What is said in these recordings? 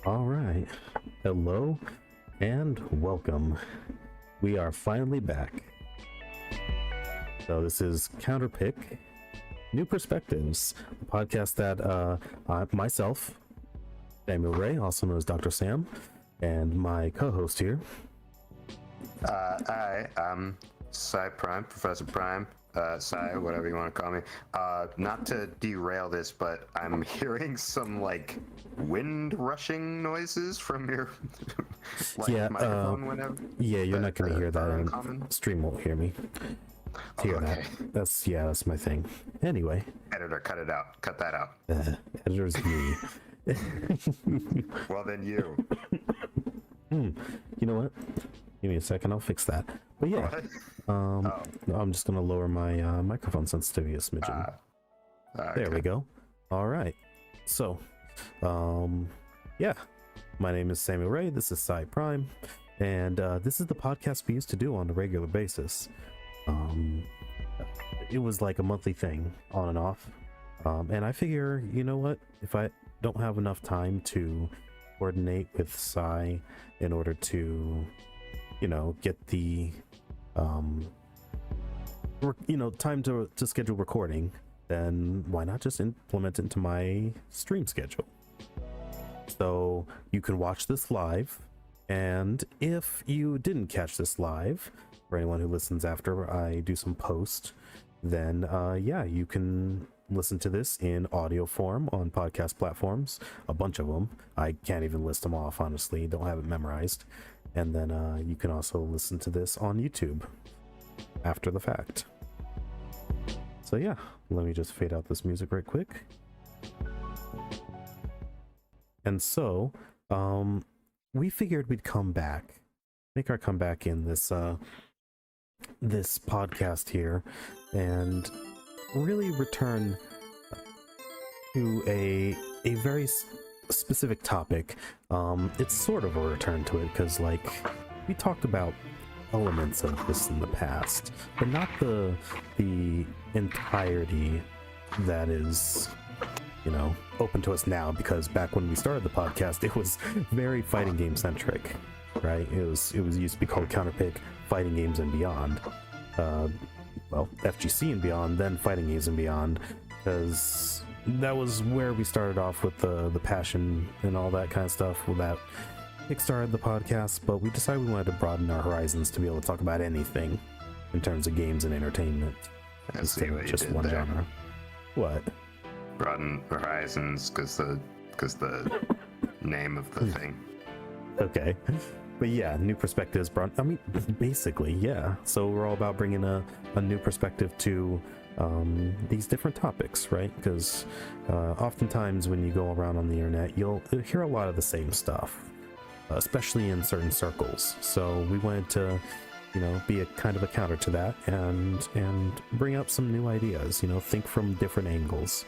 All right. Hello and welcome. We are finally back. So this is CounterPick, New Perspectives, a podcast that myself, Samuel Ray, also known as Dr. Sam, and my co-host here. I'm Cy Prime, Professor Prime, Cy, whatever you want to call me. Not to derail this, but I'm hearing some like wind rushing noises from your microphone whenever. Yeah, you're not going to hear that. Uncommon. Stream won't hear me. Hear okay. that. That's my thing. Anyway. Editor, cut it out. Cut that out. Editor's me. Well, then you. You know what? Give me a second, I'll fix that. But yeah, I'm just gonna lower my microphone sensitivity a smidgen. There we go. All right. So, yeah, my name is Samuel Ray. This is Cy Prime, and this is the podcast we used to do on a regular basis. It was like a monthly thing, on and off. And I figure, you know what? If I don't have enough time to coordinate with Cy in order to, get the time to schedule recording, then why not just implement it into my stream schedule? So you can watch this live, and if you didn't catch this live, for anyone who listens after I do some post, then you can listen to this in audio form on podcast platforms, a bunch of them. I can't even list them off, honestly, don't have it memorized. And then you can also listen to this on YouTube after the fact. So yeah, let me just fade out this music right quick. And so we figured we'd come back, make our comeback in this this podcast here, and really return to a very specific topic. It's sort of a return to it because, like, we talked about elements of this in the past, but not the entirety that is, open to us now, because back when we started the podcast, it was very fighting game centric, right? It was used to be called CounterPick Fighting Games and Beyond. FGC and Beyond, then Fighting Games and Beyond, because that was where we started off with the passion and all that kind of stuff. Well, that kickstarted the podcast, but we decided we wanted to broaden our horizons to be able to talk about anything in terms of games and entertainment instead of just one genre. What? Broaden horizons, because the name of the thing. Okay. But yeah, new perspectives brought, basically, yeah. So we're all about bringing a new perspective to these different topics, right? Because oftentimes when you go around on the internet, you'll hear a lot of the same stuff, especially in certain circles. So we wanted to, be a kind of a counter to that and bring up some new ideas, think from different angles.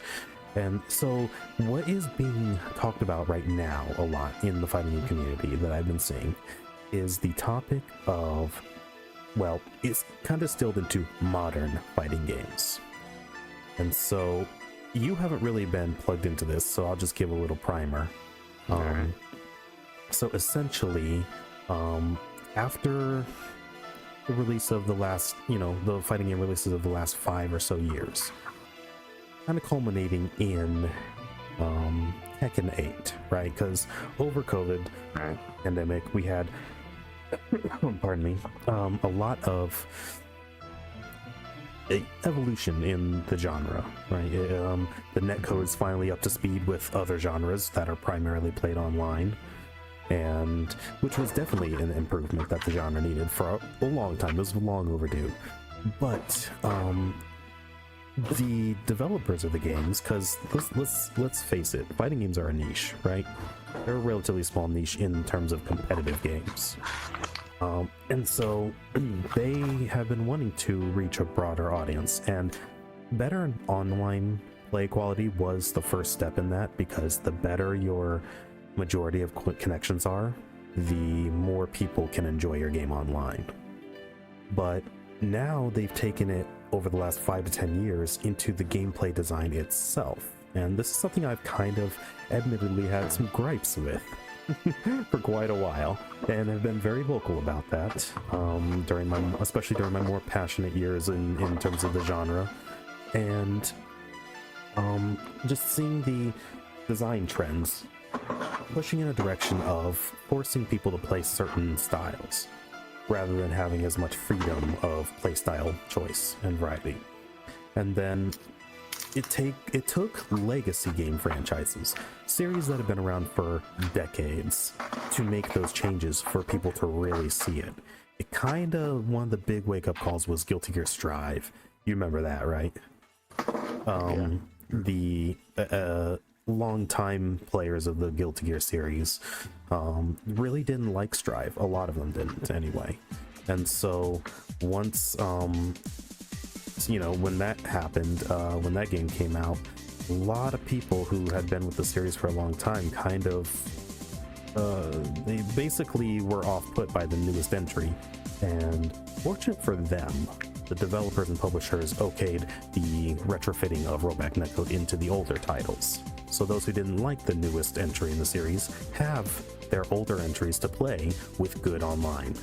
And so what is being talked about right now a lot in the fighting game community that I've been seeing is the topic of, well, it's kind of distilled into modern fighting games. And so you haven't really been plugged into this, so I'll just give a little primer. So essentially, after the release of the last, the fighting game releases of the last 5 or so years, kind of culminating in Tekken 8, right? Because over COVID pandemic, we had, pardon me, a lot of evolution in the genre, right? The netcode is finally up to speed with other genres that are primarily played online, and which was definitely an improvement that the genre needed for a long time. It was long overdue, but the developers of the games, because let's face it, fighting games are a niche, right? They're a relatively small niche in terms of competitive games, and so they have been wanting to reach a broader audience, and better online play quality was the first step in that, because the better your majority of connections are, the more people can enjoy your game online. But now they've taken it over the last 5 to 10 years into the gameplay design itself, and this is something I've kind of admittedly had some gripes with, for quite a while, and have been very vocal about that especially during my more passionate years in terms of the genre, and just seeing the design trends pushing in a direction of forcing people to play certain styles rather than having as much freedom of playstyle choice and variety. And then it took legacy game franchises, series that have been around for decades, to make those changes for people to really see it. It kind of, one of the big wake-up calls was Guilty Gear Strive. You remember that, right? The long-time players of the Guilty Gear series really didn't like Strive. A lot of them didn't, anyway. And so once when that happened, when that game came out, a lot of people who had been with the series for a long time kind of they basically were off-put by the newest entry. And fortunate for them, the developers and publishers okayed the retrofitting of rollback netcode into the older titles. So those who didn't like the newest entry in the series have their older entries to play with good online.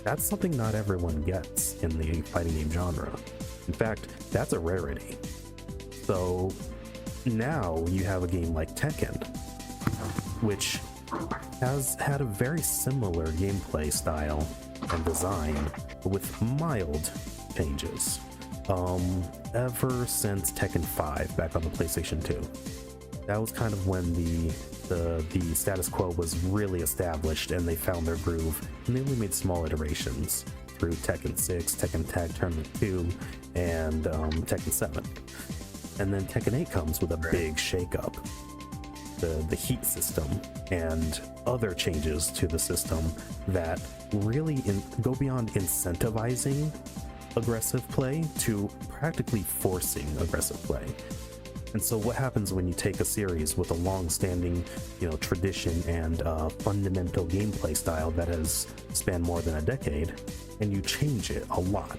That's something not everyone gets in the fighting game genre. In fact, that's a rarity. So now you have a game like Tekken, which has had a very similar gameplay style and design with mild changes ever since Tekken 5 back on the PlayStation 2. That was kind of when the status quo was really established and they found their groove, and they only made small iterations through Tekken 6, Tekken Tag Tournament 2, and Tekken 7. And then Tekken 8 comes with a big shakeup. The heat system and other changes to the system that really go beyond incentivizing aggressive play to practically forcing aggressive play. And so what happens when you take a series with a long-standing, tradition and fundamental gameplay style that has spanned more than a decade, and you change it a lot?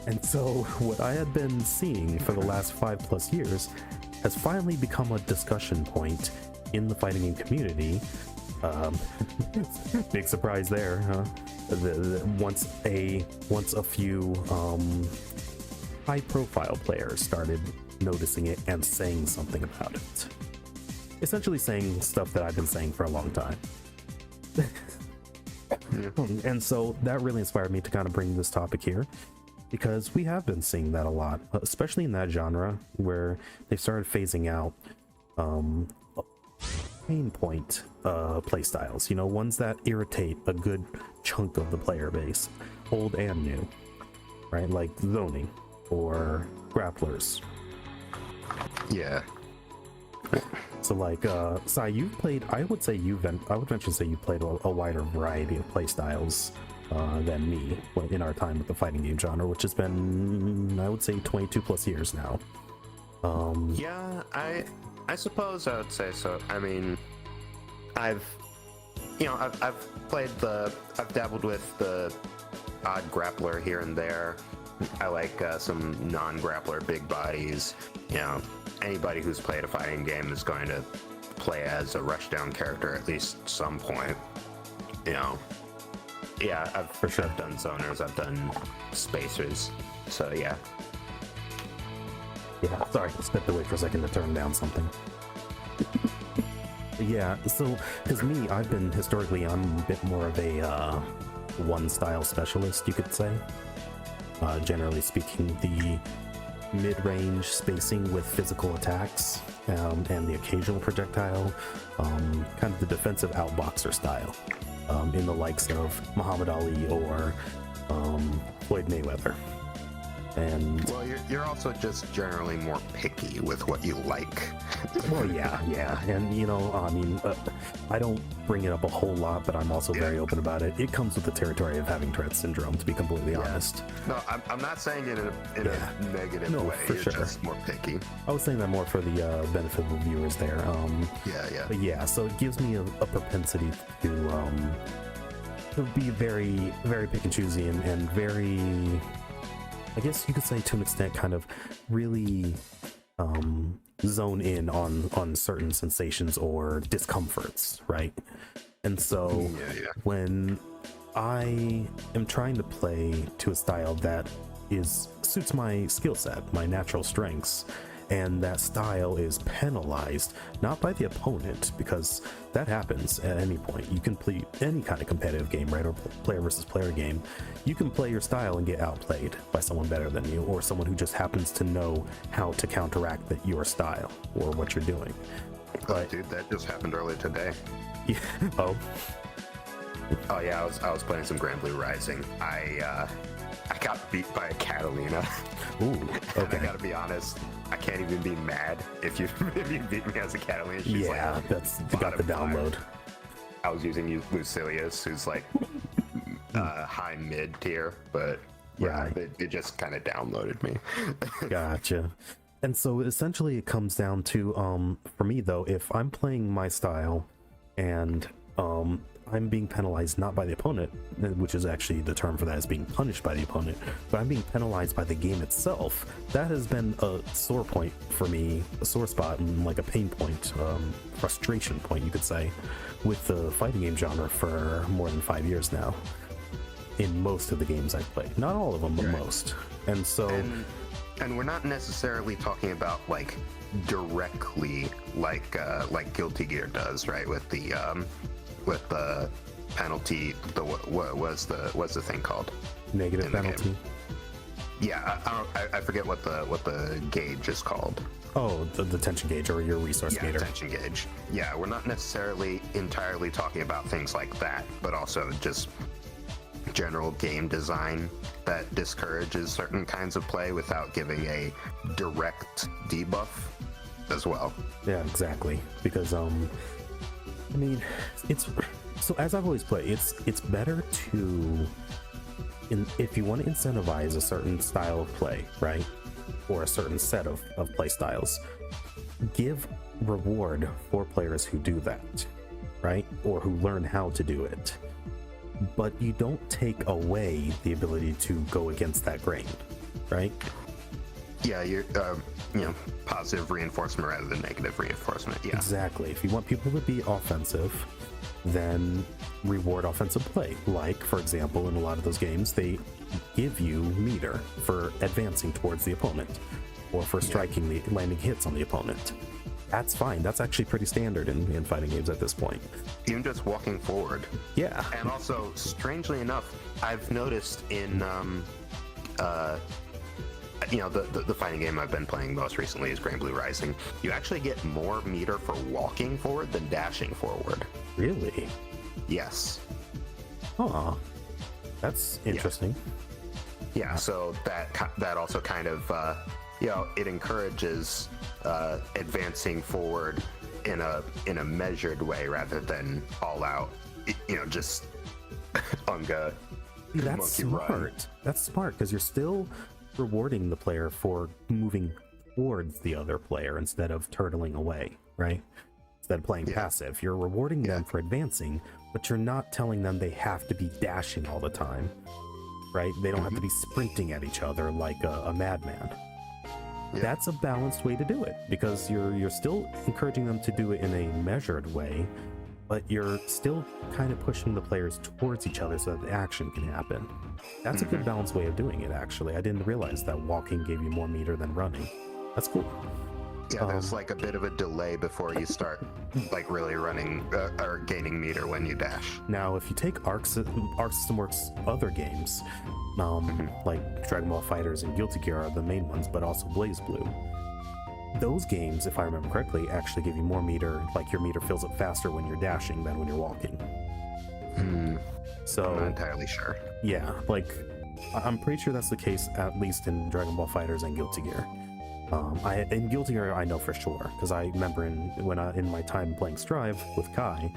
And so what I had been seeing for the last 5+ years has finally become a discussion point in the fighting game community. Big surprise there, huh? Once a few high-profile players started noticing it and saying something about it. Essentially saying stuff that I've been saying for a long time. And so that really inspired me to kind of bring this topic here, because we have been seeing that a lot, especially in that genre where they've started phasing out main point playstyles, ones that irritate a good chunk of the player base, old and new, right? Like zoning or grapplers. Yeah. So like Sai, you've played, I would venture to say you played a wider variety of playstyles than me in our time with the fighting game genre, which has been, I would say, 22+ years now. Yeah, I suppose I would say so. I mean, I've dabbled with the odd grappler here and there. I like some non-grappler big bodies. Anybody who's played a fighting game is going to play as a rushdown character at least some point. Yeah, I've done zoners, I've done spacers, so yeah. Yeah, sorry, I stepped away for a second to turn down something. Yeah, so, because me, I'm a bit more of a one-style specialist, you could say. Generally speaking, the mid-range spacing with physical attacks and the occasional projectile, kind of the defensive outboxer style, in the likes of Muhammad Ali or Floyd Mayweather. And well, you're also just generally more picky with what you like. Well, yeah, and I mean, I don't bring it up a whole lot, but I'm also very open about it. It comes with the territory of having Tourette syndrome, to be completely honest. No, I'm not saying it in a negative way. For you're sure. Just more picky. I was saying that more for the benefit of the viewers there. But yeah, so it gives me a propensity to be very, very pick and choosy and very, I guess you could say to an extent, kind of really zone in on certain sensations or discomforts, right? And so when I am trying to play to a style that suits my skill set, my natural strengths, and that style is penalized not by the opponent, because that happens at any point. You can play any kind of competitive game, right, or player versus player game. You can play your style and get outplayed by someone better than you, or someone who just happens to know how to counteract your style or what you're doing. But dude, that just happened earlier today. Yeah. Oh yeah, I was playing some Grand Blue Rising. I got beat by a Catalina. Ooh, okay. And I gotta be honest, I can't even be mad if you beat me as a Catalina. She's that's got the download. I was using Lucilius, who's like high mid tier, but yeah, it just kind of downloaded me. Gotcha. And so essentially it comes down to for me though, if I'm playing my style and I'm being penalized not by the opponent, which is actually the term for that is being punished by the opponent, but I'm being penalized by the game itself. That has been a sore point for me, a sore spot and like a pain point, frustration point, you could say, with the fighting game genre for more than 5 years now. In most of the games I've played, not all of them, but most. And so, and we're not necessarily talking about like directly like Guilty Gear does, right? With the penalty, what's the thing called? Negative penalty. Yeah, I forget what the gauge is called. Oh, the tension gauge or your resource meter. Tension gauge. Yeah, we're not necessarily entirely talking about things like that, but also just general game design that discourages certain kinds of play without giving a direct debuff as well. Yeah, exactly. Because I mean, it's so as I've always played, it's better to, if you want to incentivize a certain style of play, right, or a certain set of play styles, give reward for players who do that, right, or who learn how to do it. But you don't take away the ability to go against that grain, right? Yeah, you're positive reinforcement rather than negative reinforcement. Yeah, exactly. If you want people to be offensive, then reward offensive play. Like, for example, in a lot of those games, they give you meter for advancing towards the opponent, or for striking landing hits on the opponent. That's fine. That's actually pretty standard in fighting games at this point. Even just walking forward. Yeah. And also, strangely enough, I've noticed in the fighting game I've been playing most recently is Grand Blue Rising. You actually get more meter for walking forward than dashing forward. Really? Yes. Huh. That's interesting. Yeah. So that also kind of it encourages advancing forward in a measured way rather than all out. Just unga. That's smart. Run. That's smart because you're still rewarding the player for moving towards the other player instead of turtling away, right? Instead of playing passive, you're rewarding them for advancing, but you're not telling them they have to be dashing all the time, right? They don't have to be sprinting at each other like a madman. That's a balanced way to do it, because you're still encouraging them to do it in a measured way, but you're still kind of pushing the players towards each other so that the action can happen. That's a good balanced way of doing it, actually. I didn't realize that walking gave you more meter than running. That's cool. Yeah, there's like a bit of a delay before you start like really running or gaining meter when you dash. Now, if you take Arc System Works' other games, like Dragon Ball FighterZ and Guilty Gear are the main ones, but also Blaze Blue. Those games, if I remember correctly, actually give you more meter, like your meter fills up faster when you're dashing than when you're walking. So I'm not entirely sure. Yeah, like I'm pretty sure that's the case, at least in Dragon Ball FighterZ and Guilty Gear. In Guilty Gear, I know for sure, because I remember in my time playing Strive with Kai,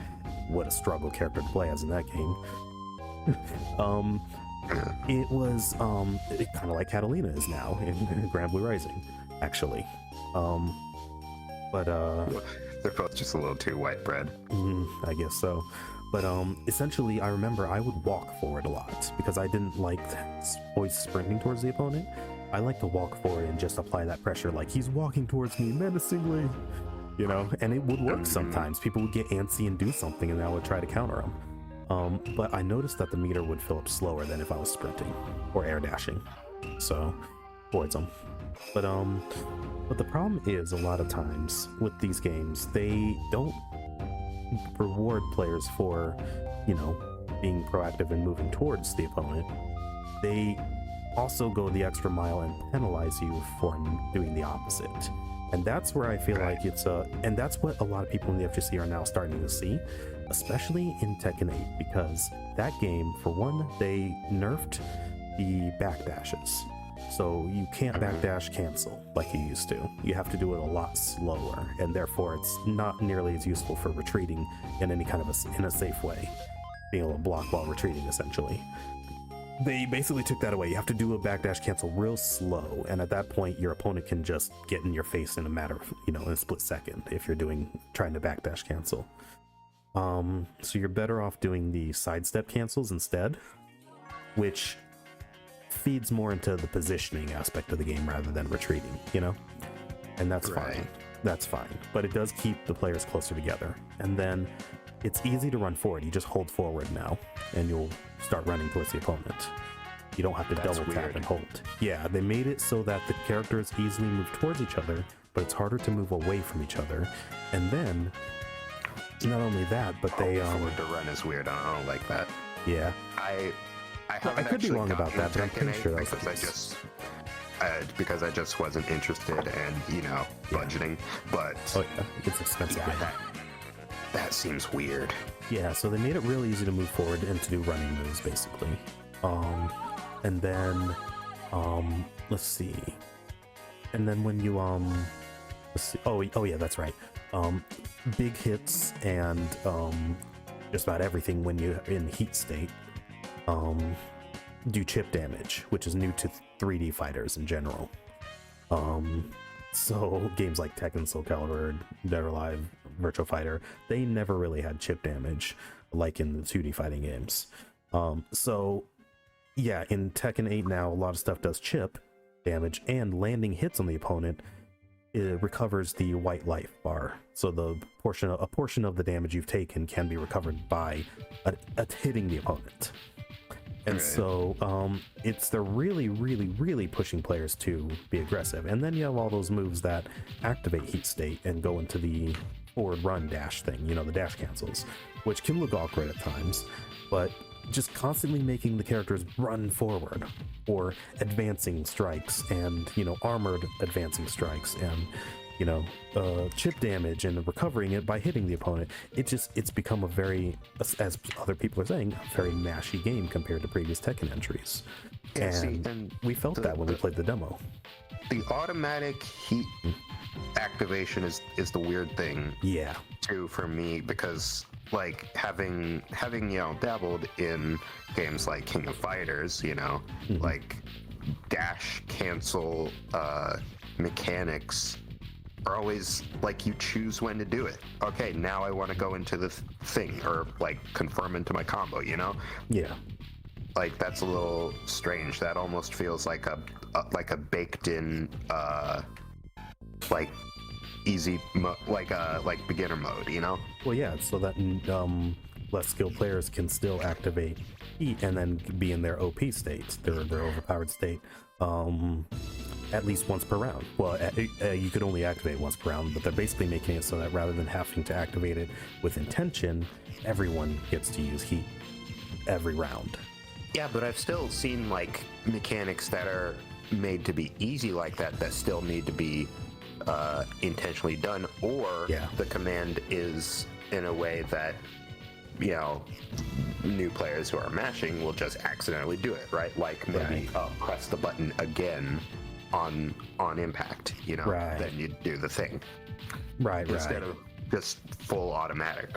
what a struggle character to play as in that game. It was kind of like Catalina is now in Grand Blue Rising, actually. They're both just a little too white bread. I guess so. But essentially, I remember I would walk forward a lot because I didn't like always sprinting towards the opponent. I like to walk forward and just apply that pressure, like he's walking towards me menacingly, you know, and it would work sometimes. People would get antsy and do something, and I would try to counter him. But I noticed that the meter would fill up slower than if I was sprinting or air dashing, so towards him. But the problem is, a lot of times with these games, they don't reward players for, you know, being proactive and moving towards the opponent. They also go the extra mile and penalize you for doing the opposite. And that's where I feel like it's and that's what a lot of people in the FGC are now starting to see, especially in Tekken 8, because that game, for one, they nerfed the backdashes. So you can't backdash cancel like you used to. You have to do it a lot slower, and therefore it's not nearly as useful for retreating in any kind of in a safe way, being able to block while retreating, essentially. They basically took that away. You have to do a backdash cancel real slow, and at that point your opponent can just get in your face in a matter of, you know, in a split second if you're trying to backdash cancel. So you're better off doing the sidestep cancels instead, which feeds more into the positioning aspect of the game rather than retreating, you know? And that's fine. That's fine. But it does keep the players closer together. And then it's easy to run forward. You just hold forward now, and you'll start running towards the opponent. You don't have to double tap and hold. Yeah, they made it so that the characters easily move towards each other, but it's harder to move away from each other. And then, not only that, but they forward to run is weird. I don't like that. Yeah. I could be wrong about that, but I'm pretty sure that's because I just wasn't interested in, you know, budgeting. But oh yeah, it's expensive. Yeah, that seems weird. Yeah, so they made it really easy to move forward and to do running moves, basically. And then let's see. And then when you let's see. Oh yeah, that's right. Big hits and just about everything when you're in heat state do chip damage, which is new to 3D fighters in general. So games like Tekken, Soul Calibur, Dead or Alive, Virtua Fighter, they never really had chip damage like in the 2D fighting games. So yeah, in Tekken 8 now, a lot of stuff does chip damage, and landing hits on the opponent, it recovers the white life bar. So a portion of the damage you've taken can be recovered by hitting the opponent. And so they're really pushing players to be aggressive. And then you have all those moves that activate heat state and go into the forward run dash thing, you know, the dash cancels, which can look awkward at times, but just constantly making the characters run forward, or advancing strikes, and, you know, armored advancing strikes, and, you know, chip damage, and recovering it by hitting the opponent. It's become a very, as other people are saying, a very mashy game compared to previous Tekken entries. Yeah, and we felt that when we played the demo. The automatic heat activation is the weird thing. Yeah. Too, for me, because like having you know, dabbled in games like King of Fighters, you know, like dash cancel mechanics are always like, you choose when to do it. Okay, now I want to go into the thing, or like confirm into my combo, you know? Yeah. Like, that's a little strange. That almost feels like a baked in like easy like beginner mode, you know? Well, yeah, so that less skilled players can still activate heat and then be in their OP state, their overpowered state, at least once per round. Well, you could only activate once per round, but they're basically making it so that rather than having to activate it with intention, everyone gets to use heat every round. Yeah, but I've still seen like mechanics that are made to be easy like that still need to be intentionally done, or the command is in a way that, you know, new players who are mashing will just accidentally do it, right? Like maybe press the button again on impact, you know, then you do the thing. Instead of just full automatic.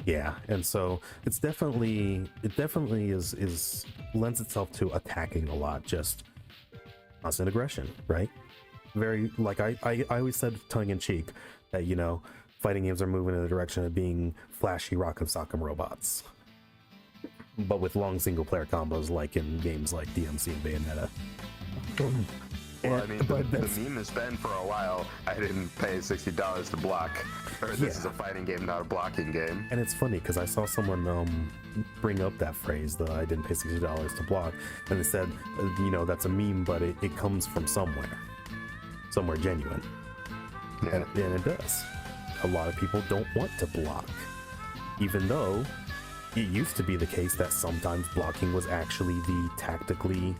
Yeah, and so it definitely is lends itself to attacking a lot, just constant aggression, right? Very, like I always said tongue-in-cheek that, you know, fighting games are moving in the direction of being flashy Rock'em Sock'em robots, but with long single-player combos, like in games like DMC and Bayonetta. Well, I mean, the meme has been for a while, I didn't pay $60 to block, or this is a fighting game, not a blocking game. And it's funny because I saw someone bring up that phrase, the I didn't pay $60 to block, and they said, that's a meme, but it comes from somewhere genuine. Yeah. And it does. A lot of people don't want to block, even though it used to be the case that sometimes blocking was actually the tactically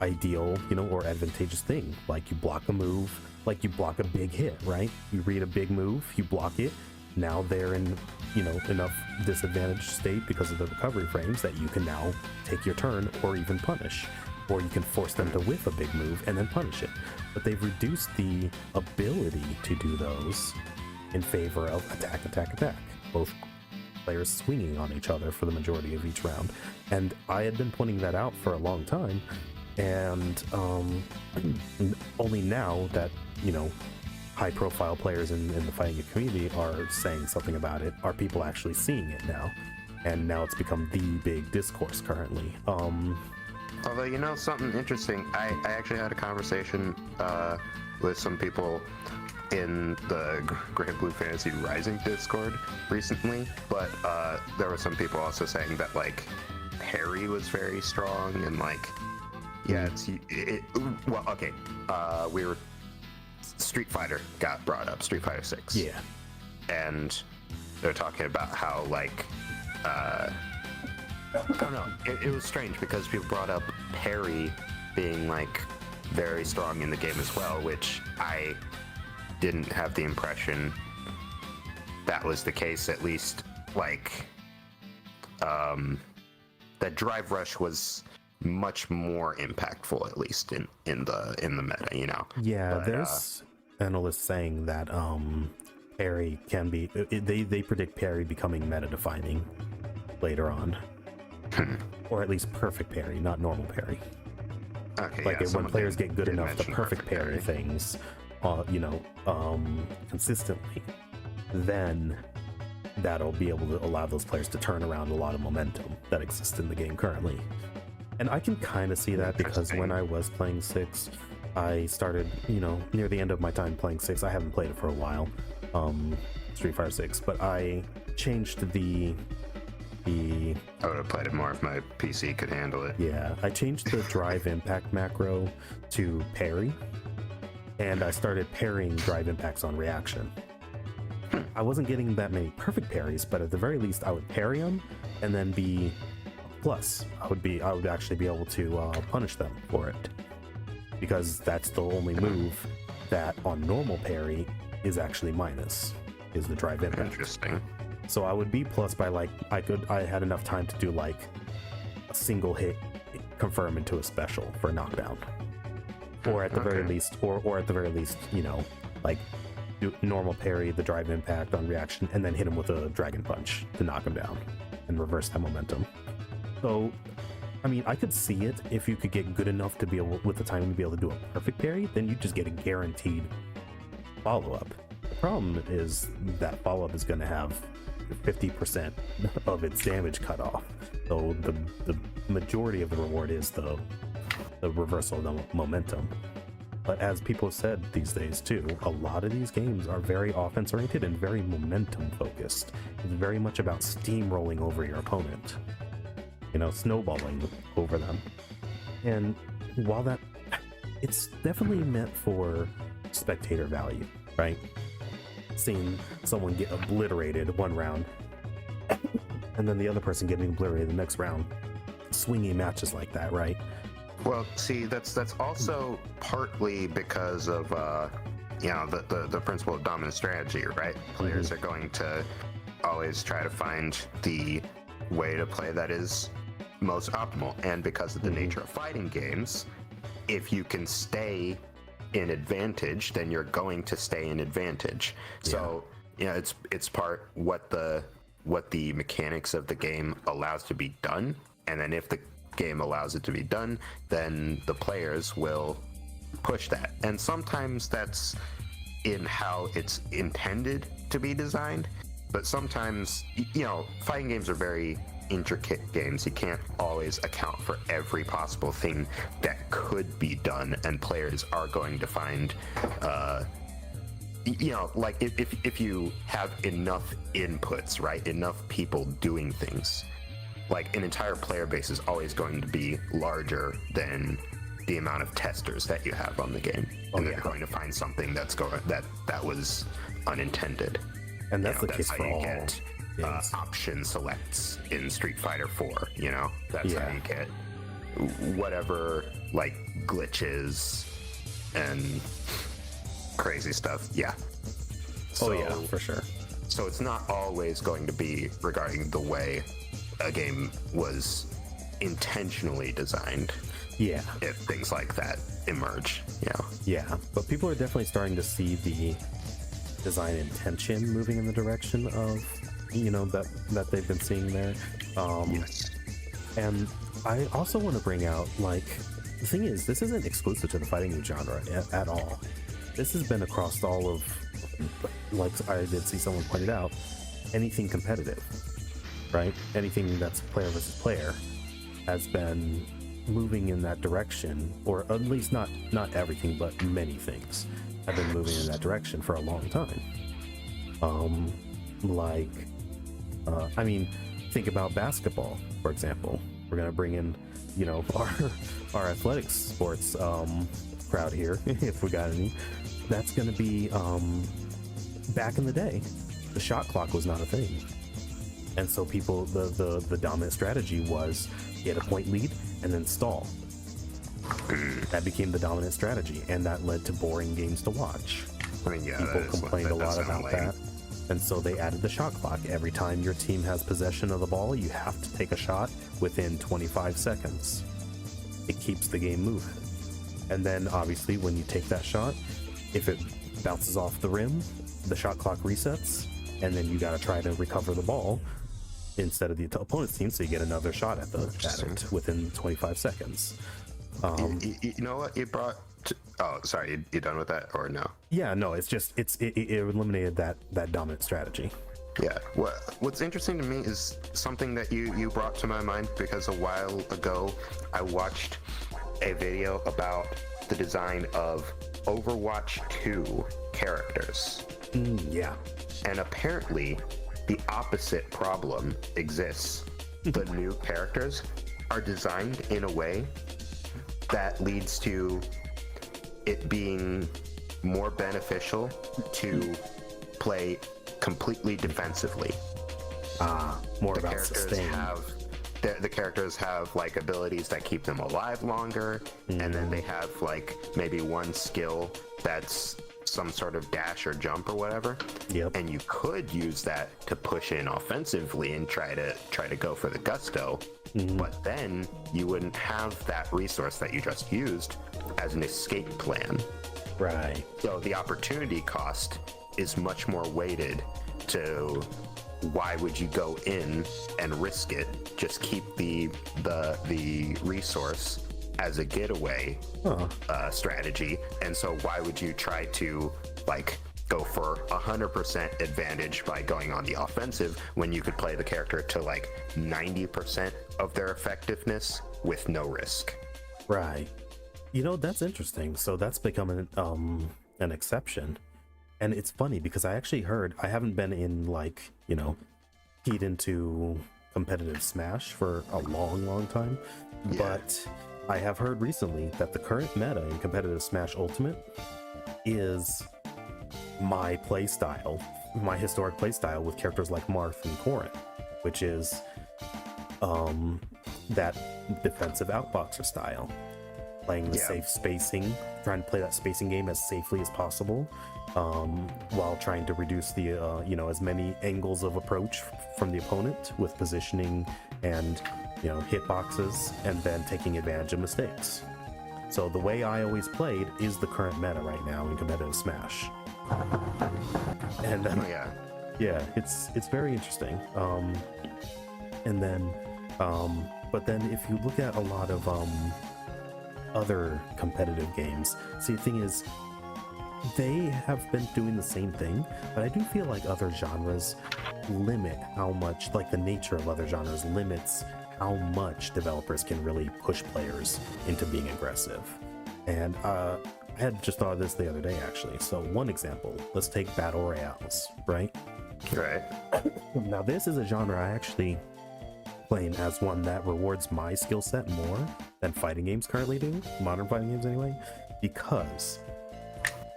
ideal, or advantageous thing. Like you block a move, like you block a big hit, right? You read a big move, you block it. Now they're in, enough disadvantaged state because of the recovery frames that you can now take your turn or even punish. Or you can force them to whiff a big move and then punish it. But they've reduced the ability to do those in favor of attack, attack, attack. Both players swinging on each other for the majority of each round. And I had been pointing that out for a long time. And only now that, high-profile players in the fighting community are saying something about it, are people actually seeing it now. And now it's become the big discourse currently. Although, something interesting, I actually had a conversation with some people in the Great Blue Fantasy Rising Discord recently, but there were some people also saying that, parry was very strong, and, well, okay, Street Fighter got brought up, Street Fighter 6. Yeah. And they're talking about how, I don't know, it was strange because people brought up parry being, very strong in the game as well, which I didn't have the impression that was the case, at least, that Drive Rush was much more impactful, at least in the meta, Yeah, but, there's analysts saying that parry can be they predict parry becoming meta defining later on. Or at least perfect parry, not normal parry. Okay, when players get good enough to perfect parry things consistently, then that'll be able to allow those players to turn around a lot of momentum that exists in the game currently. And I can kind of see that because when I was playing 6, I started, near the end of my time playing 6. I haven't played it for a while, Street Fighter 6, but I changed I would have played it more if my PC could handle it. Yeah, I changed the drive impact macro to parry, and I started parrying drive impacts on reaction. I wasn't getting that many perfect parries, but at the very least I would parry them and then be plus. I would actually be able to punish them for it, because that's the only move that on normal parry is actually minus, is the drive impact. Interesting. So I would be plus by I had enough time to do a single hit confirm into a special for a knockdown, or at the very least, or at the very least, do normal parry the drive impact on reaction and then hit him with a dragon punch to knock him down and reverse that momentum. So, I mean, I could see it if you could get good enough to be able, with the timing, to be able to do a perfect parry, then you just get a guaranteed follow-up. The problem is that follow-up is going to have 50% of its damage cut off. So the majority of the reward is the reversal of the momentum. But as people have said these days too, a lot of these games are very offense oriented and very momentum focused. It's very much about steamrolling over your opponent, snowballing over them. And while it's definitely meant for spectator value, right? Seeing someone get obliterated one round and then the other person getting obliterated the next round, swinging matches like that, right? Well, see, that's also partly because of the principle of dominant strategy, right? Players are going to always try to find the way to play that is most optimal, and because of the nature of fighting games, if you can stay in advantage, then you're going to stay in advantage. Yeah. So it's part what the mechanics of the game allows to be done, and then if the game allows it to be done, then the players will push that. And sometimes that's in how it's intended to be designed, but sometimes fighting games are very intricate games, you can't always account for every possible thing that could be done, and players are going to find, like if you have enough inputs, right, enough people doing things, like an entire player base is always going to be larger than the amount of testers that you have on the game, and they're going to find something that was unintended. And that's the that's case how for you all get games. option selects in Street Fighter 4. That's how you get whatever, like, glitches and crazy stuff. Oh yeah, for sure. So it's not always going to be regarding the way a game was intentionally designed. Yeah. If things like that emerge, Yeah, but people are definitely starting to see the design intention moving in the direction of, that they've been seeing there. Yes. And I also want to bring out, like, the thing is, this isn't exclusive to the fighting game genre at all. This has been across all of, like I did see someone pointed out, anything competitive, right? Anything that's player versus player has been moving in that direction, or at least not everything, but many things have been moving in that direction for a long time. Think about basketball, for example. We're gonna bring in, our athletics sports crowd here, if we got any. That's gonna be back in the day, the shot clock was not a thing, and so people, the dominant strategy was get a point lead and then stall. That became the dominant strategy, and that led to boring games to watch. People complained a lot about that, and so they added the shot clock. Every time your team has possession of the ball, you have to take a shot within 25 seconds. It keeps the game moving. And then obviously when you take that shot, if it bounces off the rim, the shot clock resets, and then you got to try to recover the ball instead of the opponent's team, so you get another shot at it within 25 seconds. You know what you brought oh, sorry, you done with that or no? Yeah, no, it's just it eliminated that dominant strategy. Yeah, what's interesting to me is something that you brought to my mind, because a while ago I watched a video about the design of Overwatch 2 characters. Yeah. And apparently the opposite problem exists. The new characters are designed in a way that leads to it being more beneficial to play completely defensively. More about sustain. The characters have, like, abilities that keep them alive longer, and then they have, like, maybe one skill that's some sort of dash or jump or whatever. Yep. And you could use that to push in offensively and try to go for the gusto. But then you wouldn't have that resource that you just used as an escape plan. Right. So the opportunity cost is much more weighted to why would you go in and risk it? Just keep the resource as a getaway strategy. And so why would you try to, like, go for 100% advantage by going on the offensive when you could play the character to, like, 90% of their effectiveness with no risk? Right. That's interesting. So that's becoming an exception. And it's funny because I actually heard, I haven't been in, like, keyed into competitive Smash for a long time, but I have heard recently that the current meta in competitive Smash Ultimate is my playstyle, my historic playstyle with characters like Marth and Corrin, which is that defensive outboxer style, playing the safe spacing, trying to play that spacing game as safely as possible, while trying to reduce the as many angles of approach from the opponent with positioning and hitboxes, and then taking advantage of mistakes. So the way I always played is the current meta right now in competitive Smash. And it's very interesting. And then but then if you look at a lot of other competitive games, see, the thing is, they have been doing the same thing, but I do feel like other genres limit how much, like the nature of other genres limits how much developers can really push players into being aggressive. And I had just thought of this the other day, actually. So one example, let's take battle royales, right? Right. Now this is a genre I actually claim as one that rewards my skill set more than fighting games currently do, modern fighting games anyway, because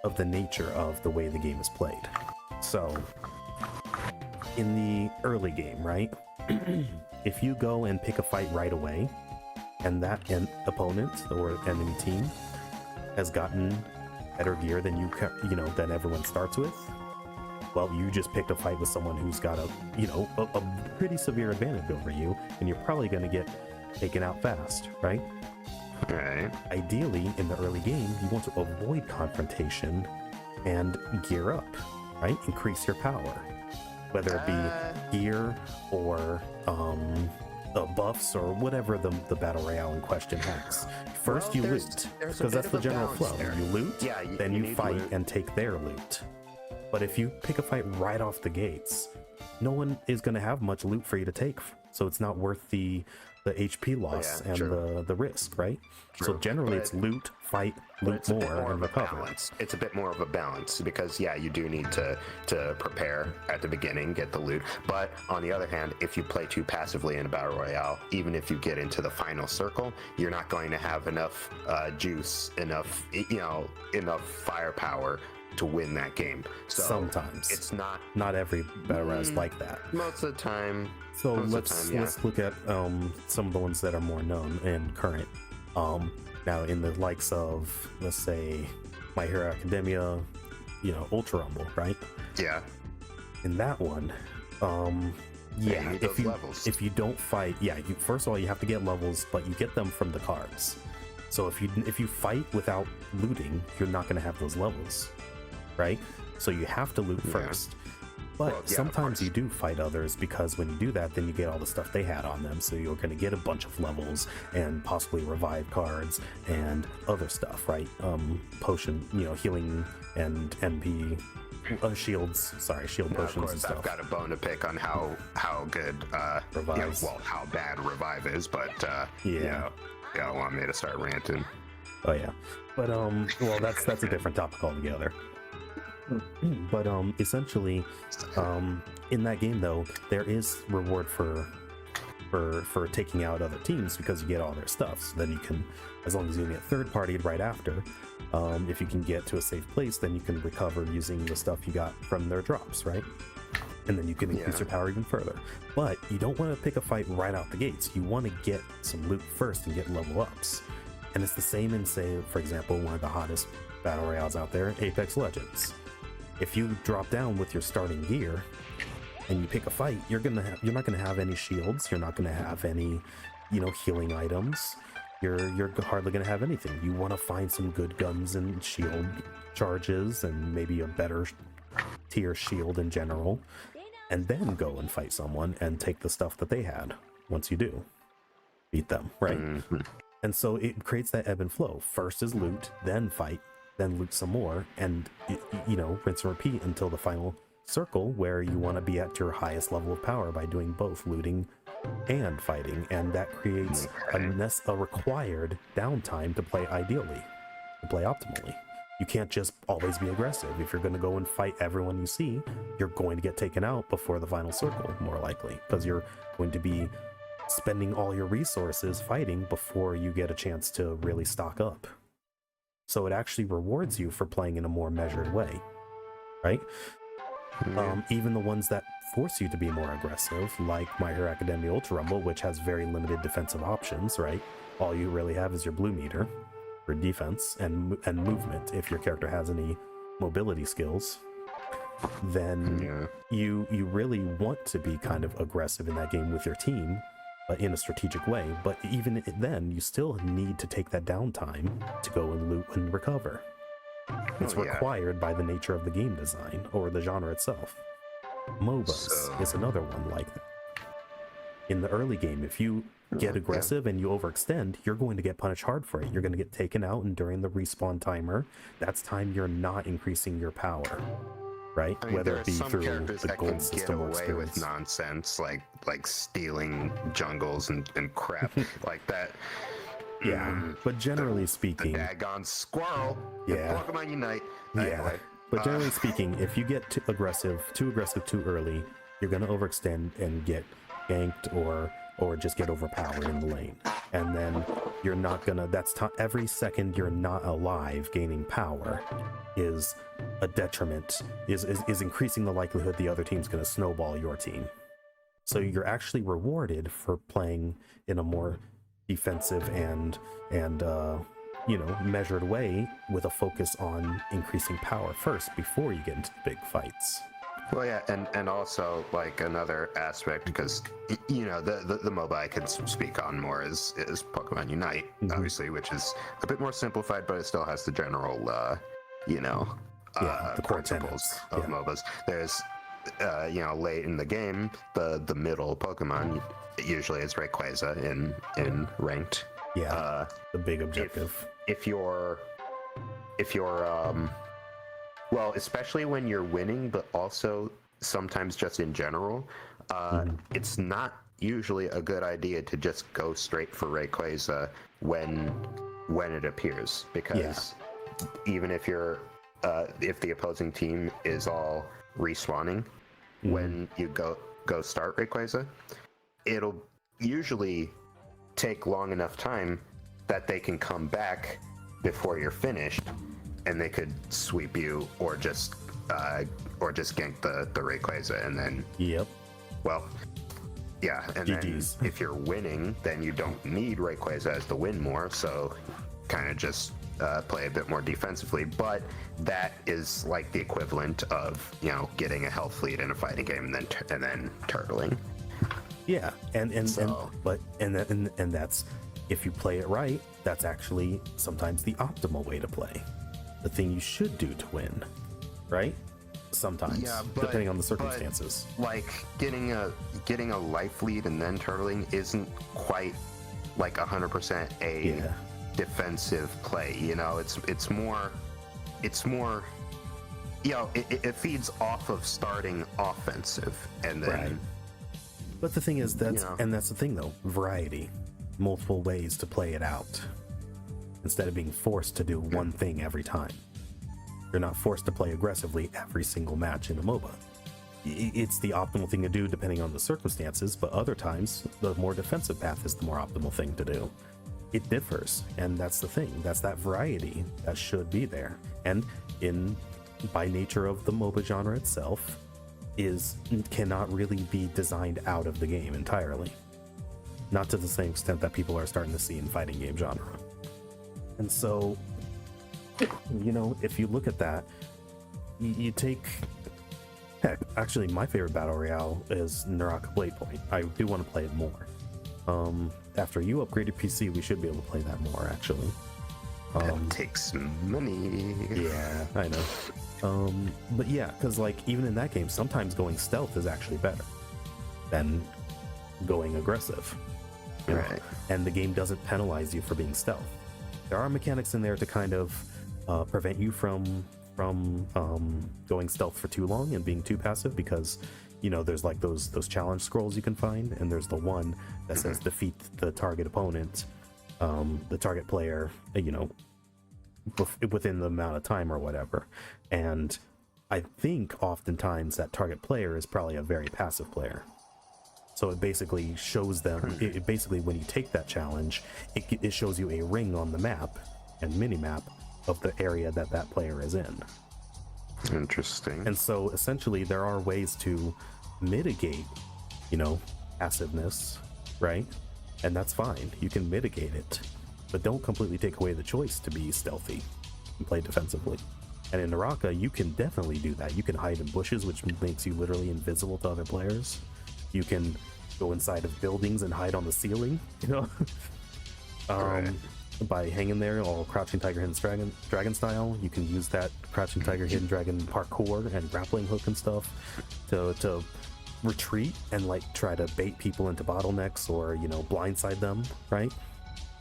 of the nature of the way the game is played. So in the early game, right? If you go and pick a fight right away, and that opponent or enemy team has gotten better gear than than everyone starts with, well, you just picked a fight with someone who's got a pretty severe advantage over you, and you're probably going to get taken out fast, right? Right. Ideally, in the early game, you want to avoid confrontation and gear up, right? Increase your power, whether it be gear or buffs or whatever the battle royale in question has. First, you loot, because that's the general flow. There. You loot, then you fight loot. and take their loot. But if you pick a fight right off the gates, no one is going to have much loot for you to take, so it's not worth the HP loss and the risk, right? True. So generally, it's loot, fight, loot more, and recover. It's a bit more of a balance because you do need to prepare at the beginning, get the loot. But on the other hand, if you play too passively in a battle royale, even if you get into the final circle, you're not going to have enough juice, enough firepower to win that game. So sometimes it's not every battle royale is like that. Most of the time. So let's look at some of the ones that are more known and current. Now in the likes of, let's say, My Hero Academia, Ultra Rumble, right? Yeah. In that one, if you don't fight, first of all you have to get levels, but you get them from the cards. So if you fight without looting, you're not going to have those levels, right? So you have to loot first. But sometimes you do fight others, because when you do that, then you get all the stuff they had on them. So you're going to get a bunch of levels and possibly revive cards and other stuff, right? Potion, healing and MP shields. Sorry, shield potions and stuff. I've got a bone to pick on how good Revives. How bad revive is, but y'all want me to start ranting. Oh yeah, but well, that's a different topic altogether. But essentially, in that game though, there is reward for taking out other teams, because you get all their stuff. So then you can, as long as you get third partied right after, if you can get to a safe place, then you can recover using the stuff you got from their drops, right? And then you can increase your power even further. But you don't want to pick a fight right out the gates. You want to get some loot first and get level ups. And it's the same in, say, for example, one of the hottest battle royales out there, Apex Legends. If you drop down with your starting gear and you pick a fight, you're not gonna have any shields. You're not gonna have any, healing items. You're hardly gonna have anything. You want to find some good guns and shield charges and maybe a better tier shield in general, and then go and fight someone and take the stuff that they had. Once you do beat them, right? Mm-hmm. And so it creates that ebb and flow. First is loot, then fight, then loot some more, and rinse and repeat until the final circle, where you want to be at your highest level of power by doing both looting and fighting. And that creates a required downtime to play ideally, to play optimally. You can't just always be aggressive. If you're going to go and fight everyone you see, you're going to get taken out before the final circle, more likely, because you're going to be spending all your resources fighting before you get a chance to really stock up. So it actually rewards you for playing in a more measured way, right? Even the ones that force you to be more aggressive, like My Hero Academia Ultra Rumble, which has very limited defensive options, right? All you really have is your blue meter for defense and movement. If your character has any mobility skills, then you really want to be kind of aggressive in that game with your team, but in a strategic way. But even then, you still need to take that downtime to go and loot and recover. It's required by the nature of the game design or the genre itself. MOBAs is another one like that. In the early game, if you get aggressive and you overextend, you're going to get punished hard for it. You're going to get taken out, and during the respawn timer, that's time you're not increasing your power, right? I mean, Whether there it are be some through characters the that can gold get system or away with experience. nonsense, like stealing jungles and crap like that. Yeah, but generally The speaking, daggone squirrel. in Yeah. Pokemon Unite. yeah. Anyway, But generally speaking, if you get too aggressive too early, you're gonna overextend and get ganked or just get overpowered in the lane, and then you're not gonna. Every second you're not alive, gaining power is a detriment. Is increasing the likelihood the other team's gonna snowball your team. So you're actually rewarded for playing in a more defensive and measured way, with a focus on increasing power first before you get into the big fights. well, yeah, and also like another aspect, because the MOBA I could speak on more is Pokemon Unite, obviously, which is a bit more simplified, but it still has the general The core principles tenets. of MOBAs. There's late in the game, the middle Pokemon usually is Rayquaza in ranked. Yeah, the big objective. If you're well, especially when you're winning, but also sometimes just in general, it's not usually a good idea to just go straight for Rayquaza when it appears, because even if you're if the opposing team is all respawning when you go start Rayquaza, it'll usually take long enough time that they can come back before you're finished, and they could sweep you or just gank the Rayquaza, and then well, yeah, and GG's. then if you're winning, then you don't need Rayquaza as the win more, so kind of just play a bit more defensively. But that is like the equivalent of getting a health lead in a fighting game and then turtling. Yeah, and that's, if you play it right, that's actually sometimes the optimal way to play. The thing you should do to win, right? Sometimes, depending on the circumstances. But, like getting a life lead and then turtling isn't quite like 100% a defensive play. It's more. It feeds off of starting offensive, and then. Right. But the thing is, that's the thing though, variety, multiple ways to play it out, instead of being forced to do one thing every time. You're not forced to play aggressively every single match in a MOBA. It's the optimal thing to do depending on the circumstances, but other times the more defensive path is the more optimal thing to do. It differs, and that's the thing. That's that variety that should be there. And by nature of the MOBA genre itself, cannot really be designed out of the game entirely. Not to the same extent that people are starting to see in fighting game genre. And so, if you look at that, you take... Heck, actually, my favorite battle royale is Naraka Blade Point. I do want to play it more. After you upgraded PC, we should be able to play that more, actually. That takes money. Yeah, I know. But yeah, because even in that game, sometimes going stealth is actually better than going aggressive. Right. And the game doesn't penalize you for being stealth. There are mechanics in there to kind of prevent you from going stealth for too long and being too passive, because there's those challenge scrolls you can find, and there's the one that says defeat the target opponent, the target player, within the amount of time or whatever. And I think oftentimes that target player is probably a very passive player. So it basically shows them, it basically, when you take that challenge, it shows you a ring on the map and mini-map of the area that player is in. Interesting. And so essentially there are ways to mitigate, passiveness, right? And that's fine. You can mitigate it, but don't completely take away the choice to be stealthy and play defensively. And in Naraka, you can definitely do that. You can hide in bushes, which makes you literally invisible to other players. You can go inside of buildings and hide on the ceiling, Right. By hanging there, all Crouching Tiger, Hidden Dragon style. You can use that Crouching Tiger, Hidden Dragon parkour and grappling hook and stuff to retreat and like try to bait people into bottlenecks or, you know, blindside them, right?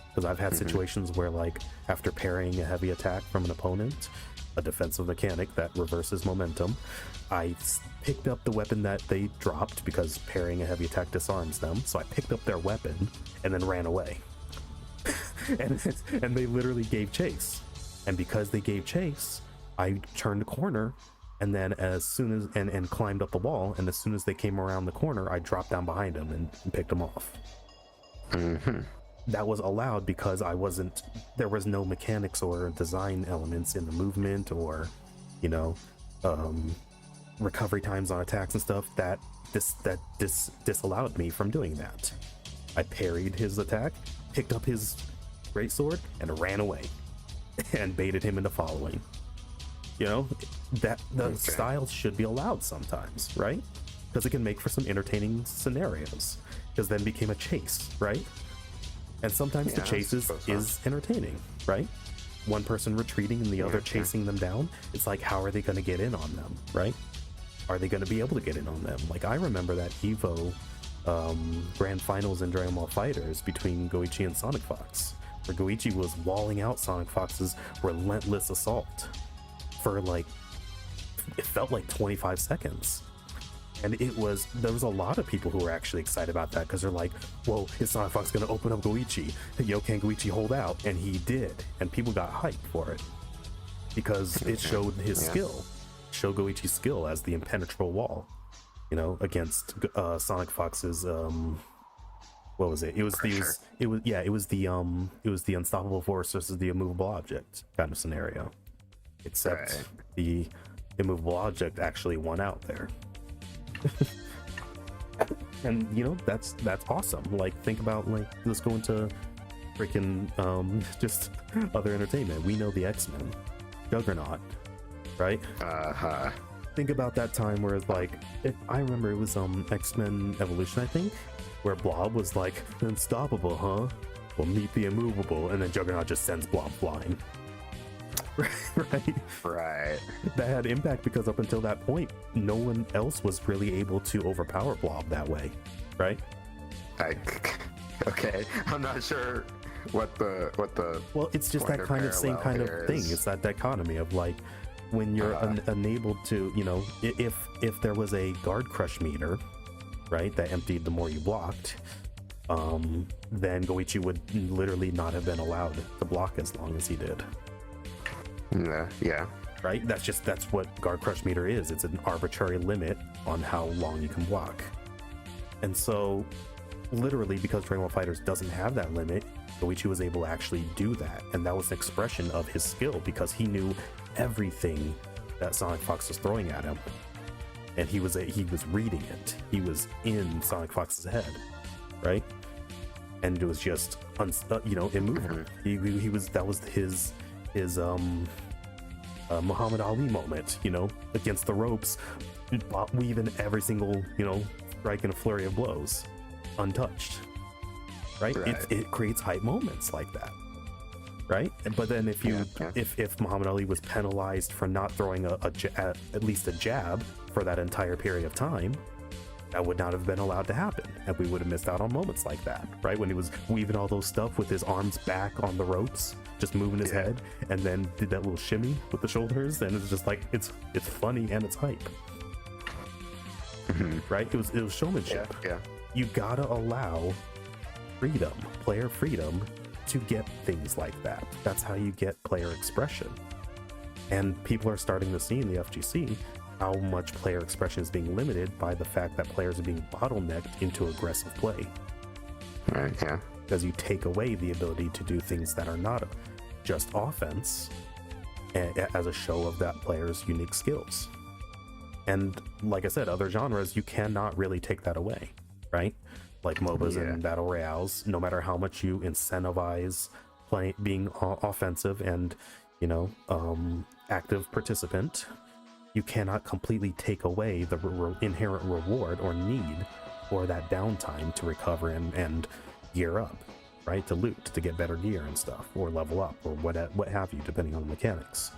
Because I've had situations where, like, after parrying a heavy attack from an opponent, a defensive mechanic that reverses momentum, I picked up the weapon that they dropped because parrying a heavy attack disarms them. So I picked up their weapon and then ran away. and they literally gave chase. And because they gave chase, I turned the corner, and then as soon as and climbed up the wall, and as soon as they came around the corner, I dropped down behind them and picked them off. That was allowed because there was no mechanics or design elements in the movement or, you know, recovery times on attacks and stuff that disallowed me from doing that. I parried his attack, picked up his greatsword, and ran away, and baited him into following. You know, that the styles should be allowed sometimes, right? Because it can make for some entertaining scenarios. Because then became a chase, right? And sometimes the chases is entertaining, right? One person retreating and the other chasing them down. It's like, how are they going to get in on them, right? Are they going to be able to get in on them? Like, I remember that Evo grand finals in Dragon Ball FighterZ between Goichi and Sonic Fox, where Goichi was walling out Sonic Fox's relentless assault for, like, it felt like 25 seconds. And there was a lot of people who were actually excited about that because they're like, whoa, is Sonic Fox going to open up Goichi? Yo, can Goichi hold out? And he did. And people got hyped for it because it showed his skill, showed Goichi's skill as the impenetrable wall, you know, against Sonic Fox's, what was it? It was the unstoppable force versus the immovable object kind of scenario. Except the immovable object actually won out there. And you know, that's awesome. Like, think about, like, let's go into freaking just other entertainment. We know the X-Men, Juggernaut, right? Think about that time where it's like, I remember it was X-Men Evolution, I think, where Blob was like, unstoppable, huh? Well, meet the immovable, and then Juggernaut just sends Blob flying. Right. That had impact because up until that point, no one else was really able to overpower Blob that way, right? Okay, I'm not sure what the well, it's just that kind of same kind of thing. It's that dichotomy of, like, when you're unable to, you know, if there was a guard crush meter, right, that emptied the more you blocked, then Goichi would literally not have been allowed to block as long as he did. Yeah. Right? That's what guard crush meter is. It's an arbitrary limit on how long you can block. And so, literally, because Dragon Ball FighterZ doesn't have that limit, Goichi was able to actually do that. And that was an expression of his skill because he knew everything that Sonic Fox was throwing at him. And he was reading it. He was in Sonic Fox's head, right? And it was just immovable. That was his Muhammad Ali moment, you know, against the ropes, weaving every single, you know, strike in a flurry of blows, untouched, right? It creates hype moments like that, right? But then if Muhammad Ali was penalized for not throwing at least a jab for that entire period of time, that would not have been allowed to happen, and we would have missed out on moments like that, right? When he was weaving all those stuff with his arms back on the ropes, just moving his head, and then did that little shimmy with the shoulders, and it's just like, it's funny and it's hype, right? It was showmanship. You gotta allow player freedom to get things like that. That's how you get player expression, and people are starting to see in the FGC how much player expression is being limited by the fact that players are being bottlenecked into aggressive play. Right, yeah. Because you take away the ability to do things that are not just offense as a show of that player's unique skills. And like I said, other genres, you cannot really take that away, right? Like MOBAs and Battle Royales, no matter how much you incentivize being offensive and, you know, active participant, you cannot completely take away the inherent reward or need for that downtime to recover and gear up, right? To loot, to get better gear and stuff, or level up, or what have you, depending on the mechanics.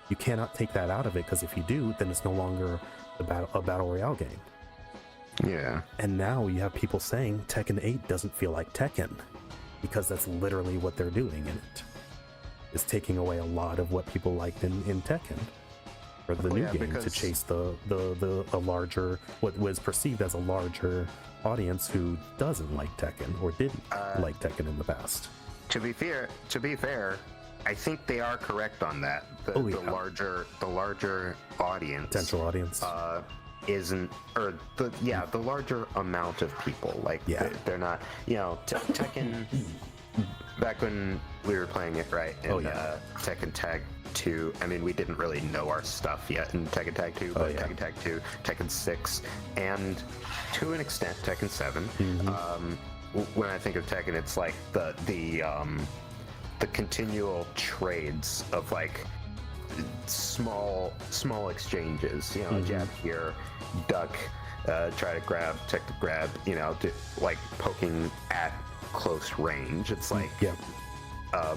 You cannot take that out of it, because if you do, then it's no longer a battle royale game. Yeah. And now you have people saying Tekken 8 doesn't feel like Tekken, because that's literally what they're doing in it. Is taking away a lot of what people liked in Tekken for the new game to chase a larger, what was perceived as a larger audience who doesn't like Tekken or didn't like Tekken in the past. To be fair, I think they are correct on that. The larger audience, potential audience, isn't, or the larger amount of people. Like they're not, Tekken. Back when we were playing it, right? In, Tekken Tag 2. I mean, we didn't really know our stuff yet in Tekken Tag 2, but Tekken Tag 2, Tekken 6, and to an extent Tekken 7. When I think of Tekken, it's like the continual trades of like small exchanges. Jab here, duck, try to grab, tech to grab. Like poking at close range. It's like a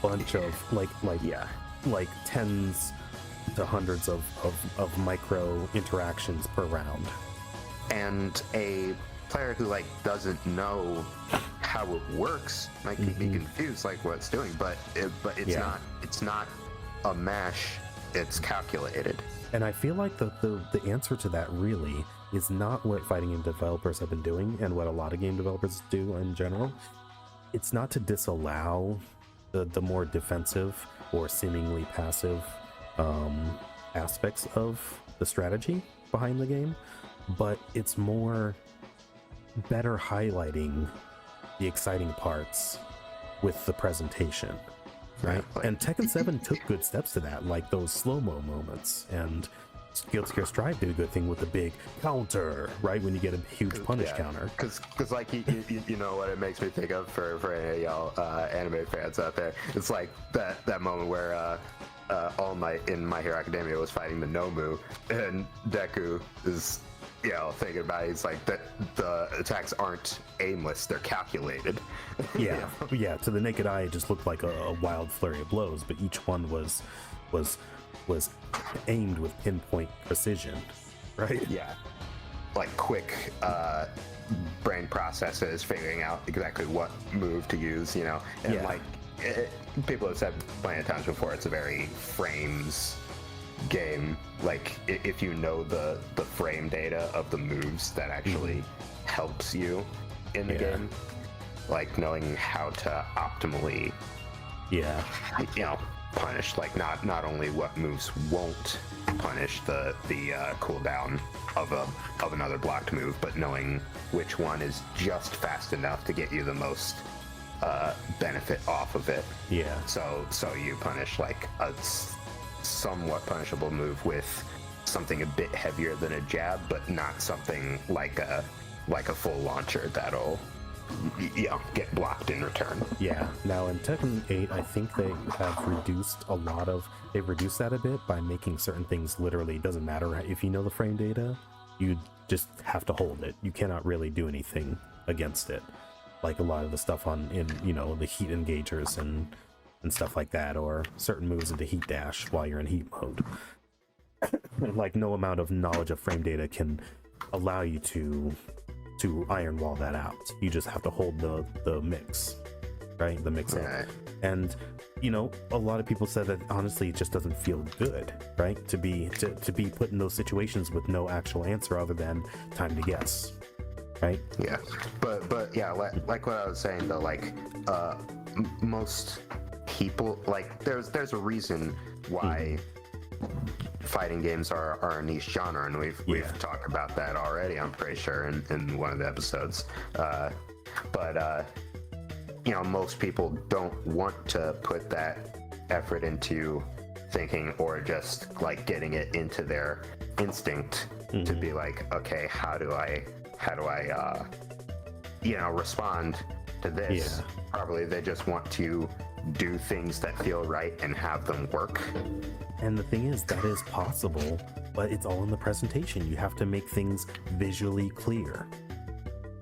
bunch of like tens to hundreds of micro interactions per round. And a player who doesn't know how it works might be confused what it's doing, but it's not a mash, it's calculated. And I feel like the answer to that really is not what fighting game developers have been doing and what a lot of game developers do in general. It's not to disallow the more defensive or seemingly passive aspects of the strategy behind the game, but it's more better highlighting the exciting parts with the presentation, right? And Tekken 7 took good steps to that, like those slow-mo moments, and Guilty Gear Strive did a good thing with the big counter, right? When you get a huge punish counter. Because you know what it makes me think of for any of y'all anime fans out there. It's like that moment where All Might in My Hero Academia was fighting the Nomu, and Deku is thinking about it. He's like, the attacks aren't aimless, they're calculated. Yeah, to the naked eye it just looked like a wild flurry of blows, but each one was aimed with pinpoint precision, right? Yeah, like quick brain processes figuring out exactly what move to use, and people have said plenty of times before, it's a very frames game. Like if you know the frame data of the moves, that actually helps you in the game, like knowing how to optimally punish, like not only what moves won't punish the cooldown of another blocked move, but knowing which one is just fast enough to get you the most benefit off of it. So you punish like a somewhat punishable move with something a bit heavier than a jab, but not something like a full launcher that'll get blocked in return. Now in Tekken 8, I think they have reduced that a bit by making certain things literally doesn't matter if you know the frame data, you just have to hold it. You cannot really do anything against it, like a lot of the stuff in the heat engagers and stuff like that, or certain moves into heat dash while you're in heat mode. Like no amount of knowledge of frame data can allow you to iron wall that out. You just have to hold the mix, right? The mix up. And a lot of people said that honestly it just doesn't feel good, right? To be put in those situations with no actual answer other than time to guess, right? But yeah, like what I was saying though, like most people, like there's a reason why fighting games are a niche genre, and we've talked about that already, I'm pretty sure, in one of the episodes. But most people don't want to put that effort into thinking or just like getting it into their instinct to be like, okay, how do I respond to this? Probably they just want to do things that feel right and have them work. And the thing is, that is possible, but it's all in the presentation. You have to make things visually clear.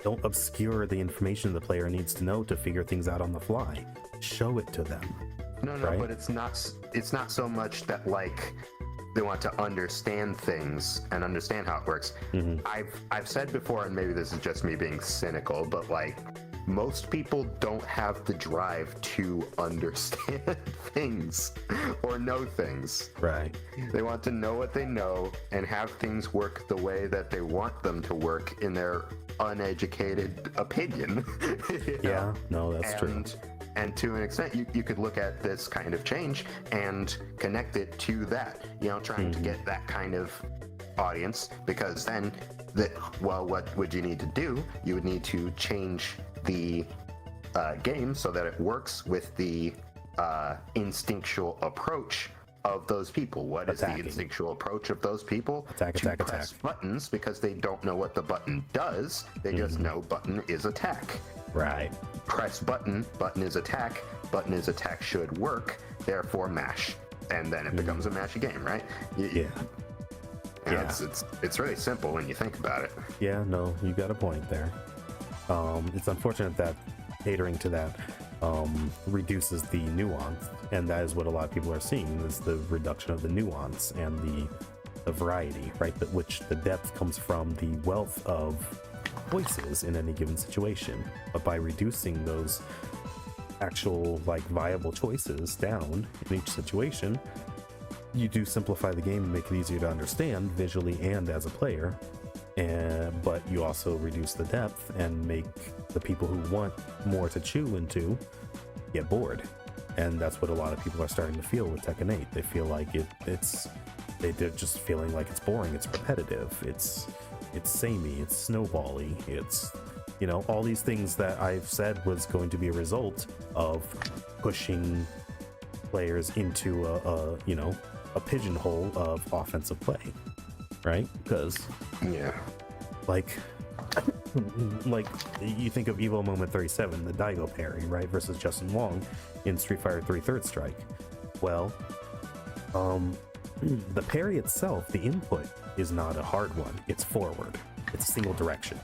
Don't obscure the information the player needs to know to figure things out on the fly. Show it to them. No, right? But it's not so much that like they want to understand things and understand how it works. I've said before, and maybe this is just me being cynical, but like most people don't have the drive to understand things or know things. Right. They want to know what they know and have things work the way that they want them to work in their uneducated opinion. Yeah, no, that's true. And to an extent, you could look at this kind of change and connect it to that, trying to get that kind of audience, because then, what would you need to do? You would need to change the game so that it works with the instinctual approach of those people. What is the instinctual approach of those people? Attack. Press buttons, because they don't know what the button does. They just know button is attack. Right. Press button is attack, should work, therefore mash. And then it becomes a mashy game, right? Yeah. It's really simple when you think about it. Yeah, no, you got a point there. It's unfortunate that catering to that reduces the nuance, and that is what a lot of people are seeing, is the reduction of the nuance and the variety, right? Which the depth comes from the wealth of choices in any given situation. But by reducing those actual like viable choices down in each situation, you do simplify the game and make it easier to understand visually and as a player. But you also reduce the depth and make the people who want more to chew into get bored. And that's what a lot of people are starting to feel with Tekken 8. They feel like they're just feeling like it's boring, it's repetitive, it's samey, it's snowbally, it's all these things that I've said was going to be a result of pushing players into a pigeonhole of offensive play, right? Because like you think of Evo Moment 37, the Daigo parry, right, versus Justin Wong in Street Fighter 3 Third Strike. Well, the parry itself, the input, is not a hard one. It's forward. It's a single direction.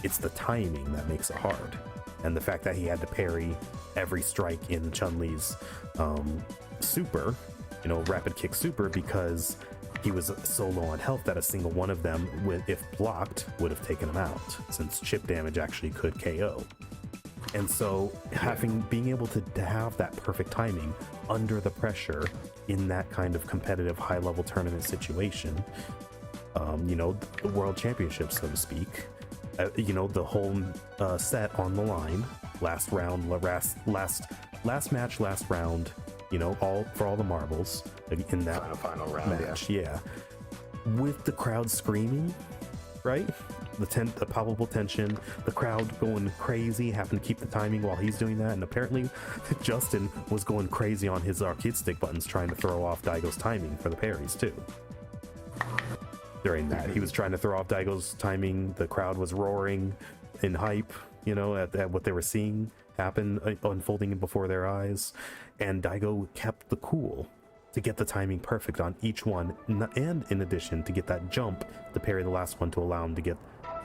It's the timing that makes it hard. And the fact that he had to parry every strike in Chun-Li's super, rapid kick super, because he was so low on health that a single one of them, if blocked, would have taken him out, since chip damage actually could KO. And so being able to have that perfect timing under the pressure in that kind of competitive high-level tournament situation, the world championship, so to speak, the whole set on the line, last round, last match, last round, all for all the marbles in that final round match, yeah. With the crowd screaming, right? The palpable tension, the crowd going crazy, having to keep the timing while he's doing that, and apparently Justin was going crazy on his arcade stick buttons trying to throw off Daigo's timing for the parries too. During that, he was trying to throw off Daigo's timing. The crowd was roaring in hype, at what they were seeing happen, unfolding before their eyes, and Daigo kept the cool to get the timing perfect on each one, and in addition to get that jump to parry the last one to allow him to get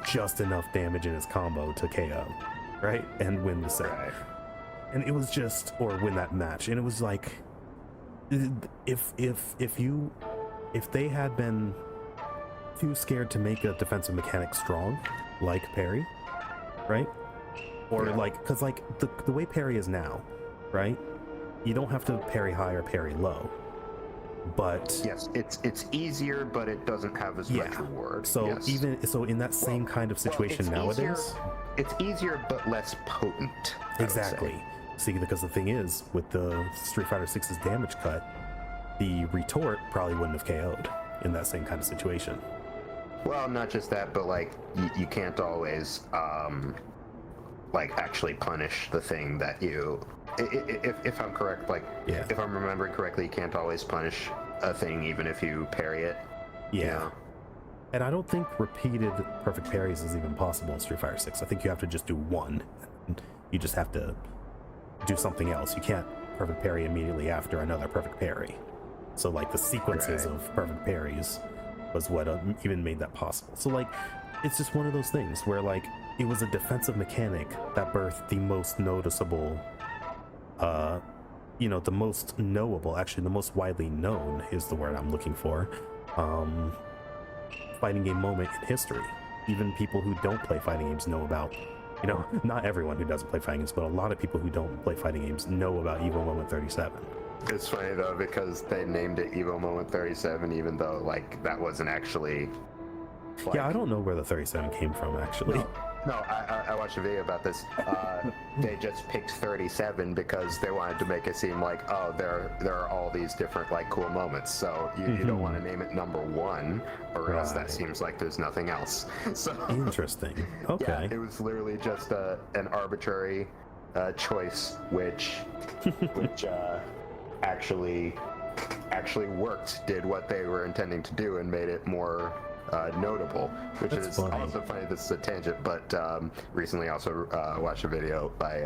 just enough damage in his combo to KO, right, and win the set. Right. And it was just, or win that match, and it was like, if they had been too scared to make a defensive mechanic strong, like parry, right, or because the way parry is now, right, you don't have to parry high or parry low. But yes, it's easier, but it doesn't have as much reward. So in that same kind of situation nowadays, it's easier but less potent. Exactly. See, because the thing is, with the Street Fighter 6's damage cut, the retort probably wouldn't have KO'd in that same kind of situation. Well, not just that, but you can't always actually punish the thing that you. If I'm correct, if I'm remembering correctly, you can't always punish a thing even if you parry it. Yeah. And I don't think repeated perfect parries is even possible in Street Fighter 6. I think you have to just do one. You just have to do something else. You can't perfect parry immediately after another perfect parry. So the sequences of perfect parries was what even made that possible. So it's just one of those things where it was a defensive mechanic that birthed the most noticeable the most knowable, actually the most widely known is the word I'm looking for, fighting game moment in history. Even people who don't play fighting games know about, not everyone who doesn't play fighting games, but a lot of people who don't play fighting games know about Evo Moment 37. It's funny though, because they named it Evo Moment 37, even though like that wasn't actually. Like, yeah, I don't know where the 37 came from actually. No, I watched a video about this. They just picked 37 because they wanted to make it seem like, oh, there are all these different like cool moments. So you don't want to name it number 1, or else that seems like there's nothing else. So interesting. Okay. Yeah, it was literally just an arbitrary choice, which actually worked, did what they were intending to do, and made it more notable, which That's is funny. also funny. This is a tangent, but recently also watched a video by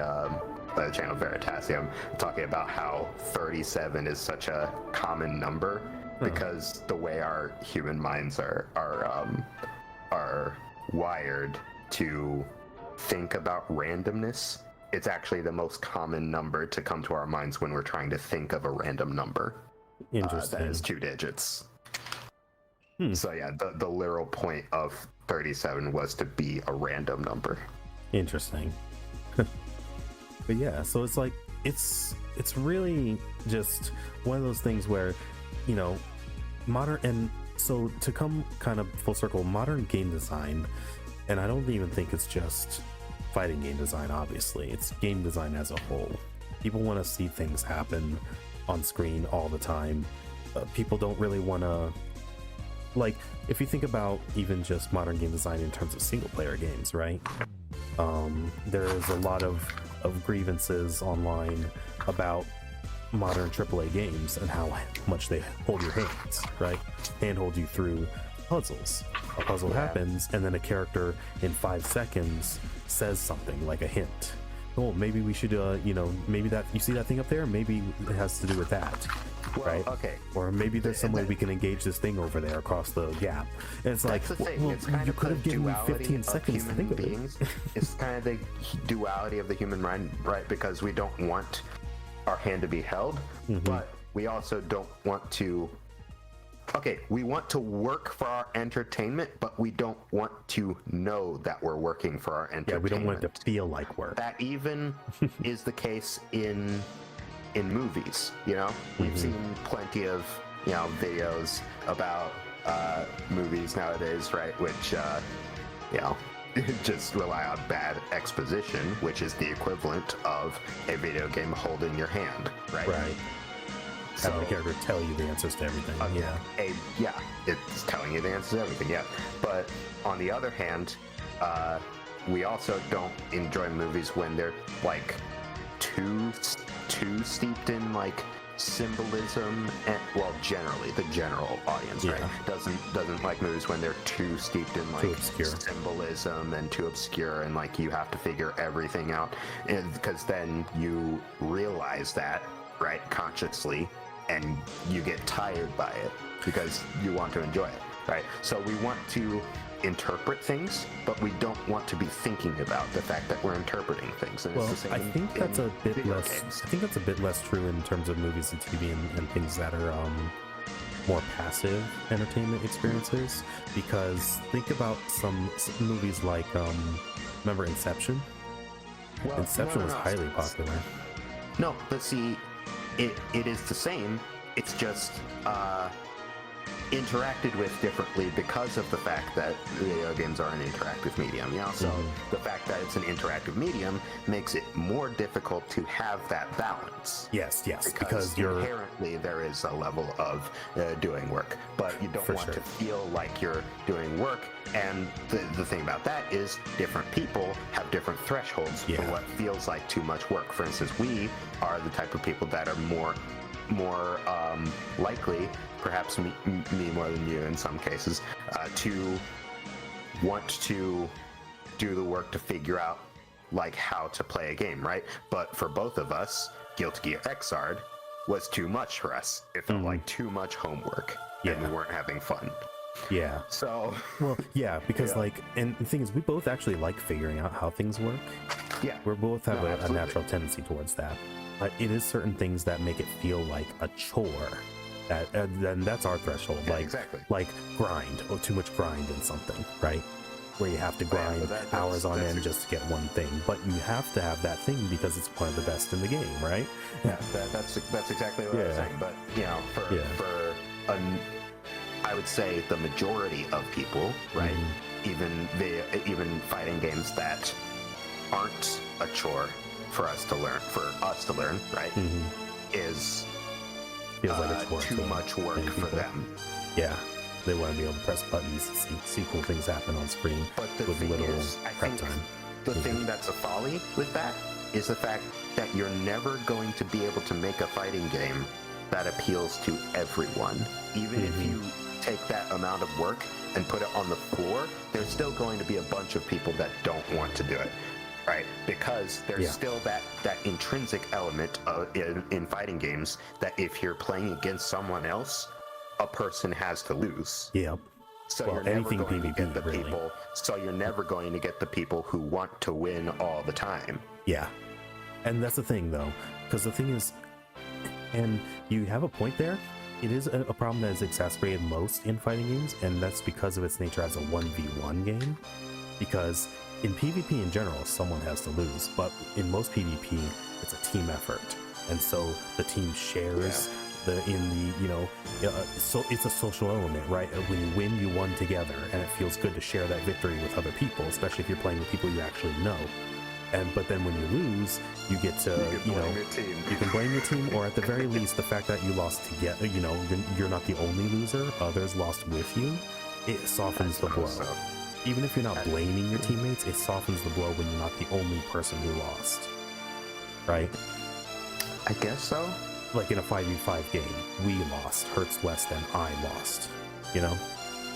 the channel Veritasium talking about how 37 is such a common number because the way our human minds are wired to think about randomness. It's actually the most common number to come to our minds when we're trying to think of a random number. Interesting. That is 2 digits. So yeah, the literal point of 37 was to be a random number. Interesting. But yeah, so it's like it's really just one of those things where, modern, and so to come kind of full circle, modern game design, and I don't even think it's just fighting game design, obviously, it's game design as a whole. People want to see things happen on screen all the time. People don't really want to, like, if you think about even just modern game design in terms of single player games, right? There's a lot of grievances online about modern AAA games and how much they hold your hands, right? Handhold you through puzzles. A puzzle happens, and then a character in 5 seconds says something like a hint. Oh, maybe we should, maybe that, you see that thing up there? Maybe it has to do with that. Well, right? Okay. Or maybe there's some way we can engage this thing over there across the gap. And it's like, That's the thing. well, It's kind you of could have the given me duality 15 of seconds to human think of beings. it. It's kind of the duality of the human mind, right? Because we don't want our hand to be held, but we also don't want to. Okay, we want to work for our entertainment, but we don't want to know that we're working for our entertainment. Yeah, we don't want it to feel like work. That even is the case in movies. We've seen plenty of videos about movies nowadays, right? Which just rely on bad exposition, which is the equivalent of a video game holding your hand, right? Right. Having the character tell you the answers to everything. It's telling you the answers to everything. Yeah, but on the other hand, we also don't enjoy movies when they're like too steeped in like symbolism, and generally the general audience, right, doesn't like movies when they're too steeped in like symbolism and too obscure, and like you have to figure everything out, because then you realize that, right, consciously, and you get tired by it because you want to enjoy it, right? So we want to interpret things, but we don't want to be thinking about the fact that we're interpreting things. And Well, it's the same I think that's a bit video less. games. I think that's a bit less true in terms of movies and TV and things that are more passive entertainment experiences. Because think about some movies like remember Inception? Well, Inception was highly popular. No, but see, it is the same. It's just interacted with differently because of the fact that video games are an interactive medium. So the fact that it's an interactive medium makes it more difficult to have that balance. Yes, Because inherently there is a level of doing work, but you don't want to feel like you're doing work. And the thing about that is different people have different thresholds for what feels like too much work. For instance, we are the type of people that are more likely, perhaps me more than you in some cases, to want to do the work to figure out like how to play a game, right? But for both of us, Guilty Gear Xrd was too much for us. It felt like too much homework, and we weren't having fun. Yeah. So, well, yeah, because like, and the thing is, we both actually like figuring out how things work. Yeah. We both have a natural tendency towards that. but it is certain things that make it feel like a chore. Then that's our threshold. Yeah, like exactly. like grind or too much grind in something, right? Where you have to grind hours on end just to get one thing, but you have to have that thing because it's one of the best in the game, right? Yeah, that's exactly what I was saying. But you know, I would say the majority of people, right? Even fighting games that aren't a chore for us to learn, right? Is feels like a chore too much work for them. Yeah. They want to be able to press buttons, see cool things happen on screen with little prep time. The thing that's a folly with that is the fact that you're never going to be able to make a fighting game that appeals to everyone. Even if you take that amount of work and put it on the floor, there's still going to be a bunch of people that don't want to do it. Right, because there's still that intrinsic element in fighting games that if you're playing against someone else, a person has to lose. Yeah. So well, you're never anything going PvP, to get the really. people. So you're never going to get the people who want to win all the time. Yeah, and that's the thing though, because the thing is, and you have a point there. It is a problem that is exacerbated most in fighting games, and that's because of its nature as a 1v1 game. Because in PvP in general, someone has to lose, but in most PvP, it's a team effort, and so the team shares so it's a social element, right? When you win, you won together, and it feels good to share that victory with other people, especially if you're playing with people you actually know. But then when you lose, you get to blame your team. You can blame your team, or at the very least, the fact that you lost together. You're not the only loser; others lost with you. It softens the blow. So. Even if you're not blaming your teammates, it softens the blow when you're not the only person who lost. Right? I guess so. Like in a 5v5 game, we lost hurts less than I lost.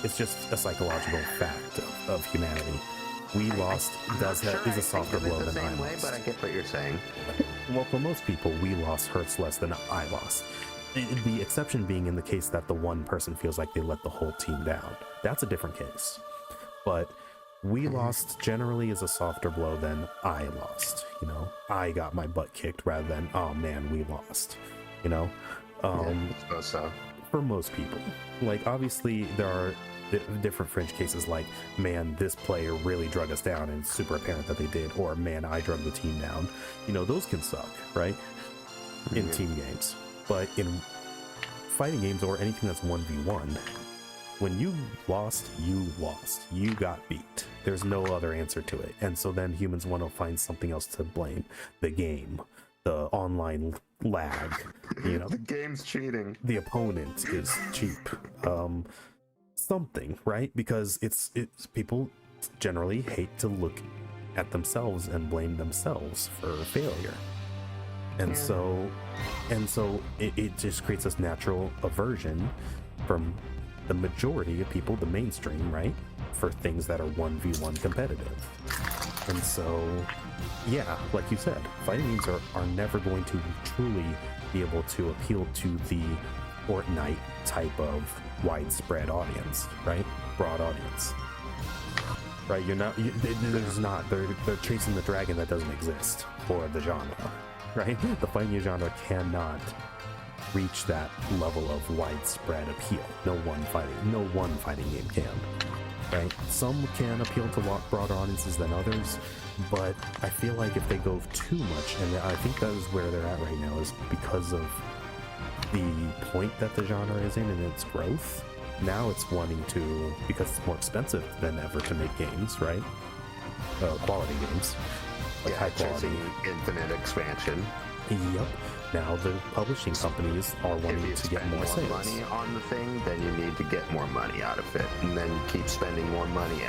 It's just a psychological fact of humanity. We lost is a softer blow than I lost. But I get what you're saying. Well, for most people, we lost hurts less than I lost. The exception being in the case that the one person feels like they let the whole team down. That's a different case. But we lost generally is a softer blow than I lost. I got my butt kicked rather than, oh man, we lost. I suppose so. For most people. Like, obviously, there are different fringe cases like, man, this player really drug us down and it's super apparent that they did, or man, I drug the team down. Those can suck, right? In team games. But in fighting games or anything that's 1v1, when you lost, you lost. You got beat. There's no other answer to it. And so then humans want to find something else to blame. The game, the online lag, The game's cheating. The opponent is cheap. Something, right? Because it's people generally hate to look at themselves and blame themselves for failure. And so it just creates this natural aversion from the majority of people, the mainstream, right, for things that are 1v1 competitive. And so, yeah, like you said, fighting games are never going to truly be able to appeal to the Fortnite type of widespread audience, right? Broad audience. Right? They're chasing the dragon that doesn't exist for the genre, right? The fighting game genre cannot reach that level of widespread appeal. No one fighting game can. Right? Some can appeal to broader audiences than others, but I feel like if they go too much, and I think that is where they're at right now, is because of the point that the genre is in and its growth. Now it's wanting to, because it's more expensive than ever to make games, right? Quality games, like high quality, infinite expansion. Yep. Now the publishing companies are wanting to get more sales. Money on the thing, then you need to get more money out of it, and then you keep spending more money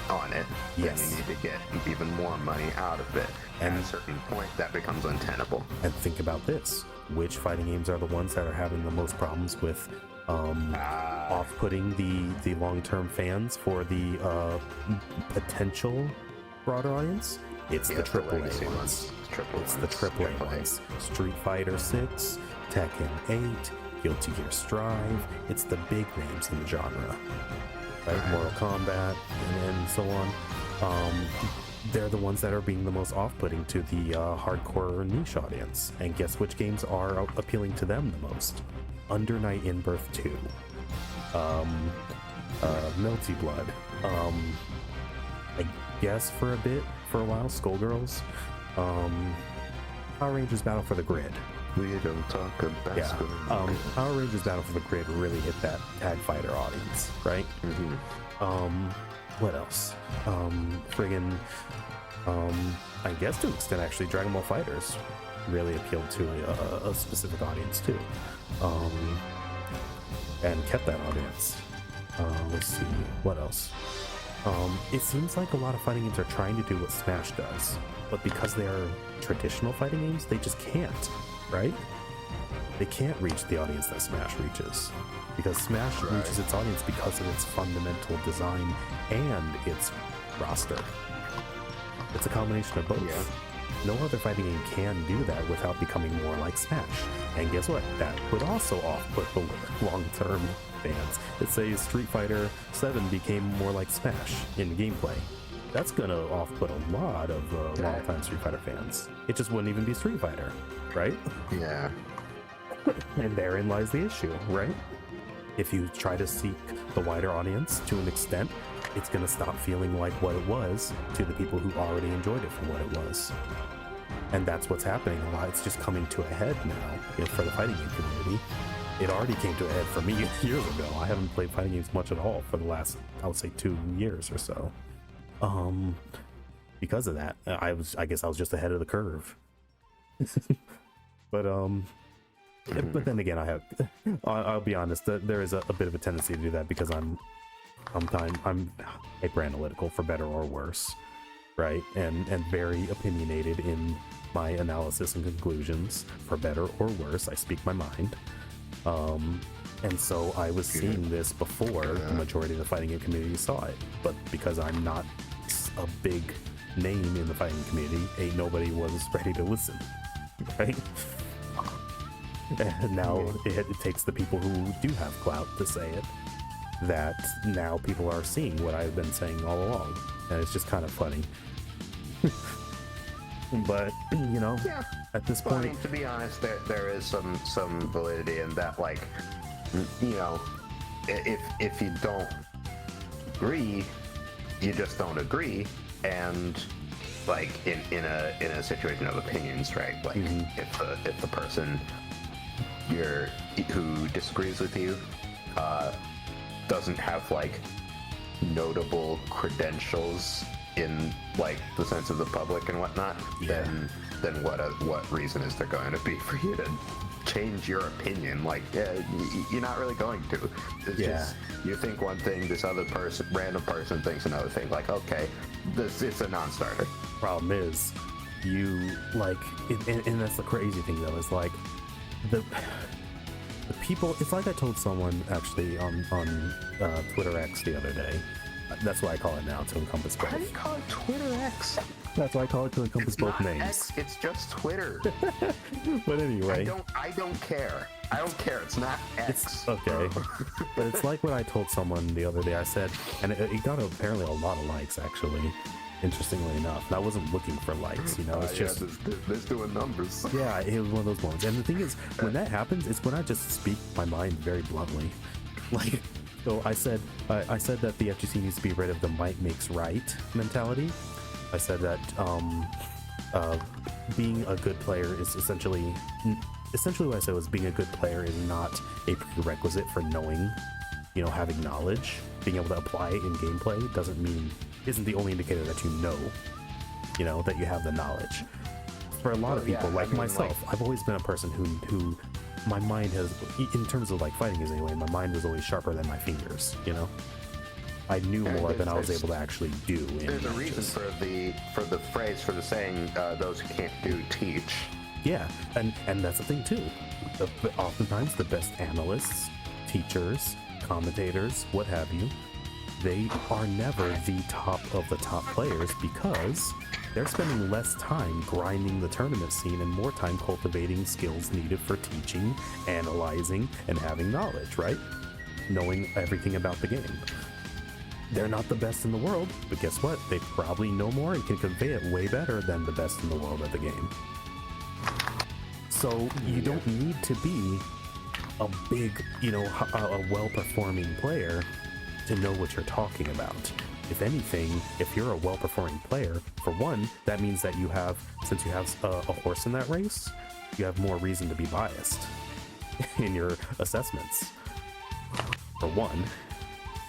on it. Yes. Then you need to get even more money out of it. And at a certain point, that becomes untenable. And think about this: which fighting games are the ones that are having the most problems with off-putting the long-term fans for the potential broader audience? It's the AAA ones. It's the AAA ones. Street Fighter 6, Tekken 8, Guilty Gear Strive. It's the big names in the genre, right? Mortal Kombat and so on. they're the ones that are being the most off-putting to the hardcore niche audience. And guess which games are appealing to them the most? Under Night in Birth 2, Melty Blood, I guess for a while, Skullgirls, Power Rangers Battle for the Grid. We don't talk about Yeah, Power Rangers Battle for the Grid really hit that tag fighter audience, right? What else? I guess to an extent, actually, Dragon Ball Fighters really appealed to a specific audience too, and kept that audience. Let's see, what else? It seems like a lot of fighting games are trying to do what Smash does, but because they are traditional fighting games, they just can't, right? They can't reach the audience that Smash reaches, because Smash reaches its audience because of its fundamental design and its roster. It's a combination of both. Yeah. No other fighting game can do that without becoming more like Smash. And guess what? That would also off-put the long-term fans. Let's say Street Fighter 7 became more like Smash in gameplay. That's gonna off-put a lot of long-time Street Fighter fans. It just wouldn't even be Street Fighter, right? Yeah. And therein lies the issue, right? If you try to seek the wider audience to an extent, it's going to stop feeling like what it was to the people who already enjoyed it for what it was. And that's what's happening a lot. It's just coming to a head now for the fighting game community. It already came to a head for me years ago. I haven't played fighting games much at all for the last, I would say, 2 years or so. Because of that, I guess I was just ahead of the curve. But then again, I'll be honest, there is a bit of a tendency to do that because I'm hyper analytical, for better or worse, right? And very opinionated in my analysis and conclusions, for better or worse. I speak my mind. And so I was seeing this before the majority of the fighting game community saw it. But because I'm not a big name in the fighting community, ain't nobody was ready to listen, right? And now it takes the people who do have clout to say it, that now people are seeing what I've been saying all along, and it's just kind of funny. But you know, at this point, I mean, to be honest, there is some validity in that. Like, you know, if you don't agree, you just don't agree, and like in a situation of opinions, right? Like if the person who disagrees with you doesn't have like notable credentials in like the sense of the public and whatnot, then what reason is there going to be for you to change your opinion? Like, you're not really going to. It's just, you think one thing, this other person, random person, thinks another thing. Like, okay, it's a non-starter. Problem is, you like, and that's the crazy thing though, is like the people. It's like I told someone actually on Twitter X the other day. That's what I call it now, to encompass both. How do you call it Twitter X? That's why I call it to encompass It's both not names. X, it's just Twitter. But anyway, I don't care. I don't care. It's not X. it's okay. But it's like what I told someone the other day. I said, and it got apparently a lot of likes actually. Interestingly enough, and I wasn't looking for likes. You know, it's just this doing numbers. yeah, it was one of those ones. And the thing is, when that happens, it's when I just speak my mind very bluntly. Like, so I said that the FGC needs to be rid of the might makes right mentality. I said that being a good player is essentially what I said was being a good player is not a prerequisite for knowing, you know, having knowledge. Being able to apply it in gameplay isn't the only indicator that you know, that you have the knowledge. For a lot of people, like myself, I've always been a person who my mind has, in terms of like fighting is anyway, my mind was always sharper than my fingers, you know? I knew more than I was able to actually do in There's a matches. reason for the phrase, for the saying, those who can't do, teach. Yeah, and that's the thing too. Oftentimes the best analysts, teachers, commentators, what have you, they are never the top of the top players because they're spending less time grinding the tournament scene and more time cultivating skills needed for teaching, analyzing, and having knowledge, right? Knowing everything about the game. they're not the best in the world, but guess what? They probably know more and can convey it way better than the best in the world at the game. So you don't need to be a big, a well-performing player to know what you're talking about. If anything, if you're a well-performing player, for one, that means that since you have a horse in that race, you have more reason to be biased in your assessments. For one,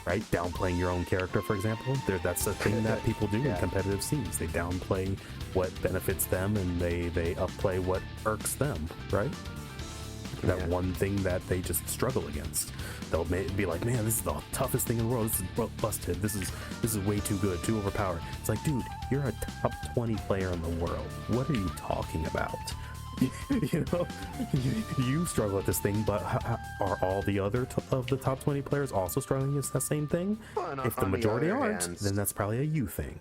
right? Downplaying your own character, for example. That's the thing that people do in competitive scenes. They downplay what benefits them and they upplay what irks them, right? That one thing that they just struggle against. They'll be like, man, this is the toughest thing in the world. This is busted. This is way too good, too overpowered. It's like, dude, you're a top 20 player in the world. What are you talking about? You struggle at this thing, but are all the other of the top 20 players also struggling against that same thing? Well, if the majority aren't, then that's probably a you thing.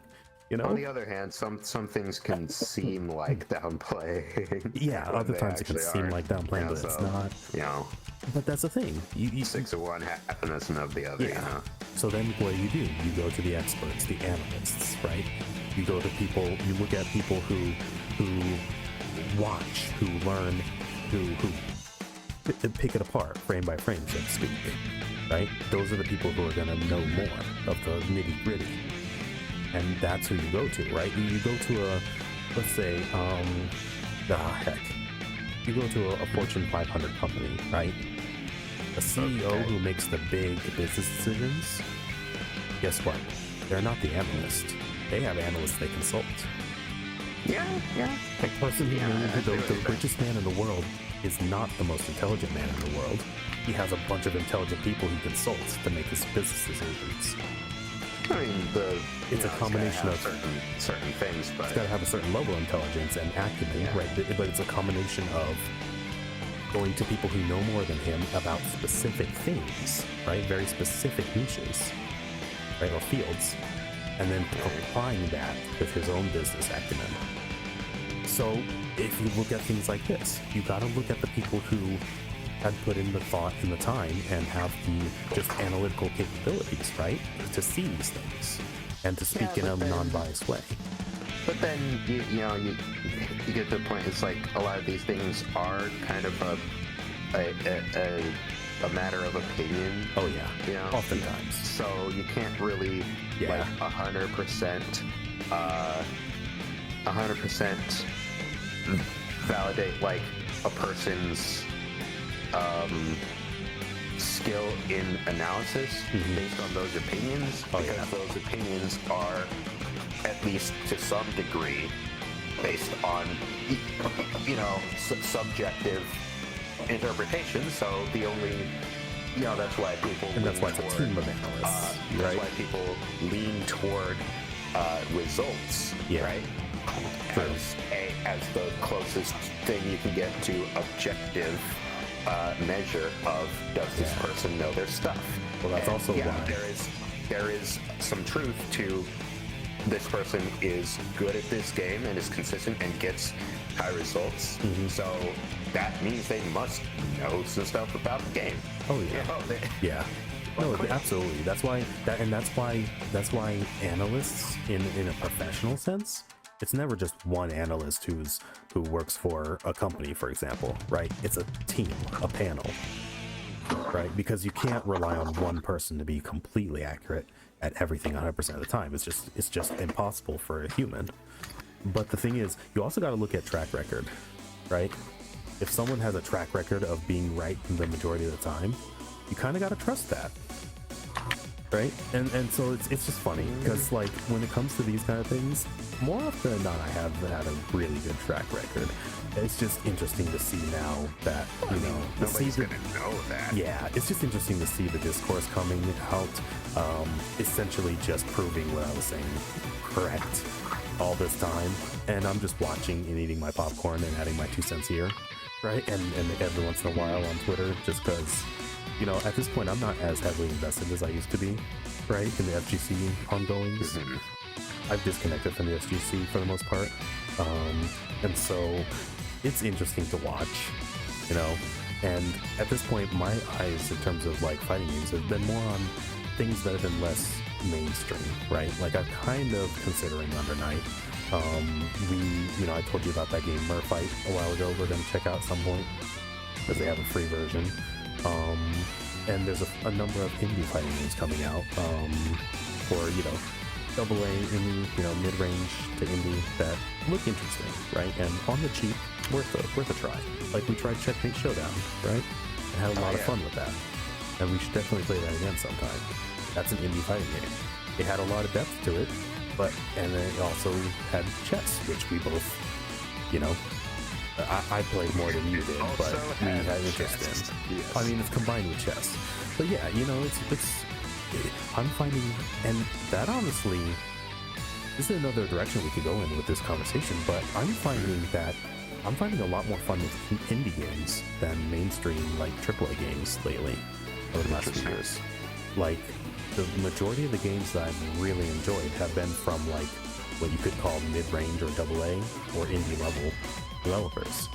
On the other hand, some things can seem like downplaying. Yeah, other times it can seem like downplaying, but it's not. But that's the thing. You 6 of one, half a dozen of the other. Yeah. So then what do? You go to the experts, the analysts, right? You go to people. You look at people who watch, who learn, who pick it apart frame by frame, so to speak, right? Those are the people who are going to know more of the nitty gritty, and that's who you go to, right? You go to let's say, you go to a Fortune 500 company, right? A CEO who makes the big business decisions. Guess what? They're not the analyst. They have analysts they consult. Yeah. The person the richest man in the world is not the most intelligent man in the world. He has a bunch of intelligent people he consults to make his business decisions. I mean, it's a combination of certain things, but it's got to have a certain level of intelligence and acumen, right? But it's a combination of going to people who know more than him about specific things, right? Very specific niches, right, or fields, and then applying that with his own business acumen. So if you look at things like this, you got to look at the people who had put in the thought and the time and have the just analytical capabilities, right, to see these things and to speak in a non-biased way. But then you get to the point. It's like a lot of these things are kind of a matter of opinion. Oh yeah, oftentimes. So you can't really like 100% validate like a person's skill in analysis based on those opinions, because those opinions are, at least to some degree, based on subjective interpretation. So the only that's why people that's why it's a team of analysts, right? That's why people lean toward results, right? As the closest thing you can get to objective measure of, does this person know their stuff? Well, that's also why there is some truth to, this person is good at this game and is consistent and gets high results. So that means they must know some stuff about the game. Oh yeah, No, absolutely. That's why analysts in a professional sense, it's never just one analyst who works for a company, for example, right? It's a team, a panel, right? Because you can't rely on one person to be completely accurate at everything 100% of the time. It's just impossible for a human. But the thing is, you also got to look at track record, right? If someone has a track record of being right the majority of the time, you kind of got to trust that, right? And so it's just funny because, like, when it comes to these kind of things, more often than not, I have had a really good track record. It's just interesting to see now that, nobody's gonna know that. Yeah, it's just interesting to see the discourse coming out, essentially just proving what I was saying correct all this time. And I'm just watching and eating my popcorn and adding my 2 cents here, right? And every once in a while on Twitter, just because, at this point, I'm not as heavily invested as I used to be, right? In the FGC ongoings. I've disconnected from the SGC for the most part. And so it's interesting to watch, and at this point, my eyes in terms of like fighting games have been more on things that have been less mainstream, right? Like I'm kind of considering Under Night. I told you about that game Murfight a while ago. We're gonna check out at some point because they have a free version. And there's a number of indie fighting games coming out for double A indie, mid-range to indie that look interesting, right? And on the cheap, worth a try. Like we tried Checkmate Showdown, right? And had a lot of fun with that. And we should definitely play that again sometime. That's an indie fighting game. It had a lot of depth to it, and then it also had chess, which we both, I played more than you did, but we had interest in. Yes. I mean, it's combined with chess. But yeah, I'm finding, and that honestly, this is another direction we could go in with this conversation, but I'm finding a lot more fun with indie games than mainstream, like AAA games lately over the last few years. Like, the majority of the games that I've really enjoyed have been from, like, what you could call mid-range or AA or indie level developers.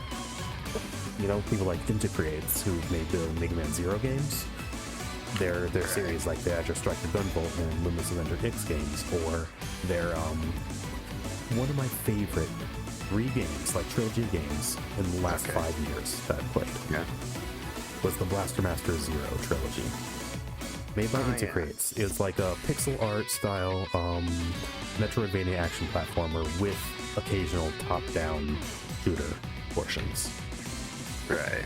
People like Intercreates, who've made the Mega Man Zero games. Their series like the Azure Striker Gunvolt and Luminous Avenger X games, or their one of my favorite 3 games, like trilogy games, in the last 5 years that I've played was the Blaster Master Zero trilogy. Made by Intercreates. It's like a pixel art style Metroidvania action platformer with occasional top-down shooter portions. Right.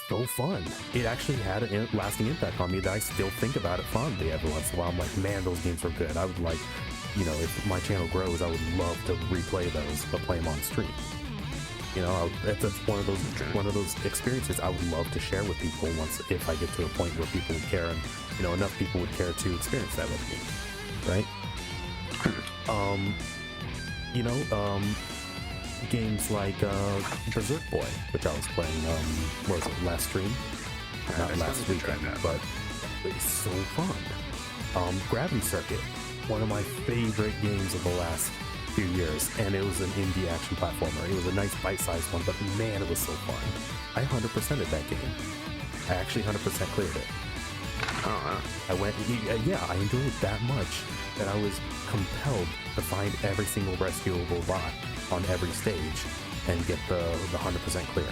So fun. It actually had a lasting impact on me that I still think about it fondly every once in a while. I'm like, man, those games were good. I would like, if my channel grows, I would love to replay those, but play them on stream. That's one of those experiences I would love to share with people if I get to a point where people would care, and enough people would care to experience that with me, right? Games like Berserk Boy, which I was playing, last stream? Not last weekend, but it's so fun. Gravity Circuit, one of my favorite games of the last few years, and it was an indie action platformer. It was a nice bite-sized one, but man, it was so fun. I 100%ed that game. I actually 100% cleared it. I enjoyed it that much that I was compelled to find every single rescuable bot on every stage and get the 100% clear,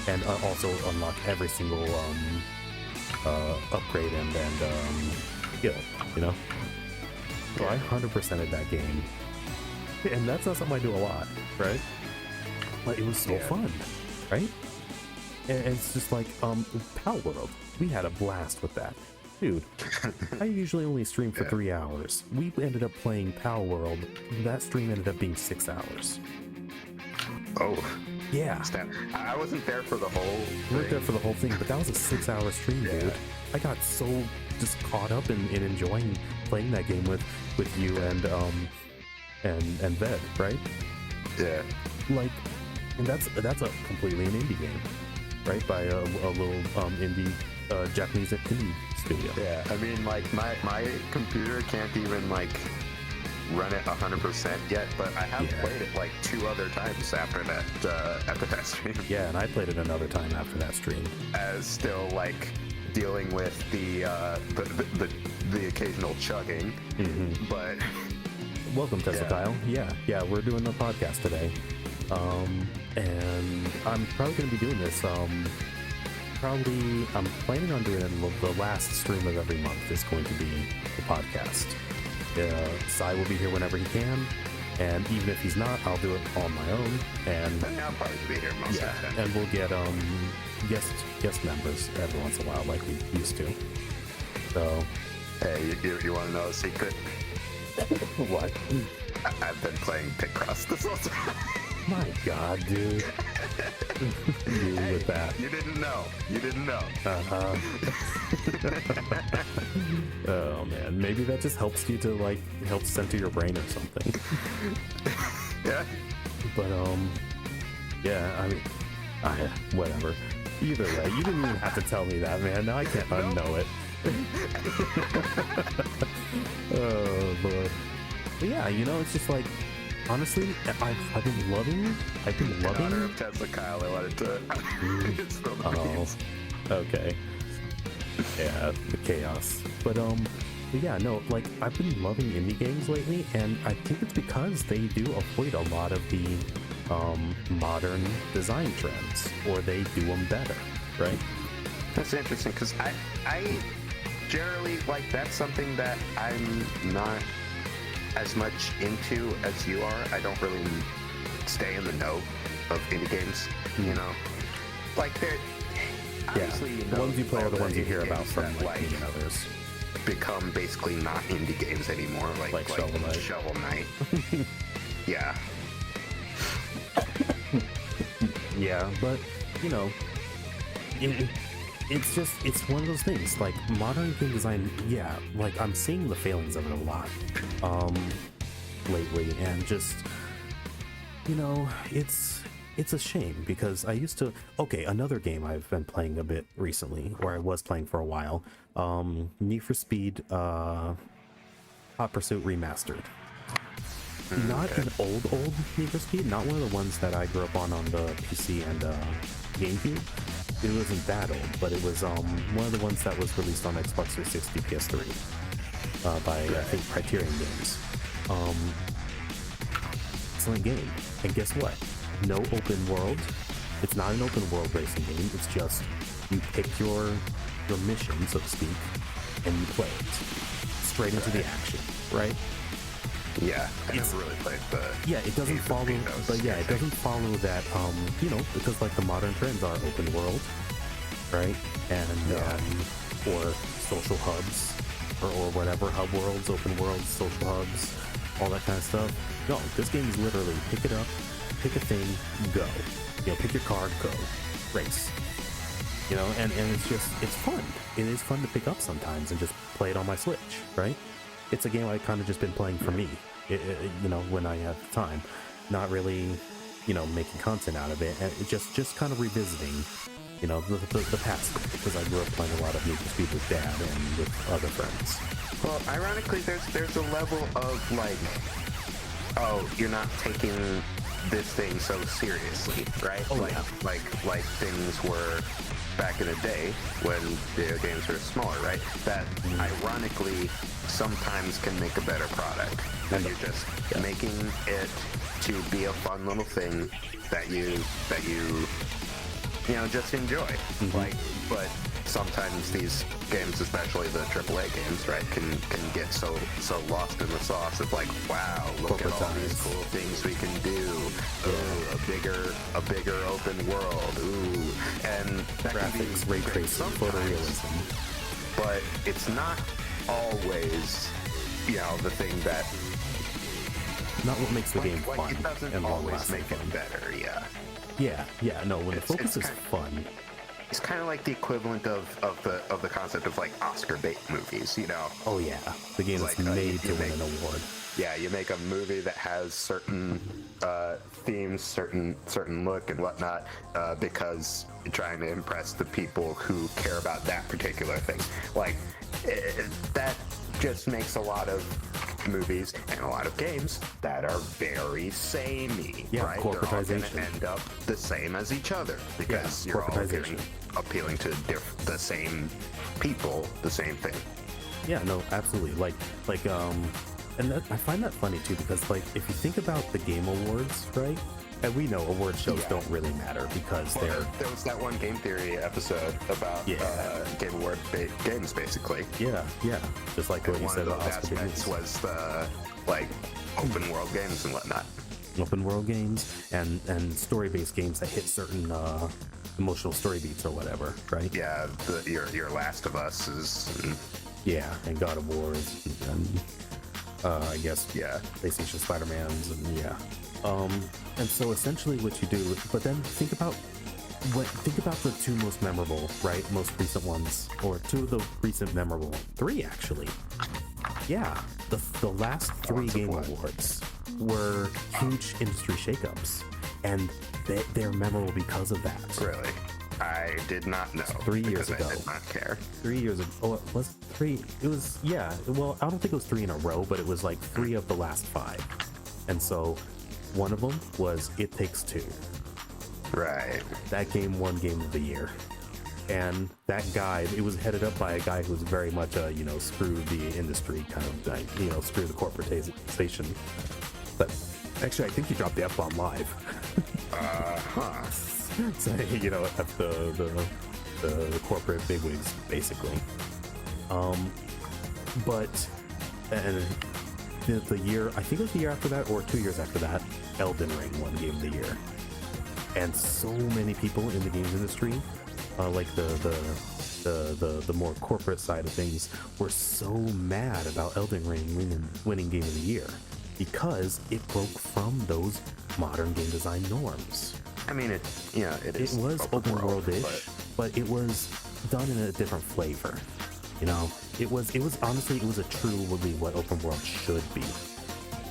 and also unlock every single upgrade and skill. So I 100%ed that game, and that's not something I do a lot, right? But it was so fun, right? And it's just like Pal World. We had a blast with that. Dude, I usually only stream for 3 hours. We ended up playing Pal World. That stream ended up being 6 hours. Oh. Yeah. I wasn't there for the whole thing. You weren't there for the whole thing, but that was a 6-hour stream, dude. I got so just caught up in enjoying playing that game with you and Ved, right? Yeah. Like, and that's a completely an indie game, right? By a little indie Japanese indie studio. Yeah, I mean, like, my computer can't even, like, run it 100% yet, but I have played it, like, 2 other times after that stream. Yeah, and I played it another time after that stream. As still, like, dealing with the occasional chugging, but... Welcome, Tesla Kyle. Yeah, we're doing a podcast today. And I'm probably going to be doing this, I'm planning on doing it the last stream of every month is going to be the podcast. Sai will be here whenever he can, and even if he's not, I'll do it on my own. And I'll probably be here most of the time. And we'll get guest members every once in a while, like we used to. So, hey, you want to know a secret? What? I've been playing Picross this whole time. My God, dude. You Hey, with that. You didn't know. Uh-huh. Oh, man. Maybe that just helps you to, like, help center your brain or something. Yeah. But, yeah, I mean, whatever. Either way, you didn't even have to tell me that, man. Now I can't unknow it. Oh, Lord. But yeah, it's just like, honestly, I've been loving. In honor of Tesla Kyle, I wanted to. Oh, okay. Yeah, the chaos. But But yeah, no, like I've been loving indie games lately, and I think it's because they do avoid a lot of the modern design trends, or they do them better, right? That's interesting because I generally like that's something that I'm not as much into as you are. I don't really stay in the know of indie games, you know. Like they're obviously the ones you play are the ones you hear about from that, like me and others. Become basically not indie games anymore, like Shovel Knight. Shovel Knight. Yeah. Yeah, but you know, it's just it's one of those things. Like modern game design, yeah, like I'm seeing the failings of it a lot lately, and just you know, it's a shame because I used to. Okay, another game I've been playing a bit recently, or I was playing for a while. Need for Speed Hot Pursuit Remastered. Not an old Need for Speed, not one of the ones that I grew up on the PC and GameCube. It wasn't that old, but it was one of the ones that was released on Xbox 360, PS3 by I think Criterion Games. Excellent game, and guess what? No open world. It's not an open world racing game. It's just you pick your mission, so to speak, and you play it straight into the action, right? Yeah, I never really played the. Yeah, it doesn't follow, but yeah, it doesn't follow that. You know, because like the modern trends are open world, right? And or social hubs, or whatever, hub worlds, open worlds, social hubs, all that kind of stuff. No, this game is literally pick it up, pick a thing, go. You know, pick your car, go, race. You know, and it's fun. It is fun to pick up sometimes and just play it on my Switch, right? It's a game I kind of just been playing for me, you know, when I have time, not really, you know, making content out of it, and it just kind of revisiting, you know, the past, because I grew up playing a lot of Need for Speed with Dad and with other friends. Well, ironically, there's a level of like, oh, you're not taking this thing so seriously, right? Oh, like things were back in the day when video games were smaller, right? That ironically sometimes can make a better product when you're just making it to be a fun little thing that you know just enjoy. Like, but sometimes these games, especially the AAA games, right, can get so lost in the sauce of like, wow, look at all these cool things we can do. Ooh, a bigger open world. Ooh, and that Graphics, ray tracing, photorealism. But it's not always, you know, the thing that. Not what makes the game fun. It doesn't and always make it better. Yeah. No, when the focus is fun. It's kind of like the equivalent of the concept of like Oscar bait movies, you know? Oh yeah, the game is made to win an award. Yeah, you make a movie that has certain themes, certain look and whatnot, because you're trying to impress the people who care about that particular thing. Like that just makes a lot of movies and a lot of games that are very samey, right? Corporatization. They're all gonna end up the same as each other because you're all appealing to the same people, the same thing. Yeah, no, absolutely. Like, and I find that funny too because, like, if you think about the Game Awards, right? And we know award shows don't really matter because there was that one Game Theory episode about Game Award games, basically. Yeah, just like what you said about Oscar aspects was the like open world games and whatnot. Open world games and story-based games that hit certain emotional story beats or whatever, right? Yeah, your Last of Us is. And God of War and I guess PlayStation Spider-Mans and and so essentially what you do, but then think about the two most memorable, right? Most recent ones, or two of the recent memorable, three actually. Yeah, the last three Game Awards were huge industry shakeups, and they're memorable because of that. Really? I did not know. 3 years ago. I did not care. 3 years ago. Oh, it was 3. It was, well, I don't think it was 3 in a row, but it was like 3 of the last 5. And so one of them was It Takes Two. Right. That game won Game of the Year. And that guy, it was headed up by a guy who was very much a, you know, screw the industry kind of guy, you know, screw the corporatization. But actually, I think he dropped the F-bomb live. So, you know, at the corporate bigwigs, basically. But, and the year, I think it was the year after that, or 2 years after that, Elden Ring won Game of the Year. And so many people in the games industry, like the more corporate side of things, were so mad about Elden Ring winning Game of the Year because it broke from those modern game design norms. I mean, it was open world-ish, but it was done in a different flavor. You know, it was honestly, it was a truly what open world should be.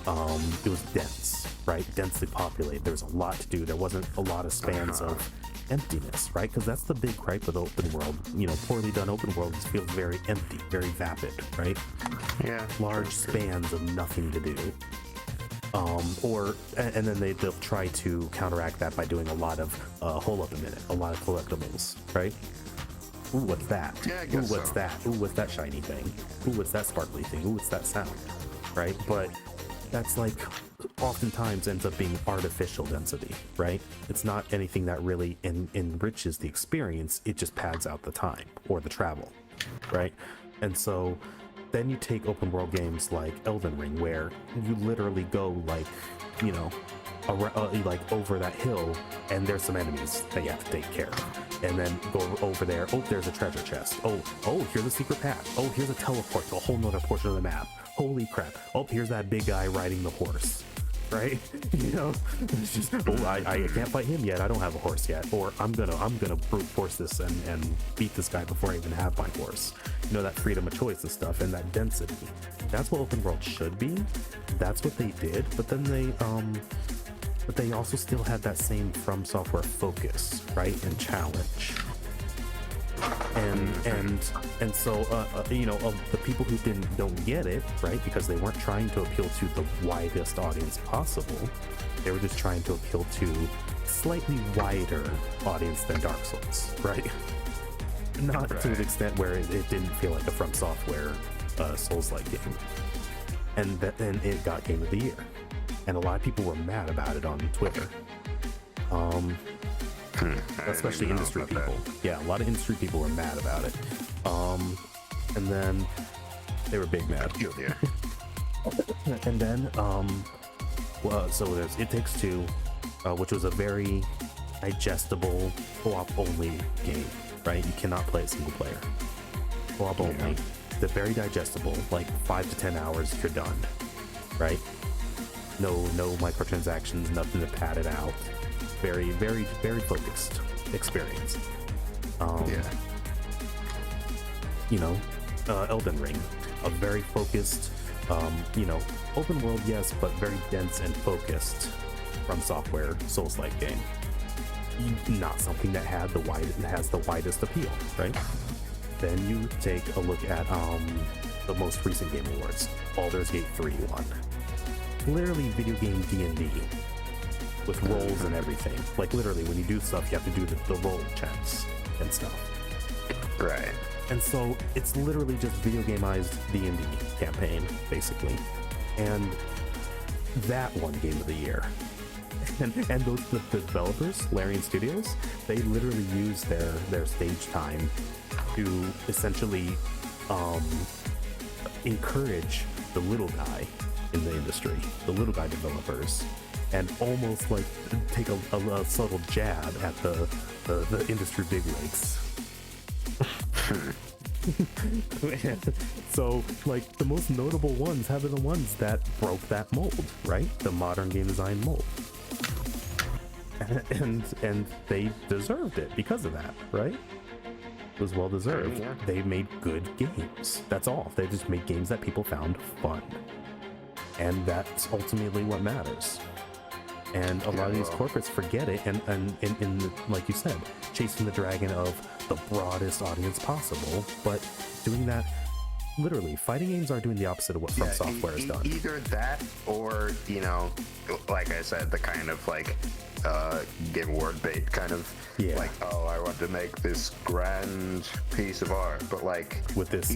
It was dense, right? Densely populated. There was a lot to do. There wasn't a lot of spans of emptiness, right? Because that's the big gripe with open world. You know, poorly done open world just feels very empty, very vapid, right? Yeah. Large spans of nothing to do. And then they'll try to counteract that by doing a lot of hold up a minute, a lot of collectibles, right? Ooh, what's that? Yeah, I Ooh, guess what's so. that? Ooh, what's that shiny thing? Ooh, what's that sparkly thing? Ooh, what's that sound? Right? But that's like oftentimes ends up being artificial density, right? It's not anything that really enriches the experience. It just pads out the time or the travel, right? And so then you take open world games like Elden Ring, where you literally go like, you know, like over that hill, and there's some enemies that you have to take care of, and then go over there. Oh, there's a treasure chest. Oh, here's a secret path. Oh, here's a teleport to a whole nother portion of the map. Holy crap. Oh, here's that big guy riding the horse, right? You know, it's just, oh, I can't fight him yet. I don't have a horse yet. Or I'm gonna brute force this and beat this guy before I even have my horse. You know, that freedom of choice and stuff, and that density. That's what open world should be. That's what they did. But then they also still had that same From Software focus, right, and challenge. And so you know, of the people who don't get it, right, because they weren't trying to appeal to the widest audience possible. They were just trying to appeal to slightly wider audience than Dark Souls, right? Not to the extent where it didn't feel like a From Software Souls-like game. And it got Game of the Year. And a lot of people were mad about it on Twitter. Especially industry people. Yeah, a lot of industry people were mad about it. And then they were big mad. Yeah. And then, so there's It Takes Two, which was a very digestible co-op only game, right? You cannot play it single player. Co-op only. They're very digestible, like 5 to 10 hours, you're done, right? No microtransactions, nothing to pad it out. Very, very, very focused experience. You know, Elden Ring, a very focused, you know, open world, yes, but very dense and focused From Software Souls-like game. Not something that has the widest appeal, right? Then you take a look at the most recent Game Awards. Baldur's Gate 3 won. Literally video game D&D with rolls and everything. Like literally when you do stuff, you have to do the roll checks and stuff. Right. And so it's literally just video gameized D&D campaign, basically. And that won Game of the Year. And those the developers, Larian Studios, they literally use their stage time to essentially encourage the little guy in the industry, the little guy developers, and almost like take a subtle jab at the industry bigwigs. So, like, the most notable ones have been the ones that broke that mold, right? The modern game design mold. And they deserved it because of that, right? It was well deserved. Yeah. They made good games. That's all. They just made games that people found fun. And that's ultimately what matters. And a lot of these corporates forget it, and like you said, chasing the dragon of the broadest audience possible, but doing that, literally, fighting games are doing the opposite of what From Software has done. Either that, or, you know, like I said, the kind of like Game Award bait kind of. Yeah. Like, oh, I want to make this grand piece of art, but like with this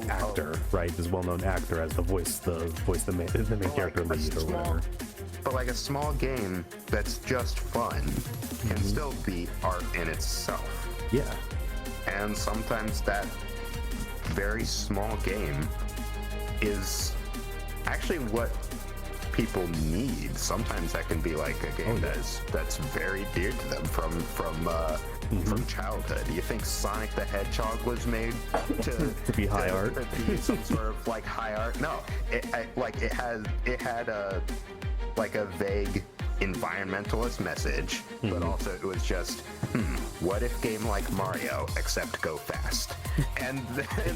actor, right? This well-known actor as the voice the main character lead or whatever. But like a small game that's just fun can still be art in itself. Yeah. And sometimes that very small game is actually what people need. Sometimes that can be like a game that's very dear to them from childhood. Do you think Sonic the Hedgehog was made to be high art? To be some sort of like high art? No, it had a like a vague environmentalist message, but also it was just, what if game like Mario except go fast? And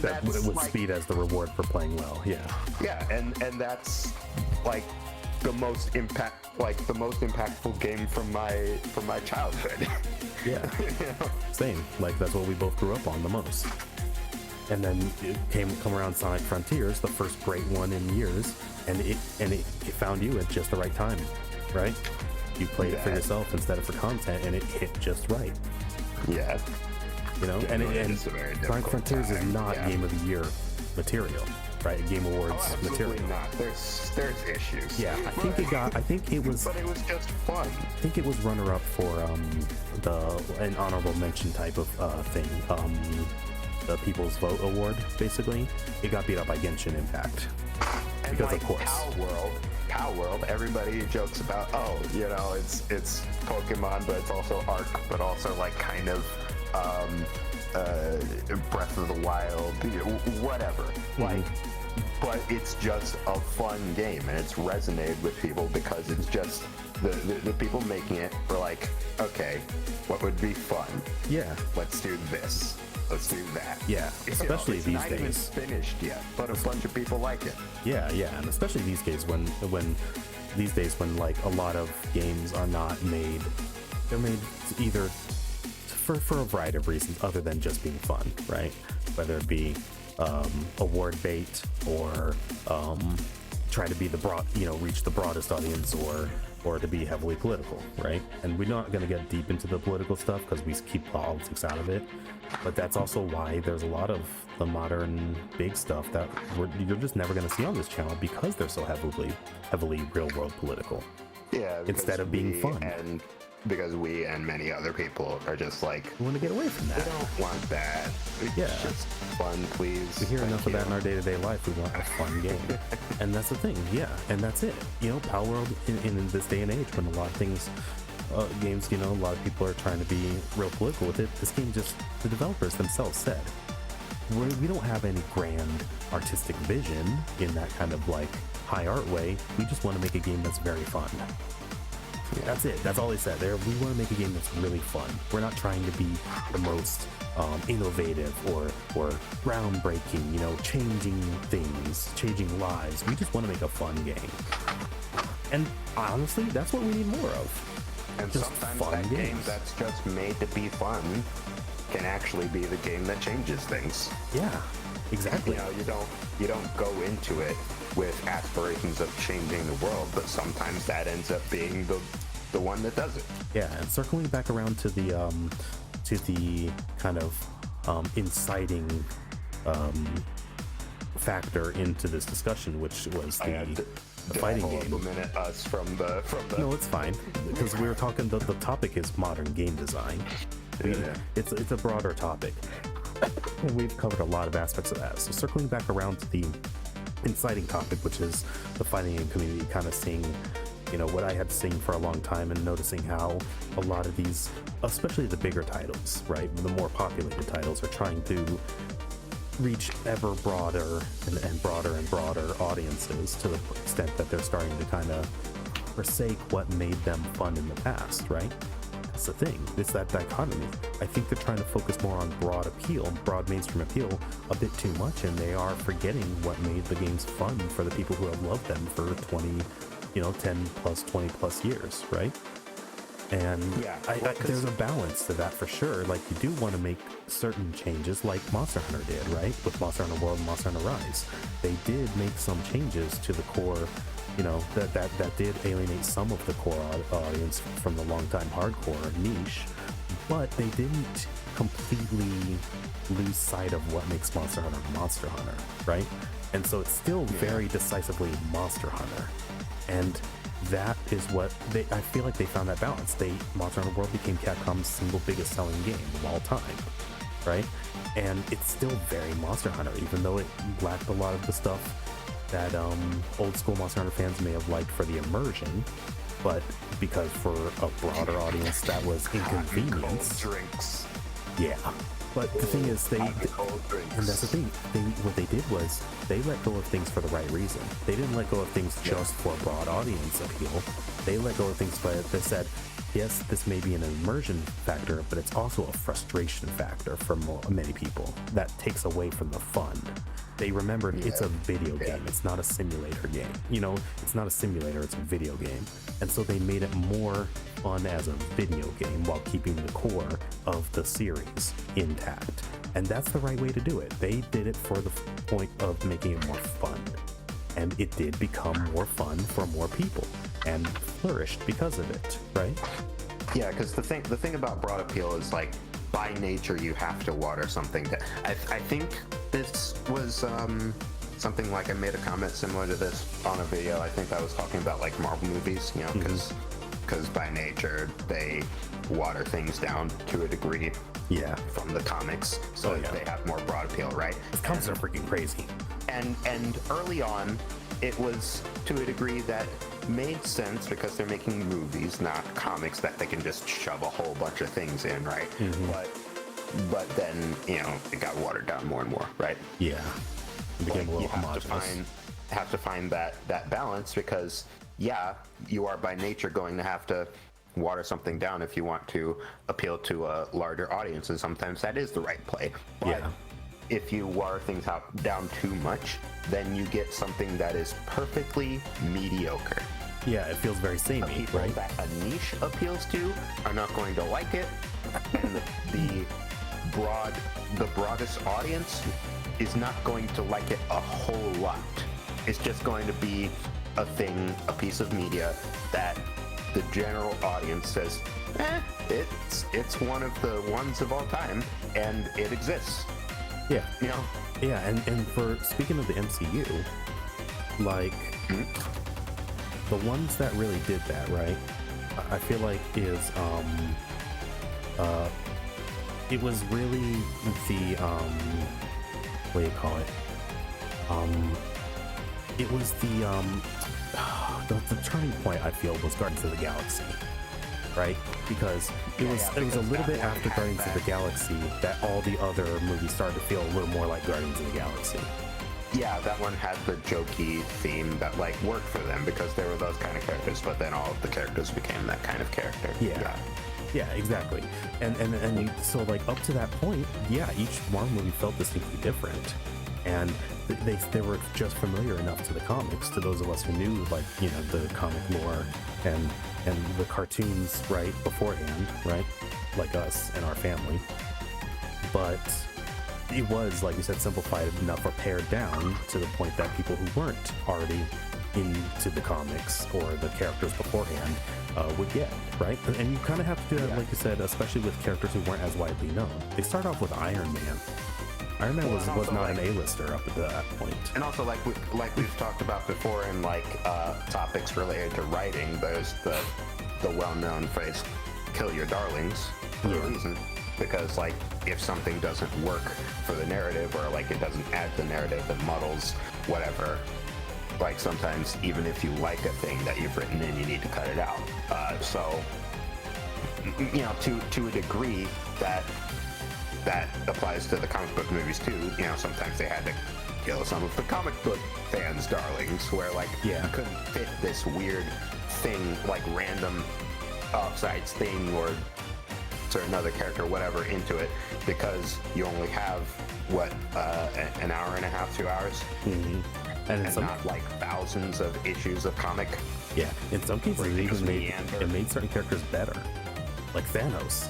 that's with like, speed as the reward for playing well. Yeah, and that's like the most impactful game from my childhood. Yeah. Same. Like that's what we both grew up on the most. And then it come around Sonic Frontiers, the first great one in years, and it found you at just the right time, right? You played it for yourself instead of for content, and it hit just right. Yeah. You know, and Sonic Frontiers is not Game of the Year material, right? Game Awards material. Not. There's issues. Yeah, I think it was. But it was just fun. I think it was runner-up for an honorable mention type of thing. The People's Vote Award, basically. It got beat up by Genshin Impact. And because like of course. Power World, everybody jokes about, it's Pokemon, but it's also Arc, but also like kind of Breath of the Wild, whatever. Like, but it's just a fun game, and it's resonated with people because it's just the people making it were like, okay, what would be fun? Yeah. Let's do this. Let's do that. Yeah, especially it's these not even days. Finished yet, but a bunch of people like it. Yeah, and especially these days when like a lot of games are not made, they're made either for a variety of reasons other than just being fun, right? Whether it be award bait or try to be reach the broadest audience or to be heavily political, right? And we're not going to get deep into the political stuff because we keep politics out of it. But that's also why there's a lot of the modern big stuff that you're just never going to see on this channel because they're so heavily real world political. Yeah, instead of being fun. And because we and many other people are just like, we want to get away from that. We don't want that. It's just fun, please. We hear enough of that in our day-to-day life. We want a fun game. And that's the thing. Yeah, and that's it. Power World in this day and age when a lot of things games, a lot of people are trying to be real political with it. This game the developers themselves said, we don't have any grand artistic vision in that kind of like high art way. We just want to make a game that's very fun. Yeah. That's it. That's all they said. We want to make a game that's really fun. We're not trying to be the most innovative or groundbreaking, changing things, changing lives. We just want to make a fun game. And honestly, that's what we need more of. And just sometimes fun that games. Game that's just made to be fun can actually be the game that changes things. Yeah, exactly. You don't go into it with aspirations of changing the world, but sometimes that ends up being the one that does it. Yeah, and circling back around to the kind of inciting factor into this discussion, which was the fighting game. A minute, us from the. No, it's fine because we were talking. The topic is modern game design. It's a broader topic. And we've covered a lot of aspects of that. So circling back around to the inciting topic, which is the fighting game community, kind of seeing, what I had seen for a long time and noticing how a lot of these, especially the bigger titles, right, the more populated titles, are trying to reach ever broader and broader audiences to the extent that they're starting to kind of forsake what made them fun in the past, right? That's the thing. It's that dichotomy. I think they're trying to focus more on broad mainstream appeal a bit too much, and they are forgetting what made the games fun for the people who have loved them for 10 plus 20 plus years, right? And there's a balance to that for sure. Like, you do want to make certain changes like Monster Hunter did, right? With Monster Hunter World and Monster Hunter Rise. They did make some changes to the core you know, that did alienate some of the core audience from the longtime hardcore niche, but they didn't completely lose sight of what makes Monster Hunter, right? And so it's still very decisively Monster Hunter, and that is what I feel like they found that balance. Monster Hunter World became Capcom's single biggest selling game of all time, right? And it's still very Monster Hunter, even though it lacked a lot of the stuff that old school Monster Hunter fans may have liked for the immersion, but because for a broader audience that was inconvenience. Drinks. Yeah. But the thing is, and that's the thing, what they did was they let go of things for the right reason. They didn't let go of things just for broad audience appeal. They let go of things but they said, yes, this may be an immersion factor, but it's also a frustration factor for many people that takes away from the fun. They remembered it's a video game. It's not a simulator game. You know, it's not a simulator, it's a video game. And so they made it more fun as a video game while keeping the core of the series intact. And that's the right way to do it. They did it for the point of making it more fun. And it did become more fun for more people and flourished because of it, right? Yeah, because the thing about broad appeal is, like, by nature you have to water something. I think this was something like, I made a comment similar to this on a video. I think I was talking about like Marvel movies, you know, because by nature they water things down to a degree. Yeah. From the comics, so they have more broad appeal, right? The comics are freaking crazy. And early on, it was to a degree that made sense because they're making movies, not comics that they can just shove a whole bunch of things in, right? But then, you know, it got watered down more and more, right? Yeah, it became a little you homogenous. have to find that balance, because you are by nature going to have to water something down if you want to appeal to a larger audience, and sometimes that is the right play. But if you water things down too much, then you get something that is perfectly mediocre. Yeah, it feels very samey, People right? that a niche appeals to are not going to like it, and the broadest audience is not going to like it a whole lot. It's just going to be a thing, a piece of media that the general audience says, it's one of the ones of all time, and it exists. Yeah. You know? Yeah, and for speaking of the MCU, like the ones that really did that, right? I feel like is it was really the what do you call it? It was the turning point, I feel, was Guardians of the Galaxy, right? Because it was a little bit after Guardians of the Galaxy that all the other movies started to feel a little more like Guardians of the Galaxy. Yeah, that one had the jokey theme that like worked for them because they were those kind of characters, but then all of the characters became that kind of character. Yeah, exactly. And so like up to that point, each Marvel movie felt distinctly different. And they were just familiar enough to the comics, to those of us who knew, like, you know, the comic lore and the cartoons, right, beforehand, right, like us and our family. But it was, like you said, simplified enough or pared down to the point that people who weren't already into the comics or the characters beforehand would get, right? And you kind of have to do that, like you said, especially with characters who weren't as widely known. They start off with Iron Man. Iron Man was not an A-lister up at that point. And also, like we've talked about before in like topics related to writing, there's the well-known phrase, kill your darlings, for a reason. Because like if something doesn't work for the narrative, or like it doesn't add to the narrative, it muddles whatever, like sometimes even if you like a thing that you've written in, you need to cut it out. So you know, to a degree that applies to the comic book movies too. You know, sometimes they had to kill some of the comic book fans' darlings, where like you couldn't fit this weird thing, like random offsides thing or certain other character, whatever, into it, because you only have an hour and a half, 2 hours, and not like thousands of issues of comic. Yeah, in some cases it made certain characters better, like Thanos.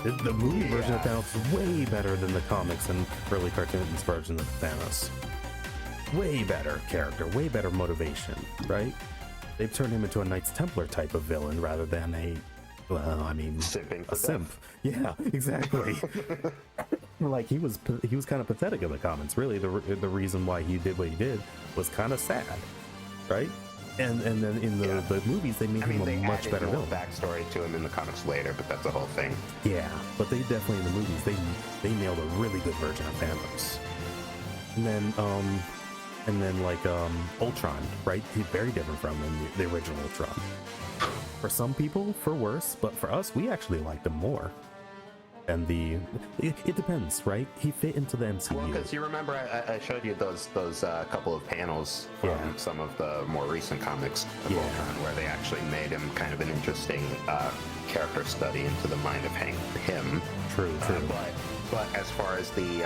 The movie version of Thanos is way better than the comics and early cartoons version of Thanos. way better character, way better motivation, right? They've turned him into a Knights Templar type of villain rather than Simping for a simp. death. Yeah, exactly. Like he was kind of pathetic in the comments. Really, the reason why he did what he did was kind of sad, right? And then in the movies they made him a much better villain. Backstory to him in the comics later, but that's a whole thing. Yeah, but they definitely in the movies they nailed a really good version of Thanos. And then like Ultron, right? He's very different from the original Ultron. For some people, for worse, but for us, we actually liked him more. And it depends, right? He fit into the MCU. Well, because you remember I showed you those couple of panels from some of the more recent comics of Ultron, where they actually made him kind of an interesting character study into the mind of Hank Pym. True. But as far as the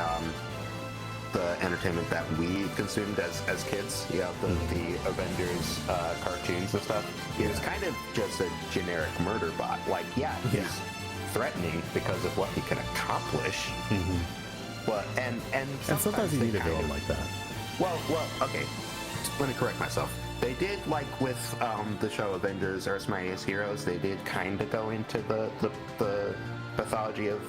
entertainment that we consumed as kids, the Avengers cartoons and stuff, it was kind of just a generic murder bot. Like, he's threatening because of what he can accomplish, but and sometimes you need a villain like that. Well, okay. Let me correct myself. They did, like with the show Avengers: Earth's Mightiest Heroes. They did kind of go into the pathology of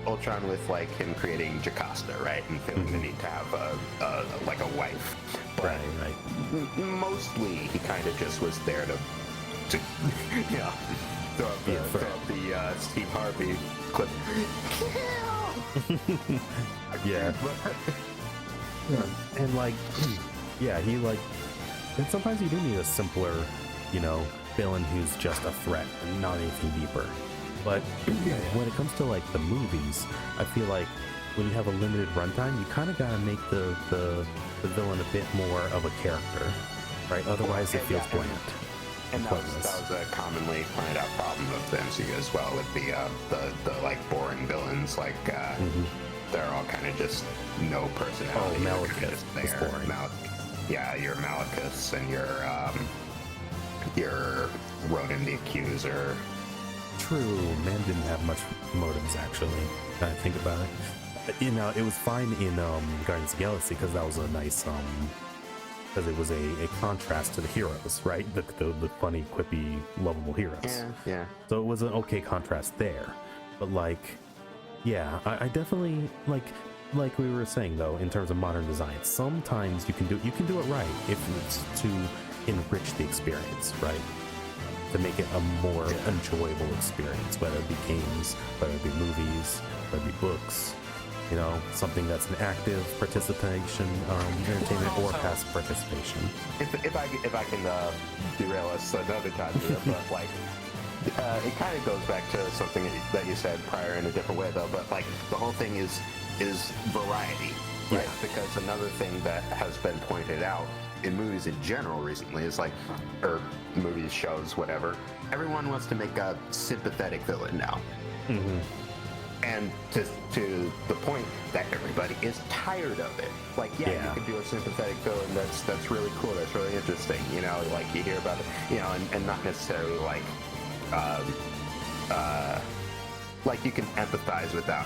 Ultron with like him creating Jocasta, right, and feeling the need to have a wife. But right. Mostly, he kind of just was there to throw up the Steve Harvey clip. Yeah. And like, he like, and sometimes you do need a simpler, villain who's just a threat and not anything deeper. But when it comes to like the movies, I feel like when you have a limited runtime, you kind of gotta make the villain a bit more of a character, right? Otherwise, it feels bland. And that was a commonly pointed out problem of the MCU as well, with the like boring villains, like they're all kind of just no personality. Oh, Malekith is boring. Your Malekiths and your Ronan the Accuser. True, man didn't have much motives actually. Now I think about it. It was fine in Guardians of the Galaxy because that was a nice because it was a contrast to the heroes, right? The funny, quippy, lovable heroes. Yeah. So it was an okay contrast there. But like, I definitely like we were saying though, in terms of modern design, sometimes you can do it right if it's to enrich the experience, right? To make it a more enjoyable experience, whether it be games, whether it be movies, whether it be books, something that's an active participation, entertainment, or passive participation. If I can derail us another time here, but like it kind of goes back to something that you said prior in a different way though. But like the whole thing is variety, right? Yeah. Because another thing that has been pointed out in movies in general recently is like, or movies, shows, whatever, everyone wants to make a sympathetic villain now. And to the point that everybody is tired of it. Like, you can do a sympathetic villain that's really cool, that's really interesting, like you hear about it, and not necessarily like you can empathize with them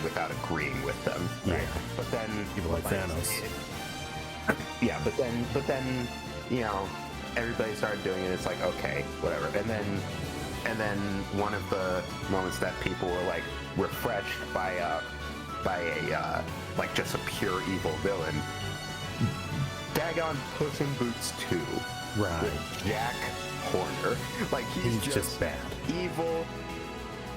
without agreeing with them. Right? Yeah. But then people like Thanos. But then everybody started doing it. It's like, okay, whatever. And then one of the moments that people were like refreshed by a like just a pure evil villain, daggone Puss in Boots 2, right? With Jack Horner, like he's just bad, evil.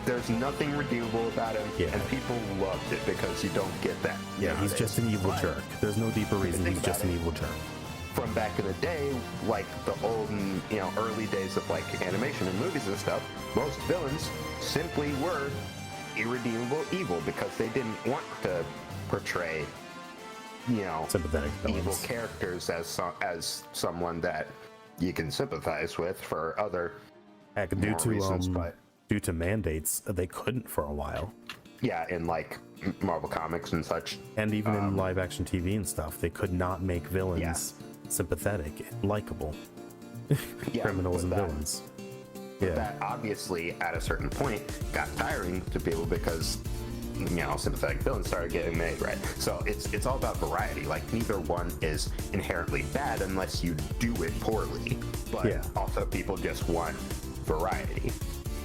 There's nothing redeemable about him, and people loved it because you don't get that. Yeah, he's just an evil jerk. There's no deeper reason. He's just an evil jerk. From back in the day, like the old, early days of like animation and movies and stuff, most villains simply were irredeemable evil because they didn't want to portray, sympathetic villains. Evil characters as someone that you can sympathize with for other reasons, but due to mandates, they couldn't for a while. Yeah, in like Marvel Comics and such. And even in live action TV and stuff, they could not make villains sympathetic and likable. Criminals and villains. That obviously, at a certain point, got tiring to people because sympathetic villains started getting made, right? So it's all about variety. Like, neither one is inherently bad unless you do it poorly. But also, people just want variety.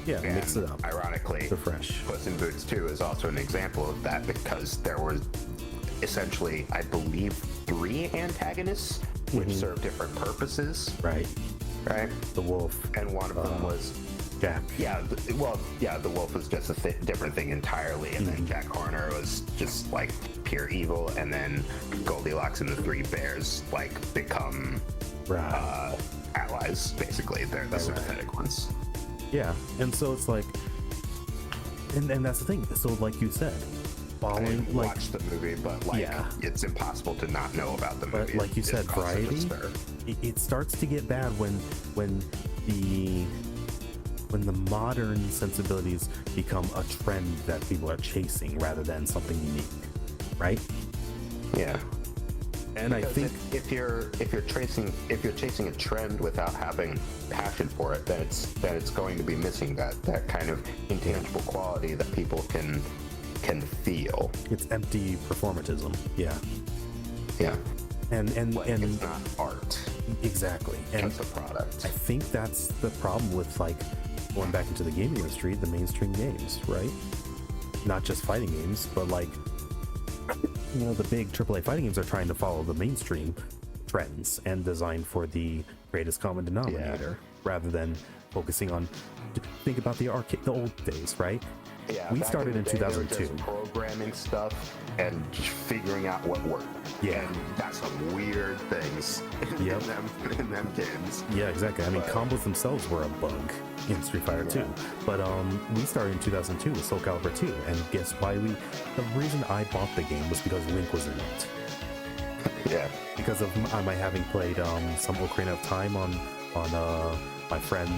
Yeah, and mix it up. Ironically, fresh. Puss in Boots 2 is also an example of that, because there was essentially, I believe, 3 antagonists which serve different purposes. Right. The wolf. And one of them was Jack. the wolf was just a different thing entirely, and then Jack Horner was just like pure evil, and then Goldilocks and the 3 bears like become allies. Basically, they're the sympathetic ones. Yeah, and so it's like, and that's the thing. So like you said, following, I didn't watch the movie, but like it's impossible to not know about the movie. But like you said, variety. It starts to get bad when the modern sensibilities become a trend that people are chasing rather than something unique, right? Yeah. And because I think if you're chasing a trend without having passion for it, then it's going to be missing that kind of intangible quality that people can feel. It's empty performatism. Yeah. And it's not art. Exactly. And it's a product. I think that's the problem with, like, going back into the gaming industry, the mainstream games, right? Not just fighting games, but like, the big AAA fighting games are trying to follow the mainstream trends and design for the greatest common denominator rather than focusing on, think about the old days, right? Yeah, we started in 2002. Just programming stuff and just figuring out what worked. Yeah, and that's some weird things in them games. Yeah, exactly. I mean, combos themselves were a bug in Street Fighter 2. But we started in 2002 with Soul Calibur 2, and guess why the reason I bought the game was because Link was in it. Yeah. Because of my having played some Ocarina of Time on my friend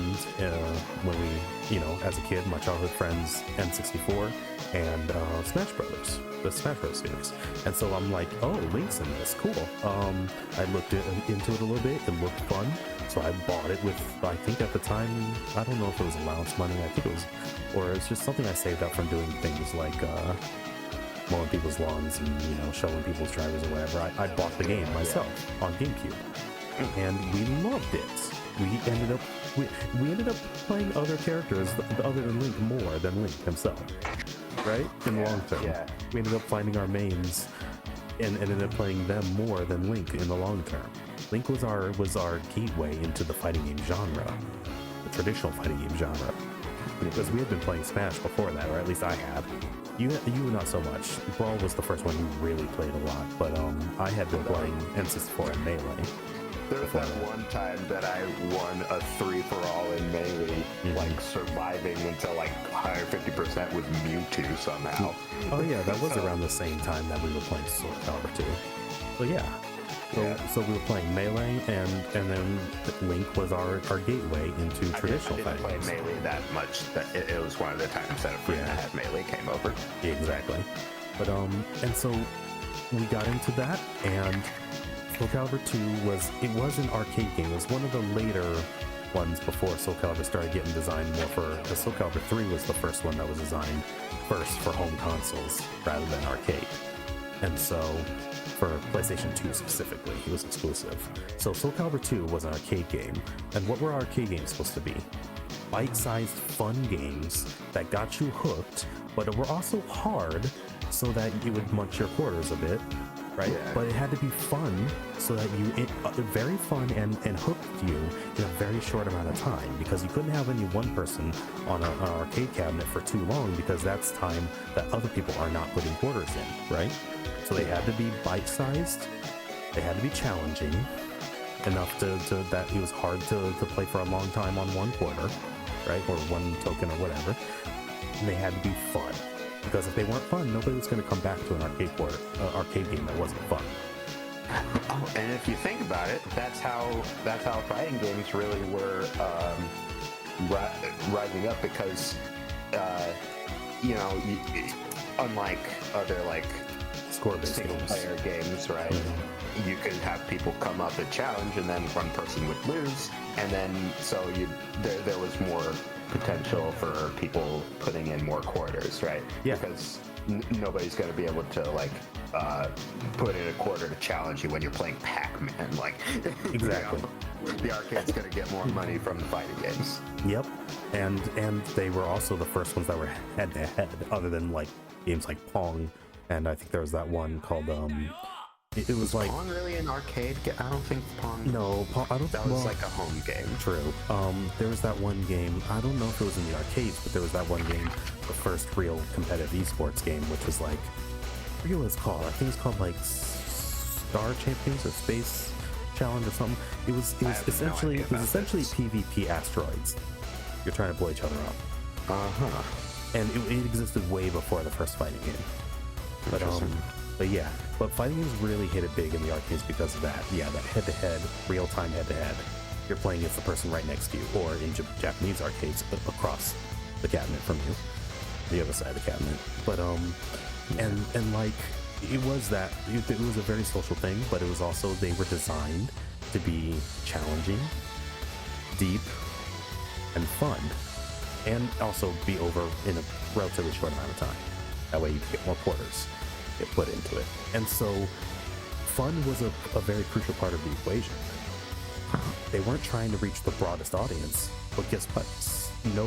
when we, as a kid, my childhood friends, N64 and Smash Brothers, the Smash Bros series. And so I'm like, oh, Link's in this, cool. I looked into it a little bit, it looked fun, so I bought it with, I think at the time, I don't know if it was allowance money, I think it was, or it's just something I saved up from doing things like mowing people's lawns and, shoveling people's drivers or whatever. I bought the game myself on GameCube, and we loved it. We ended up playing other characters other than Link more than Link himself, right? In the long term, we ended up finding our mains and ended up playing them more than Link in the long term. Link was our gateway into the fighting game genre, the traditional fighting game genre, because we had been playing Smash before that, or at least I had. You not so much. Brawl was the first one you really played a lot, but I had been playing N64 and Melee. There was that one time that I won a 3-for-all in Melee, like surviving until like 150% with Mewtwo somehow. Oh yeah, that was around the same time that we were playing Soul Calibur 2. So we were playing Melee, and then Link was our gateway into traditional fighting. I didn't play Melee that much. That it was one of the times that a friend that had Melee came over. Yeah, exactly. But and so we got into that, and Soul Calibur 2 was an arcade game. It was one of the later ones before Soul Calibur started getting designed more for. The Soul Calibur 3 was the first one that was designed first for home consoles rather than arcade, and so for PlayStation 2 specifically, it was exclusive. So Soul Calibur 2 was an arcade game, and what were arcade games supposed to be? Bite-sized, fun games that got you hooked, but were also hard, so that you would munch your quarters a bit. Right? Yeah. But it had to be fun so that very fun and hooked you in a very short amount of time, because you couldn't have any one person on an arcade cabinet for too long, because that's time that other people are not putting quarters in, right? So they had to be bite-sized, they had to be challenging enough to that it was hard to play for a long time on one quarter, right? Or one token or whatever. And they had to be fun. Because if they weren't fun, nobody was going to come back to an arcade game that wasn't fun. Oh, and if you think about it, that's how fighting games really were rising up, because unlike other like score-based single-player games, right? Mm-hmm. You could have people come up and challenge, and then one person would lose, and then so there was more potential for people putting in more quarters, right? Yeah. Because nobody's gonna be able to like put in a quarter to challenge you when you're playing Pac-Man. Like, Exactly. The arcade's gonna get more money from the fighting games. Yep, and they were also the first ones that were head to head, other than like games like Pong, and I think there was that one called it was like Pong really an arcade game? I don't think Pong. no, Pong, I don't. That was well, like a home game. True. There was that one game. I don't know if it was in the arcades, but there was that one game, the first real competitive esports game, which was like, I forget what it's called. I think it's called like Star Champions or Space Challenge or something. It was essentially PvP asteroids. You're trying to blow each other up. Uh-huh. And it existed way before the first fighting game. But yeah, but fighting games really hit it big in the arcades because of that. Yeah, that head-to-head, real-time head-to-head. You're playing against the person right next to you, or in Japanese arcades across the cabinet from you, the other side of the cabinet. But and like it was that it was a very social thing, but it was also they were designed to be challenging, deep, and fun, and also be over in a relatively short amount of time. That way you can get more quarters get put into it. And so fun was a very crucial part of the equation. They weren't trying to reach the broadest audience, but guess what? No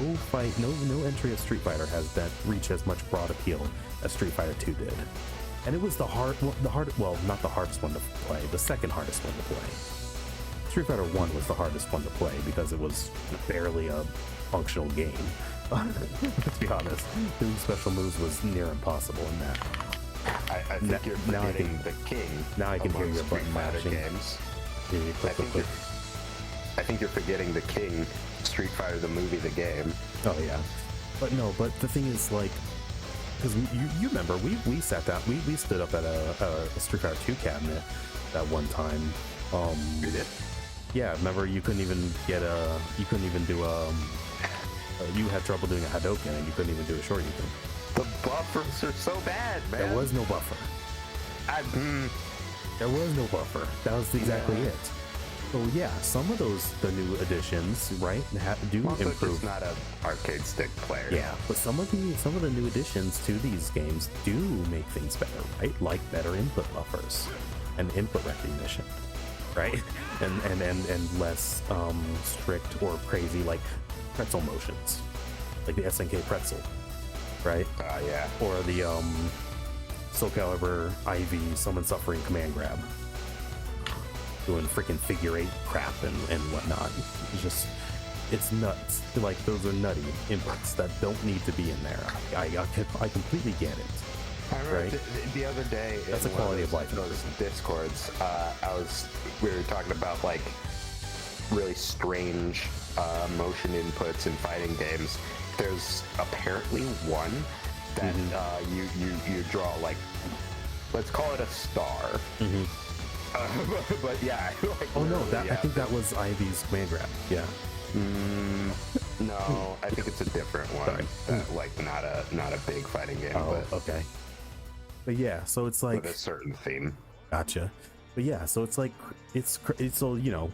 entry of Street Fighter has that reached as much broad appeal as Street Fighter 2 did. And it was not the hardest one to play, the second hardest one to play. Street Fighter 1 was the hardest one to play because it was barely a functional game. Let's be honest, doing special moves was near impossible in that. I think you're forgetting the king. Now I can hear your button mashing. Games. I think you're forgetting the king. Street Fighter the movie, the game. Oh yeah, but the thing is, like, because you remember we sat down, we stood up at a Street Fighter 2 cabinet that one time. You did? Yeah, remember you couldn't even do you had trouble doing a Hadoken and you couldn't even do a Shoryuken. The buffers are so bad, man. There was no buffer. There was no buffer. That was exactly it. So yeah, some of the new additions, right, do improve. Just not an arcade stick player. Yeah, but some of the new additions to these games do make things better, right? Like better input buffers and input recognition, right? And less strict or crazy like pretzel motions, like the SNK pretzel, right? Yeah. Or the Soul Calibur IV Summon Suffering command grab, doing freaking figure 8 crap and whatnot. It's nuts. Like, those are nutty inputs that don't need to be in there. I completely get it. I remember right? the other day. That's a quality of life. Those discords. We were talking about like really strange motion inputs in fighting games. There's apparently one that you draw, like, let's call it a star. But yeah. Like, oh no, I think that was Ivy's command grab. Yeah. No, I think it's a different one. Sorry. Like not a big fighting game. Oh, but okay. But yeah, so it's like with a certain theme. Gotcha. But yeah, so it's like it's so, you know,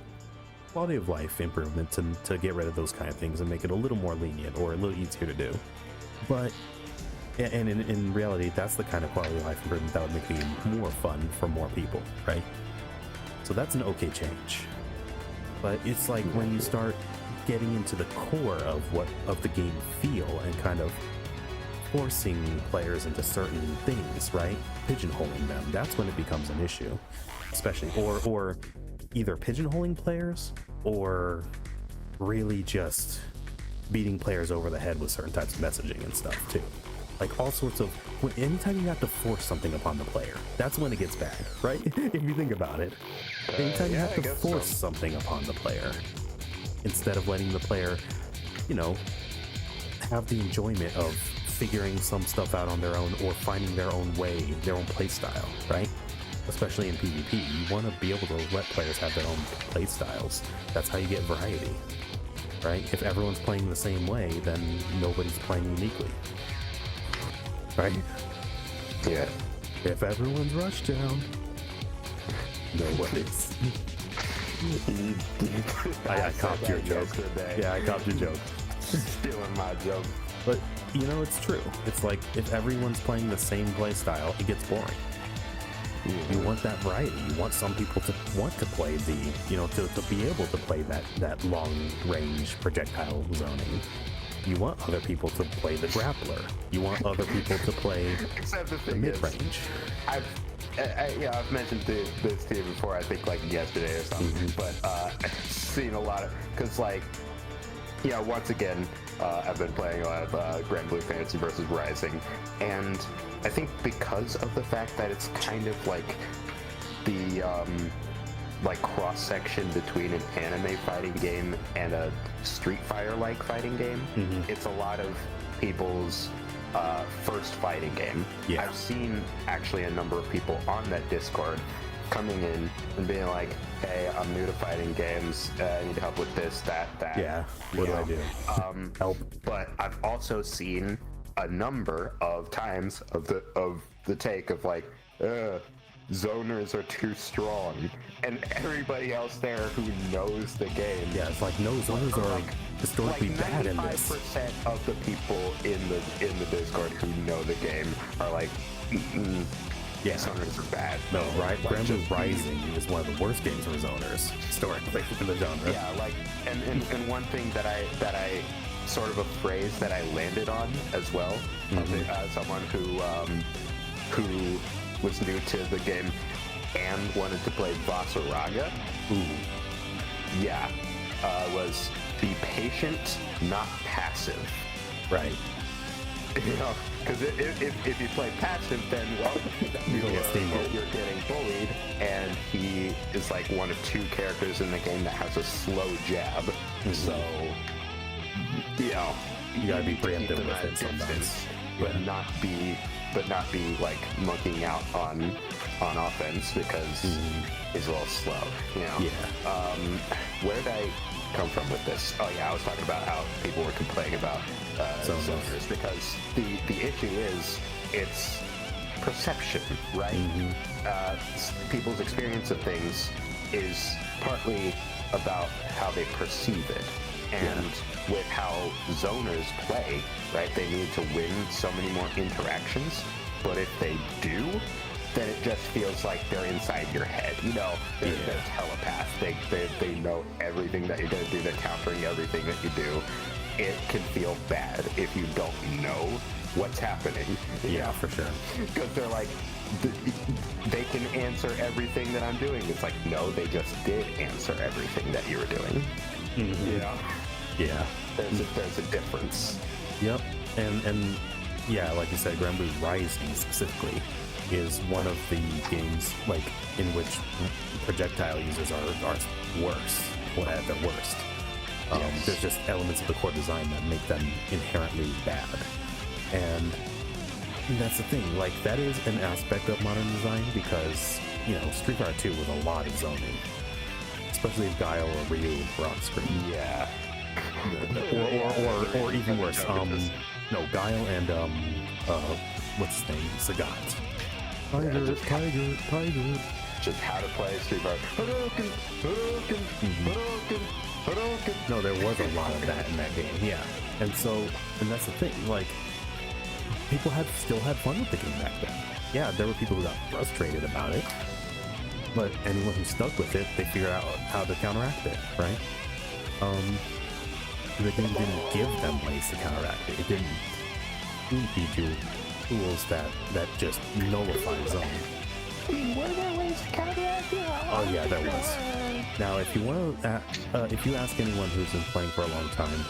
quality of life improvement to get rid of those kind of things and make it a little more lenient or a little easier to do. But and in reality, that's the kind of quality of life improvement that would make the game more fun for more people, right? So that's an okay change. But it's like when you start getting into the core of the game feel and kind of forcing players into certain things, right? Pigeonholing them. That's when it becomes an issue, especially or either pigeonholing players or really just beating players over the head with certain types of messaging and stuff too. Like all sorts of, anytime you have to force something upon the player, that's when it gets bad, right? If you think about it. Anytime you have to force something upon the player, instead of letting the player, you know, have the enjoyment of figuring some stuff out on their own or finding their own way, their own play style, right? Especially in PvP, you want to be able to let players have their own play styles. That's how you get variety, right? If everyone's playing the same way, then nobody's playing uniquely, right? Yeah. If everyone's rushed down, nobody's. I copped your joke. Yeah, I copped your joke. Stealing my joke. But you know, it's true. It's like if everyone's playing the same play style, it gets boring. You want that variety. You want some people to want to play the, you know, to be able to play that long range projectile zoning. You want other people to play the grappler. You want other people to play the mid range. I've mentioned this to you before, I think like yesterday or something, but I've seen a lot of, because like, yeah, once again, I've been playing a lot of Grand Blue Fantasy versus Rising, and I think because of the fact that it's kind of like the like cross-section between an anime fighting game and a Street Fighter-like fighting game, it's a lot of people's first fighting game. Yeah. I've seen actually a number of people on that Discord coming in and being like, hey, I'm new to fighting games, I need help with this, that. Yeah, what do I do? Help. But I've also seen a number of times of the take of like, zoners are too strong, and everybody else there who knows the game. Yeah, it's like, no, zoners are historically bad in this. 95% of the people in the Discord who know the game are like, yeah, zoners are bad. No, right? Grand Blue Rising is one of the worst games for zoners historically in the genre. Yeah, like, and one thing that I sort of a phrase that I landed on as well, someone who was new to the game and wanted to play Vasaraga. Yeah, was be patient, not passive. Right. You know, because if you play passive, then well, you're getting bullied, and he is like one of two characters in the game that has a slow jab. So, you know, you gotta be preemptive with it sometimes, but not be like monkeying out on offense because he's a little slow. You know. Yeah. Where did I come from with this? Oh yeah, I was talking about how people were complaining about zoners, because the issue is it's perception, right? People's experience of things is partly about how they perceive it, and with how zoners play, right? They need to win so many more interactions, but if they do, then it just feels like they're inside your head. You know, they're telepath. They know everything that you're going to do. They're countering everything that you do. It can feel bad if you don't know what's happening. Yeah, for sure. Because they're like, they can answer everything that I'm doing. It's like, no, they just did answer everything that you were doing. You know? Yeah. There's a difference. Yep. And yeah, like you said, Grand Blue Rising specifically is one of the games like in which projectile users are worse, or at their worst. There's just elements of the core design that make them inherently bad, and that's the thing. Like, that is an aspect of modern design, because, you know, Street Fighter 2 was a lot of zoning, especially if Guile or Ryu were on screen. Yeah. or even worse. No, Guile and what's his name? Sagat. Tiger. Just how to play Street Fighter. Hadouken. No, there was a lot of that in that game. Yeah, and that's the thing. Like, people still had fun with the game back then. Yeah, there were people who got frustrated about it, but anyone who stuck with it, they figured out how to counteract it, right? The game didn't give them ways to counteract it. It didn't feed you tools that just nullify zone. Were there ways to counteract it? Oh yeah, there was. Now, if you ask anyone who's been playing for a long time,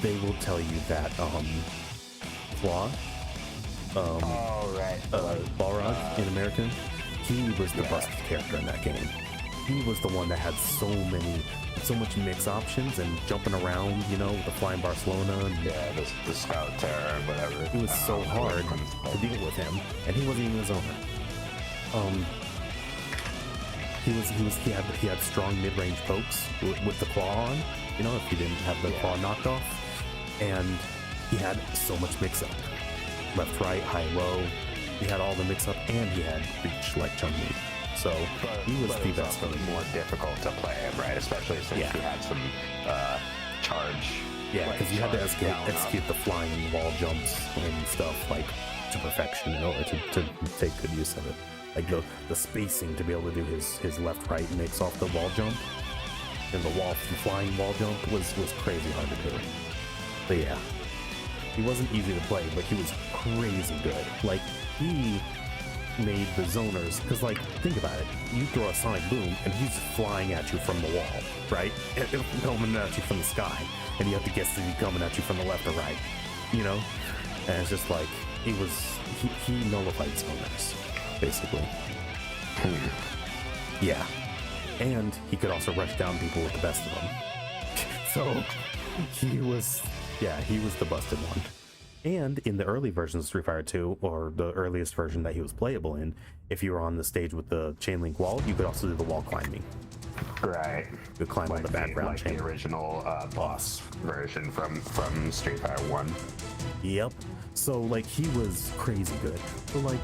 they will tell you that Claw, Balrog in American, he was the busted character in that game. He was the one that had so much mix options and jumping around, you know, with the flying Barcelona. And the Scout Terror and whatever. It was so hard to deal with him, and he wasn't even his owner. He had strong mid-range pokes with the claw on, you know, if you didn't have the claw knocked off, and he had so much mix-up. Left, right, high, low. He had all the mix-up, and he had reach like Chun-Li. So he was the best. It was more difficult to play him, right? Especially since he had some charge Yeah, like, because you had to charge down up. execute the flying wall jumps and stuff like to perfection in order to take good use of it. Like the spacing to be able to do his left right mix off the wall jump and the flying wall jump was crazy hard to do. But yeah, he wasn't easy to play, but he was crazy good. Like he made the zoners, because like think about it, you throw a sonic boom and he's flying at you from the wall, right? And coming at you from the sky, and you have to guess if he's coming at you from the left or right, you know? And it's just like he nullified zoners basically. Yeah, and he could also rush down people with the best of them. So he was the busted one. And in the early versions of Street Fighter 2, or the earliest version that he was playable in, if you were on the stage with the chain link wall, you could also do the wall climbing. Right. You could climb on the background chain. The original boss version from Street Fighter 1. Yep. So like he was crazy good. So like,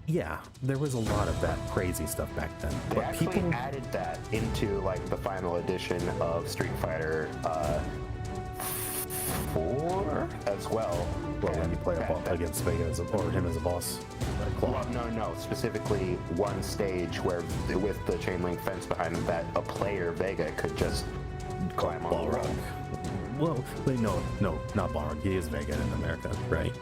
yeah, there was a lot of that crazy stuff back then. They But actually people added that into like the final edition of Street Fighter 4 as well. Well, when you play against Vega or him as a boss, Well, no, specifically one stage where with the chain link fence behind him that a player Vega could just climb on the wall. Well, wait, no, not Balrog. He is Vega in America, right?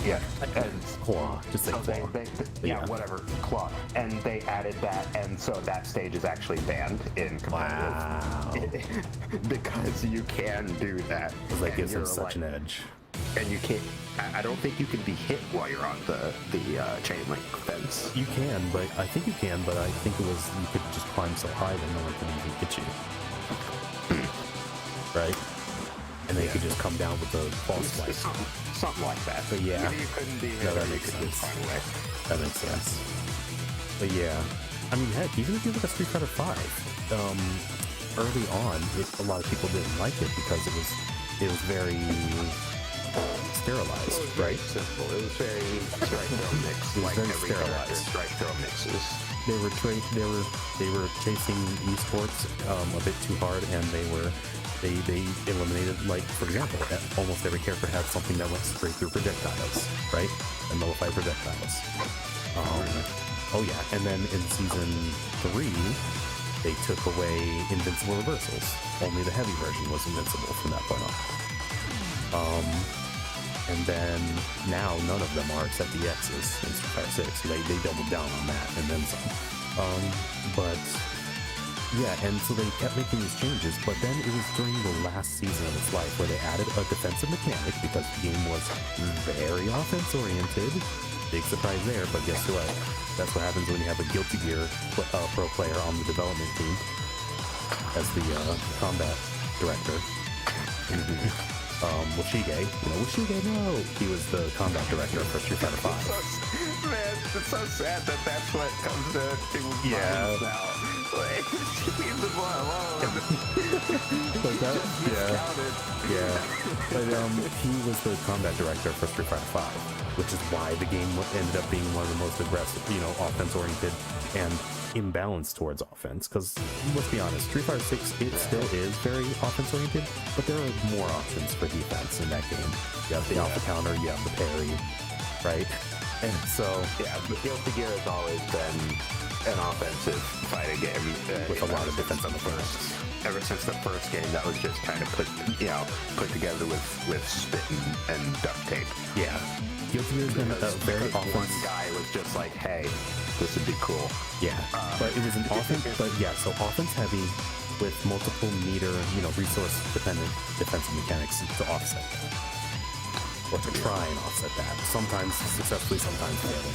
Yeah, and Claw, just say so Claw. yeah, whatever, Claw. And they added that, and so that stage is actually banned in competitive. Wow. Because you can do that. Because that and gives him you're such an edge. And you can't. I don't think you can be hit while you're on the chain link fence. You can, but I think you can, but I think it was you could just climb so high that no one could even hit you. Right? And then you could just come down with the false swipe. Something like that. But yeah. You couldn't be hit. No, that or you makes could just sense. find a way. That makes sense. But yeah, I mean, heck, even if you look at Street Fighter 5, early on, a lot of people didn't like it because it was very sterilized, right? Simple. It was very strike throw mix. It was like very every sterilized. Strike throw mixes. They were chasing esports a bit too hard, and they eliminated, like, for example, almost every character had something that went straight through projectiles, right? And nullified projectiles. Oh yeah, and then in season 3, they took away invincible reversals. Only the heavy version was invincible from that point on. And then now none of them are except the X's in Street Fighter 6. They doubled down on that and then some. But yeah, and so they kept making these changes, but then it was during the last season of its life where they added a defensive mechanic because the game was very offense oriented. Big surprise there, but guess what? That's what happens when you have a Guilty Gear pro player on the development team as the combat director. Washige, no! He was the combat director for Street Fighter 5. Man, it's so sad that that's what comes to people's minds now. Like, leave the boy alone. But that, yeah. But he was the combat director for Street Fighter 5, which is why the game ended up being one of the most aggressive, offense-oriented and imbalanced towards offense. Because let's be honest, Street Fighter 6 it still is very offense-oriented, but there are more options for defense in that game. You have the alpha counter, you have the parry, right? And so yeah, but Guilty Gear has always been an offensive fighting game with a lot of defense on the first. Ever since the first game, that was just kind of put together with spit and duct tape. Yeah, Guilty Gear has been a very offensive. One guy was just like, "Hey, this would be cool." Yeah, but it was an offense. But yeah, so offense heavy with multiple meter, resource dependent defensive mechanics to offset that. Or to try and offset that. Sometimes successfully, sometimes failing.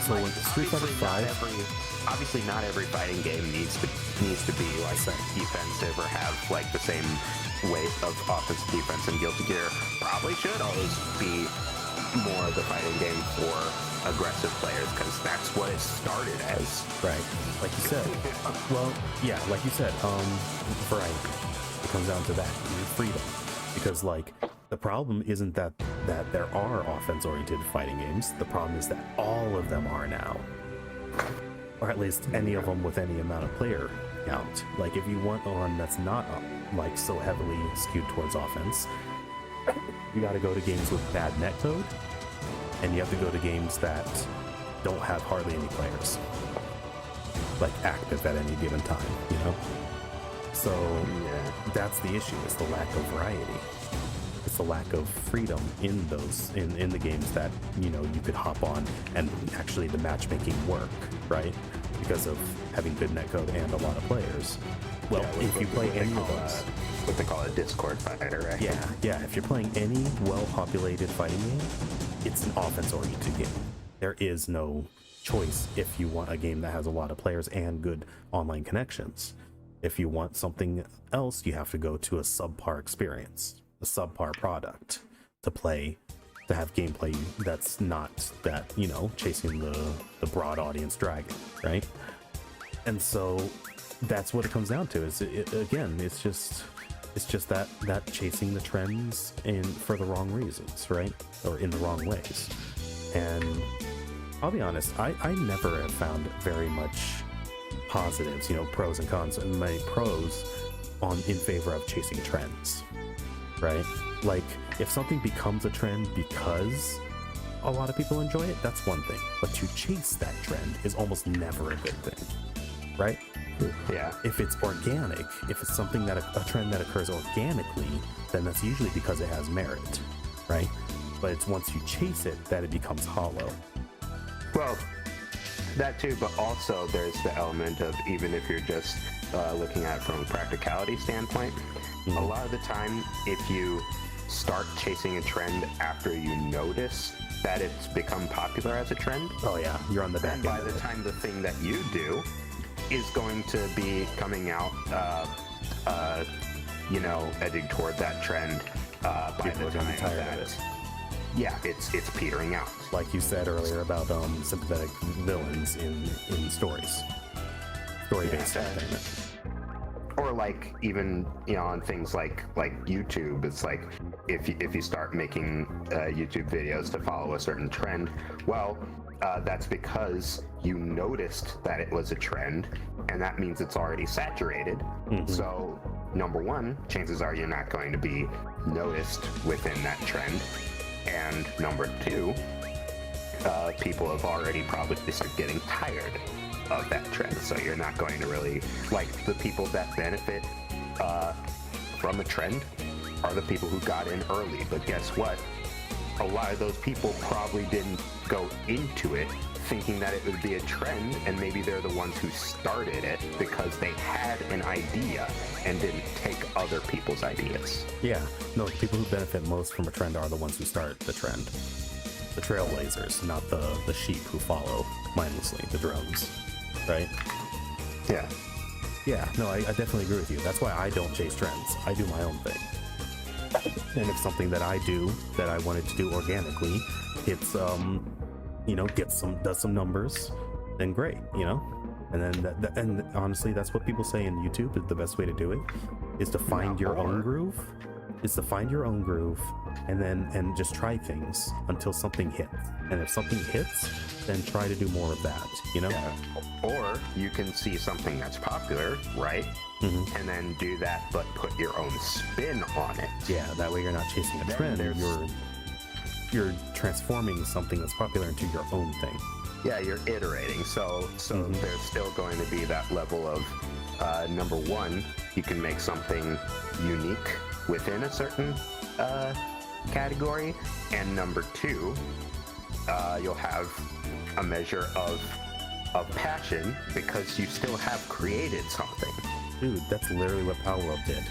So in Street Fighter 5, obviously not every fighting game needs to be like defensive or have like the same weight of offensive defense. And Guilty Gear probably should always be more of the fighting game for aggressive players because that's what it started as. Right, like you said. Well, yeah, like you said. Variety. It comes down to that. Freedom, because like. The problem isn't that there are offense-oriented fighting games. The problem is that all of them are now. Or at least any of them with any amount of player count. Like if you want one that's not like so heavily skewed towards offense, you got to go to games with bad netcode, and you have to go to games that don't have hardly any players, like active at any given time, you know? So that's the issue, is the lack of variety. It's the lack of freedom in those, in the games that, you know, you could hop on and actually the matchmaking work, right? Because of having good netcode and a lot of players. Well, if you play any of those, what they call a Discord fighter, right? yeah. If you're playing any well-populated fighting game, it's an offense-oriented game. There is no choice if you want a game that has a lot of players and good online connections. If you want something else, you have to go to a subpar experience, a subpar product to play, to have gameplay that's not that, you know, chasing the broad audience dragon, right? And so that's what it comes down to. It's just that chasing the trends for the wrong reasons, right? Or in the wrong ways. And I'll be honest, I never have found very much positives, you know, pros and cons, and many pros in favor of chasing trends, right? Like if something becomes a trend because a lot of people enjoy it, that's one thing. But to chase that trend is almost never a good thing, right? Yeah. If it's organic, if it's something that a trend that occurs organically, then that's usually because it has merit, right? But it's once you chase it that it becomes hollow. Well, that too, but also there's the element of, even if you're just looking at it from a practicality standpoint, a lot of the time, if you start chasing a trend after you notice that it's become popular as a trend, oh yeah, you're on the back end. By the time the thing that you do is going to be coming out, you know, edging toward that trend, by people the are gonna be time tired that of it. Yeah, it's petering out. Like you said earlier about sympathetic villains in stories, story-based entertainment. Or like even, you know, on things like YouTube, it's like if you start making YouTube videos to follow a certain trend, well, that's because you noticed that it was a trend, and that means it's already saturated. So number one, chances are you're not going to be noticed within that trend, and number two, people have already probably started getting tired of that trend, so you're not going to really, like, the people that benefit from a trend are the people who got in early. But guess what? A lot of those people probably didn't go into it thinking that it would be a trend, and maybe they're the ones who started it because they had an idea and didn't take other people's ideas. Yeah, no, the people who benefit most from a trend are the ones who start the trend. The trailblazers, not the sheep who follow mindlessly, the drones, right? Yeah, no, I definitely agree with you. That's why I don't chase trends. I do my own thing. And if something that I do that I wanted to do organically, it's you know, does some numbers, then great, you know. And then and honestly, that's what people say in YouTube is the best way to do it, is to find your own groove. Is to find your own groove, and just try things until something hits. And if something hits, then try to do more of that, you know? Yeah. Or you can see something that's popular, right? And then do that, but put your own spin on it. Yeah, that way you're not chasing a trend. You're transforming something that's popular into your own thing. Yeah, you're iterating. So there's still going to be that level of, number one, you can make something unique within a certain category, and number two, you'll have a measure of passion because you still have created something. Dude, that's literally what Power Up did.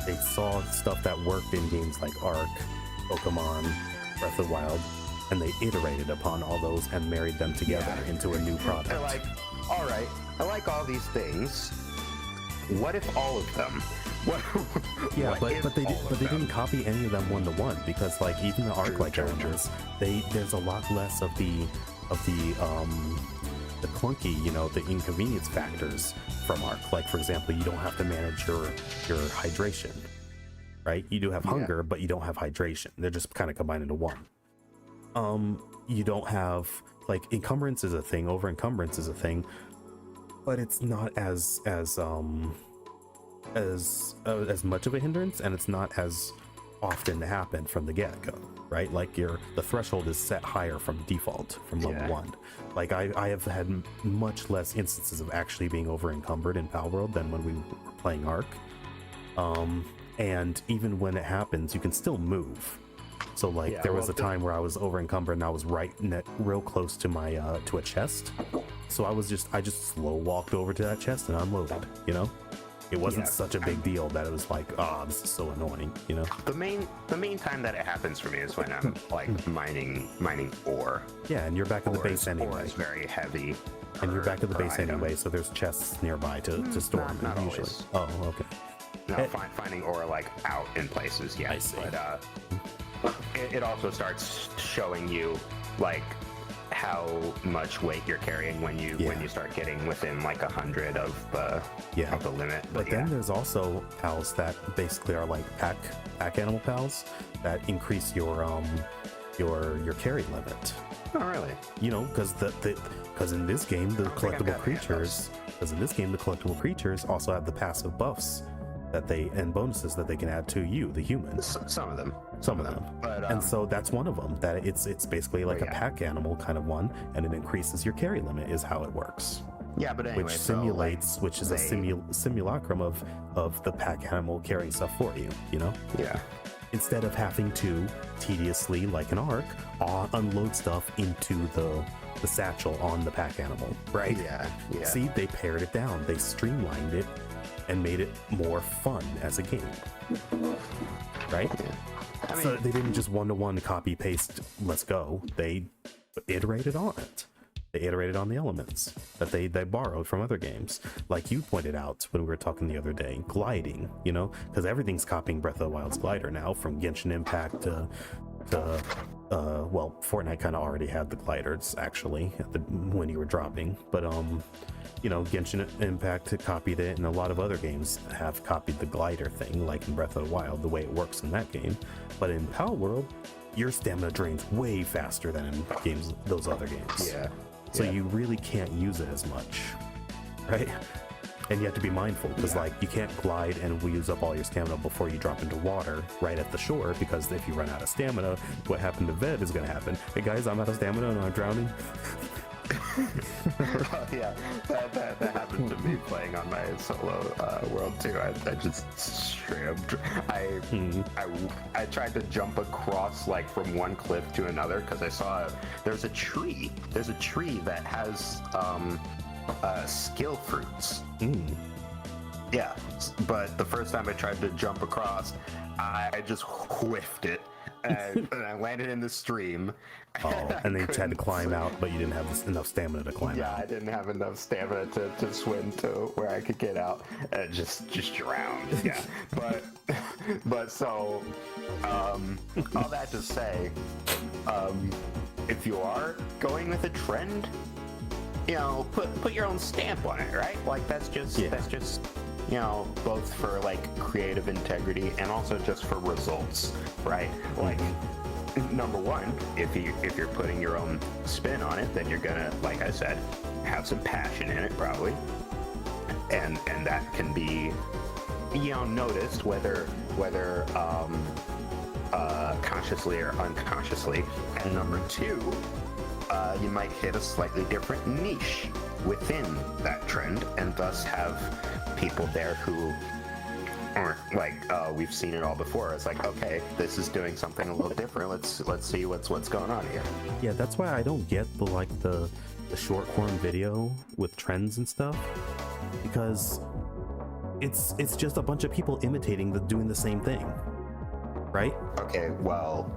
They saw stuff that worked in games like Ark, Pokemon, Breath of the Wild, and they iterated upon all those and married them together into a new product. They're like, all right, I like all these things. What if all of them? Yeah, but they didn't copy any of them one to one, because like even the Arc-like elements, there's a lot less of the clunky, you know, the inconvenience factors from Arc. Like for example, you don't have to manage your hydration, right? You do have hunger, but you don't have hydration. They're just kind of combined into one. You don't have, like, encumbrance is a thing, over encumbrance is a thing. but it's not as much of a hindrance, and it's not as often to happen from the get-go, right? Like the threshold is set higher from default from level 1. Like I have had much less instances of actually being over encumbered in Pal World than when we were playing Arc. And even when it happens, you can still move. So like there was a time where I was over encumbered and I was real close to my to a chest. So I just slow walked over to that chest and unloaded, you know? It wasn't such a big deal that it was like, oh, this is so annoying, you know? The main time that it happens for me is when I'm like mining ore. Yeah, and you're back at the base anyway. Ore is very heavy. And you're back at the base anyway, so there's chests nearby to store them usually. Always. Oh, okay. No, finding ore like out in places, yeah. I see. But it also starts showing you like how much weight you're carrying when you start getting within like 100 of the limit. But then there's also pals that basically are like pack animal pals that increase your carry limit. Oh really? You know, because in this game the collectible creatures also have the passive buffs and bonuses that they can add to you, the humans. Some of them. But, and so that's one of them. That it's basically like a pack animal kind of one, and it increases your carry limit is how it works. Yeah, but anyway, which is a simulacrum of the pack animal carrying stuff for you. You know. Yeah. Instead of having to tediously, like an Arc, unload stuff into the satchel on the pack animal, right? Yeah. See, they pared it down. They streamlined it and made it more fun as a game, right? Yeah. I mean, so they didn't just one-to-one copy paste let's go. They iterated on it. They iterated on the elements that they borrowed from other games, like you pointed out when we were talking the other day. Gliding, you know, because everything's copying Breath of the Wild's glider now, from Genshin Impact to well, Fortnite kind of already had the gliders actually when you were dropping, but you know, Genshin Impact copied it, and a lot of other games have copied the glider thing, like in Breath of the Wild, the way it works in that game. But in Pal World, your stamina drains way faster than in those other games. Yeah. So you really can't use it as much, right? And you have to be mindful, because like you can't glide and use up all your stamina before you drop into water right at the shore, because if you run out of stamina, what happened to Ved is going to happen. Hey guys, I'm out of stamina and I'm drowning. Yeah, that happened to me playing on my solo world too. I just straight up I tried to jump across like from one cliff to another because I saw there's a tree that has skill fruits. Yeah, but the first time I tried to jump across, I just whiffed it and I landed in the stream. Oh, and then you had to climb out, but you didn't have enough stamina to climb out. Yeah, I didn't have enough stamina to swim to where I could get out. And just drowned. Yeah, but so all that to say, if you are going with a trend, you know, put your own stamp on it, right? Like that's just you know, both for like creative integrity and also just for results, right? Like number one, if you're putting your own spin on it, then you're gonna, like I said, have some passion in it probably, and that can be, you know, noticed whether consciously or unconsciously. And number two, you might hit a slightly different niche within that trend, and thus have people there who aren't like, we've seen it all before. It's like, okay, this is doing something a little different. Let's see what's going on here. Yeah, that's why I don't get the short form video with trends and stuff, because it's just a bunch of people imitating doing the same thing, right? Okay, well,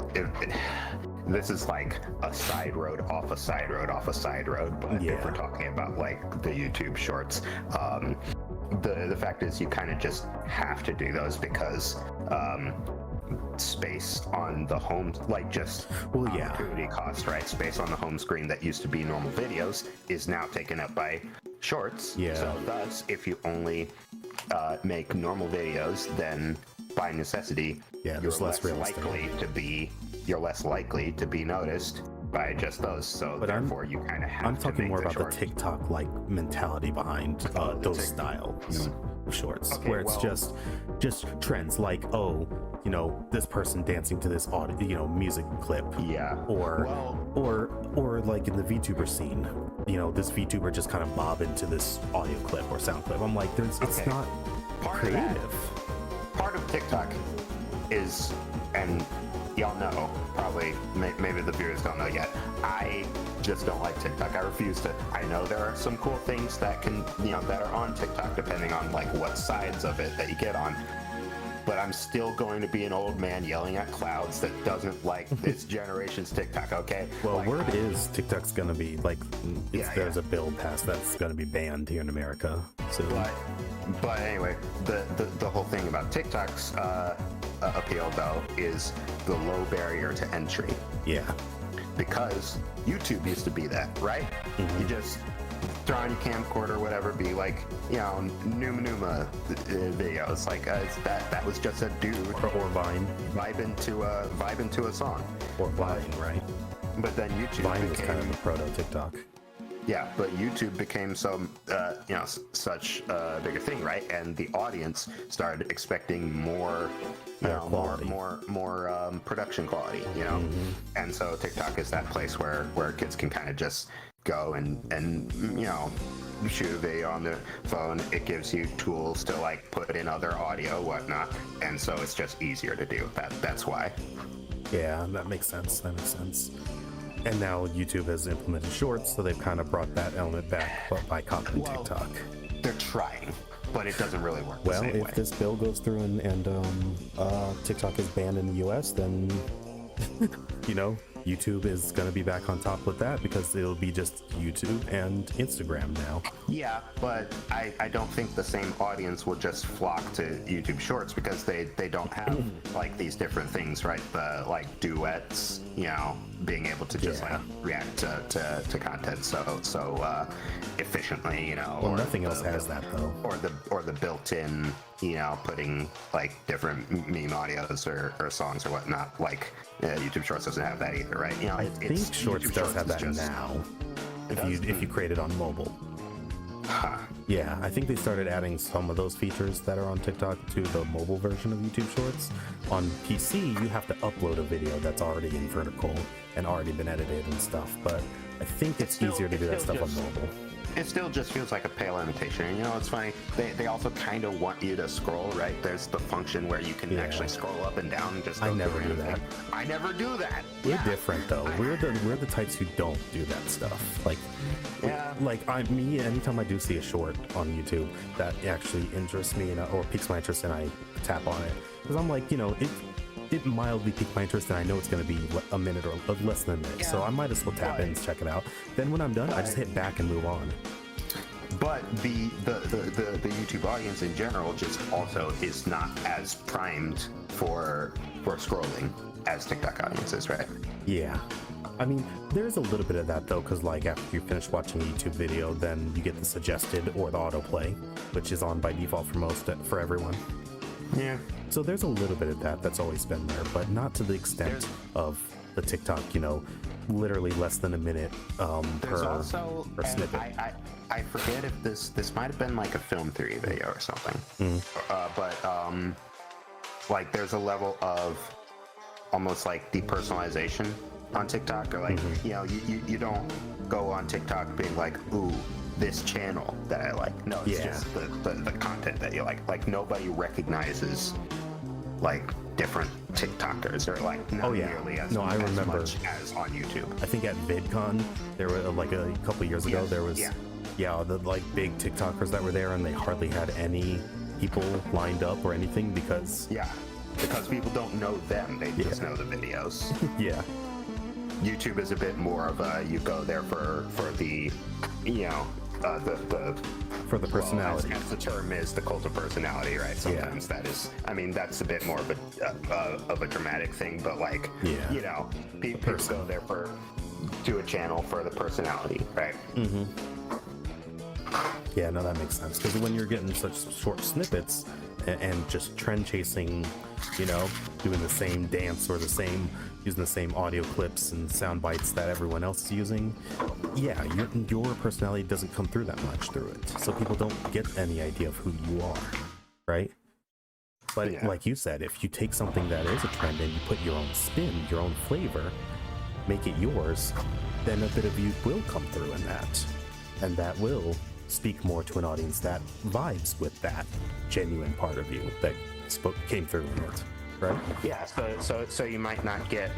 this is like a side road off a side road off a side road, but if we're talking about like the YouTube shorts, the fact is you kind of just have to do those because space on the home, like just opportunity cost, right? Space on the home screen that used to be normal videos is now taken up by shorts. Yeah. So thus, if you only make normal videos, then by necessity, you're less likely to be noticed by just those. So But therefore, you kind of have I'm to talking make more the about short. the TikTok like mentality behind those styles of shorts, Okay, where it's well- just trends like, oh, you know, this person dancing to this audio, you know, music clip, Yeah. or Well, or like in the VTuber scene, you know, this VTuber just kind of bob into this audio clip or sound clip. I'm like, it's Okay. not Part of that- creative. part of TikTok is, and y'all know, probably, maybe the viewers don't know yet, I just don't like TikTok. I refuse to. I know there are some cool things that can, you know, that are on TikTok, depending on like what sides of it that you get on. But I'm still going to be an old man yelling at clouds that doesn't like this generation's TikTok, okay? Well, Like, word is TikTok's gonna be like, there's yeah. a bill passed that's gonna be banned here in America soon. But anyway, the whole thing about TikTok's appeal though is the low barrier to entry, Yeah. because YouTube used to be that, right? You just throw on your camcorder or whatever, be like, you know, Numa videos, like that was just a dude Or Vine. vibing to a song. Or Vine, right? But then YouTube Vine was became, kind of the proto TikTok. yeah, but YouTube became so you know, such a bigger thing, right? And the audience started expecting more, you Better know, quality. more production quality, you know. And so TikTok is that place where kids can kind of just go and you know, shoot a video on their phone. It gives you tools to like put in other audio, whatnot, and so it's just easier to do. That's why. Yeah, that makes sense. That makes sense. And now YouTube has implemented shorts, so they've kind of brought that element back, but by copying Well, TikTok. They're trying, but it doesn't really work Well, the same if way. this bill goes through and TikTok is banned in the US, then you know, YouTube is going to be back on top with that, because it'll be just YouTube and Instagram now. Yeah, but I don't think the same audience will just flock to YouTube Shorts, because they don't have like these different things, right? The like duets, you know, being able to just Yeah. like react to content so efficiently, you know. Well, or nothing the- else has that though. Or the built-in, you know, putting like different meme audios or songs or whatnot. Like YouTube Shorts doesn't have that either, right? You know, I think Shorts YouTube does have is that just- now. It If you create it on mobile. Huh. Yeah, I think they started adding some of those features that are on TikTok to the mobile version of YouTube Shorts. On PC, you have to upload a video that's already in vertical and already been edited and stuff, but I think it's easier to do that stuff on mobile. It still just feels like a pale imitation. And, you know, it's funny. They also kind of want you to scroll, right? There's the function where you can Yeah. actually scroll up and down and just I go never through do that. anything. I never do that. We're different though. We're the types who don't do that stuff. Like, Yeah. me. Anytime I do see a short on YouTube that actually interests me or piques my interest, and I tap on it, because I'm like, you know, it mildly piqued my interest, and I know it's going to be a minute or less than a minute, so I might as well tap in and check it out. Then when I'm done, I just hit back and move on. But the YouTube audience in general just also is not as primed for scrolling as TikTok audience is, right? Yeah. I mean, there's a little bit of that though, because like after you finish watching a YouTube video, then you get the suggested or the autoplay, which is on by default for everyone. Yeah. So there's a little bit of that that's always been there, but not to the extent of the TikTok, you know, literally less than a minute There's per also, and snippet. I forget if this might have been like a film theory video or something, but like there's a level of almost like depersonalization on TikTok, or like you know, you don't go on TikTok being like, ooh, this channel that I like. No, it's Yeah. just the content that you like. Like nobody recognizes like different TikTokers, or like not Oh, yeah. nearly as, No, I as remember. much as on YouTube. I think at VidCon, there were like a couple years ago, Yes, there was, yeah. the like big TikTokers that were there, and they hardly had any people lined up or anything because, Yeah, because people don't know them; they just Yeah. know the videos. yeah, YouTube is a bit more of a you go there for the, you know, the for the well, personality. as the term is, the cult of personality, right? Sometimes that is, I mean, that's a bit more of a dramatic thing, but like, Yeah. you know, people go there to a channel for the personality, right? Yeah, no, that makes sense. Because when you're getting such short snippets and just trend chasing, you know, doing the same dance or the same using the same audio clips and sound bites that everyone else is using, yeah, your personality doesn't come through that much through it. So people don't get any idea of who you are, right? But Yeah. like you said, if you take something that is a trend and you put your own spin, your own flavor, make it yours, then a bit of you will come through in that. And that will speak more to an audience that vibes with that genuine part of you that came through in it, right? Yeah, so you might not get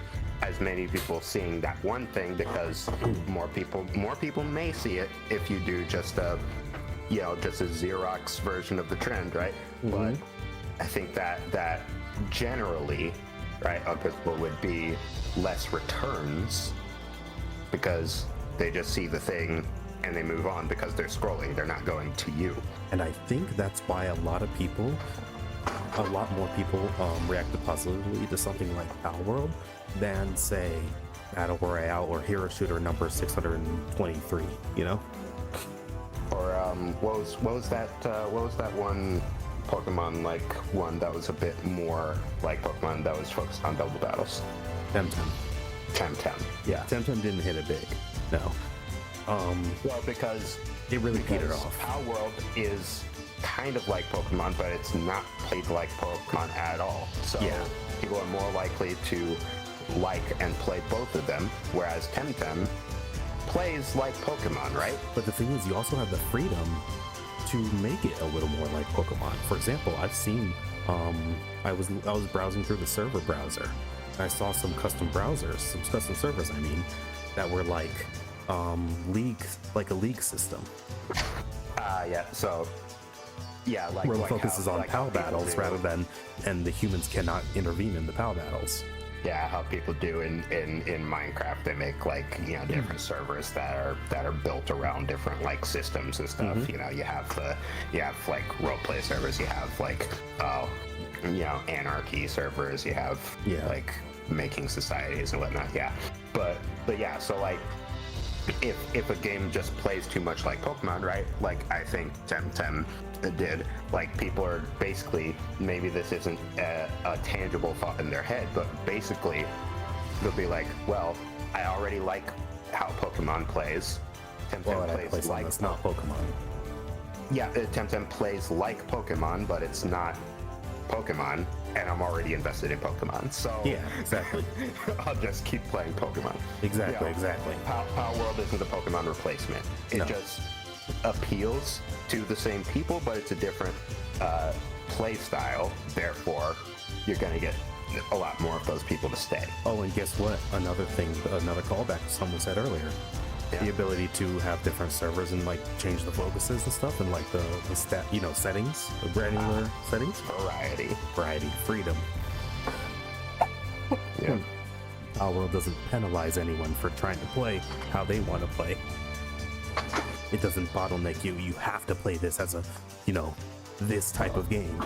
as many people seeing that one thing because more people may see it if you do just a Xerox version of the trend, right? But I think that generally, right, other people would be less returns because they just see the thing and they move on because they're scrolling. They're not going to you. And I think that's why a lot more people reacted positively to something like Power World than, say, Battle Royale or Hero Shooter number 623, you know? Or what was that one Pokemon like one that was a bit more like Pokemon that was focused on double battles? Temtem. Yeah, Temtem didn't hit it big. No. Well, because it really petered off. Power World is kind of like Pokemon, but it's not played like Pokemon at all. So yeah, people are more likely to like and play both of them, whereas Temtem plays like Pokemon, right? But the thing is, you also have the freedom to make it a little more like Pokemon. For example, I've seen, I was browsing through the server browser. I saw some custom servers, I mean, that were like like a league system. Yeah. So yeah, like where the like focus how, is on like PAL how people battles do. rather than, and the humans cannot intervene in the PAL battles. Yeah, how people do in Minecraft, they make like different servers that are built around different like systems and stuff. You know, you have like role play servers, you have like anarchy servers, you have like making societies and whatnot. Yeah, but yeah, so like if a game just plays too much like Pokemon, right? Like I think Temtem did. Like people are basically, maybe this isn't a tangible thought in their head, but basically they'll be like, well, I already like how Pokemon plays. Temtem plays like it's not Pokemon. Yeah, Temtem plays like Pokemon, but it's not Pokemon, and I'm already invested in Pokemon, so yeah, exactly. I'll just keep playing Pokemon. Exactly. Power World isn't a Pokemon replacement. It just appeals to the same people, but it's a different play style. Therefore, you're going to get a lot more of those people to stay. Oh, and guess what? Another callback to someone said earlier. Yeah. The ability to have different servers and like change the focuses and stuff, and like the settings, the granular settings. Variety, freedom. Yeah. Our world doesn't penalize anyone for trying to play how they want to play. It doesn't bottleneck you. You have to play this as a, this type of game.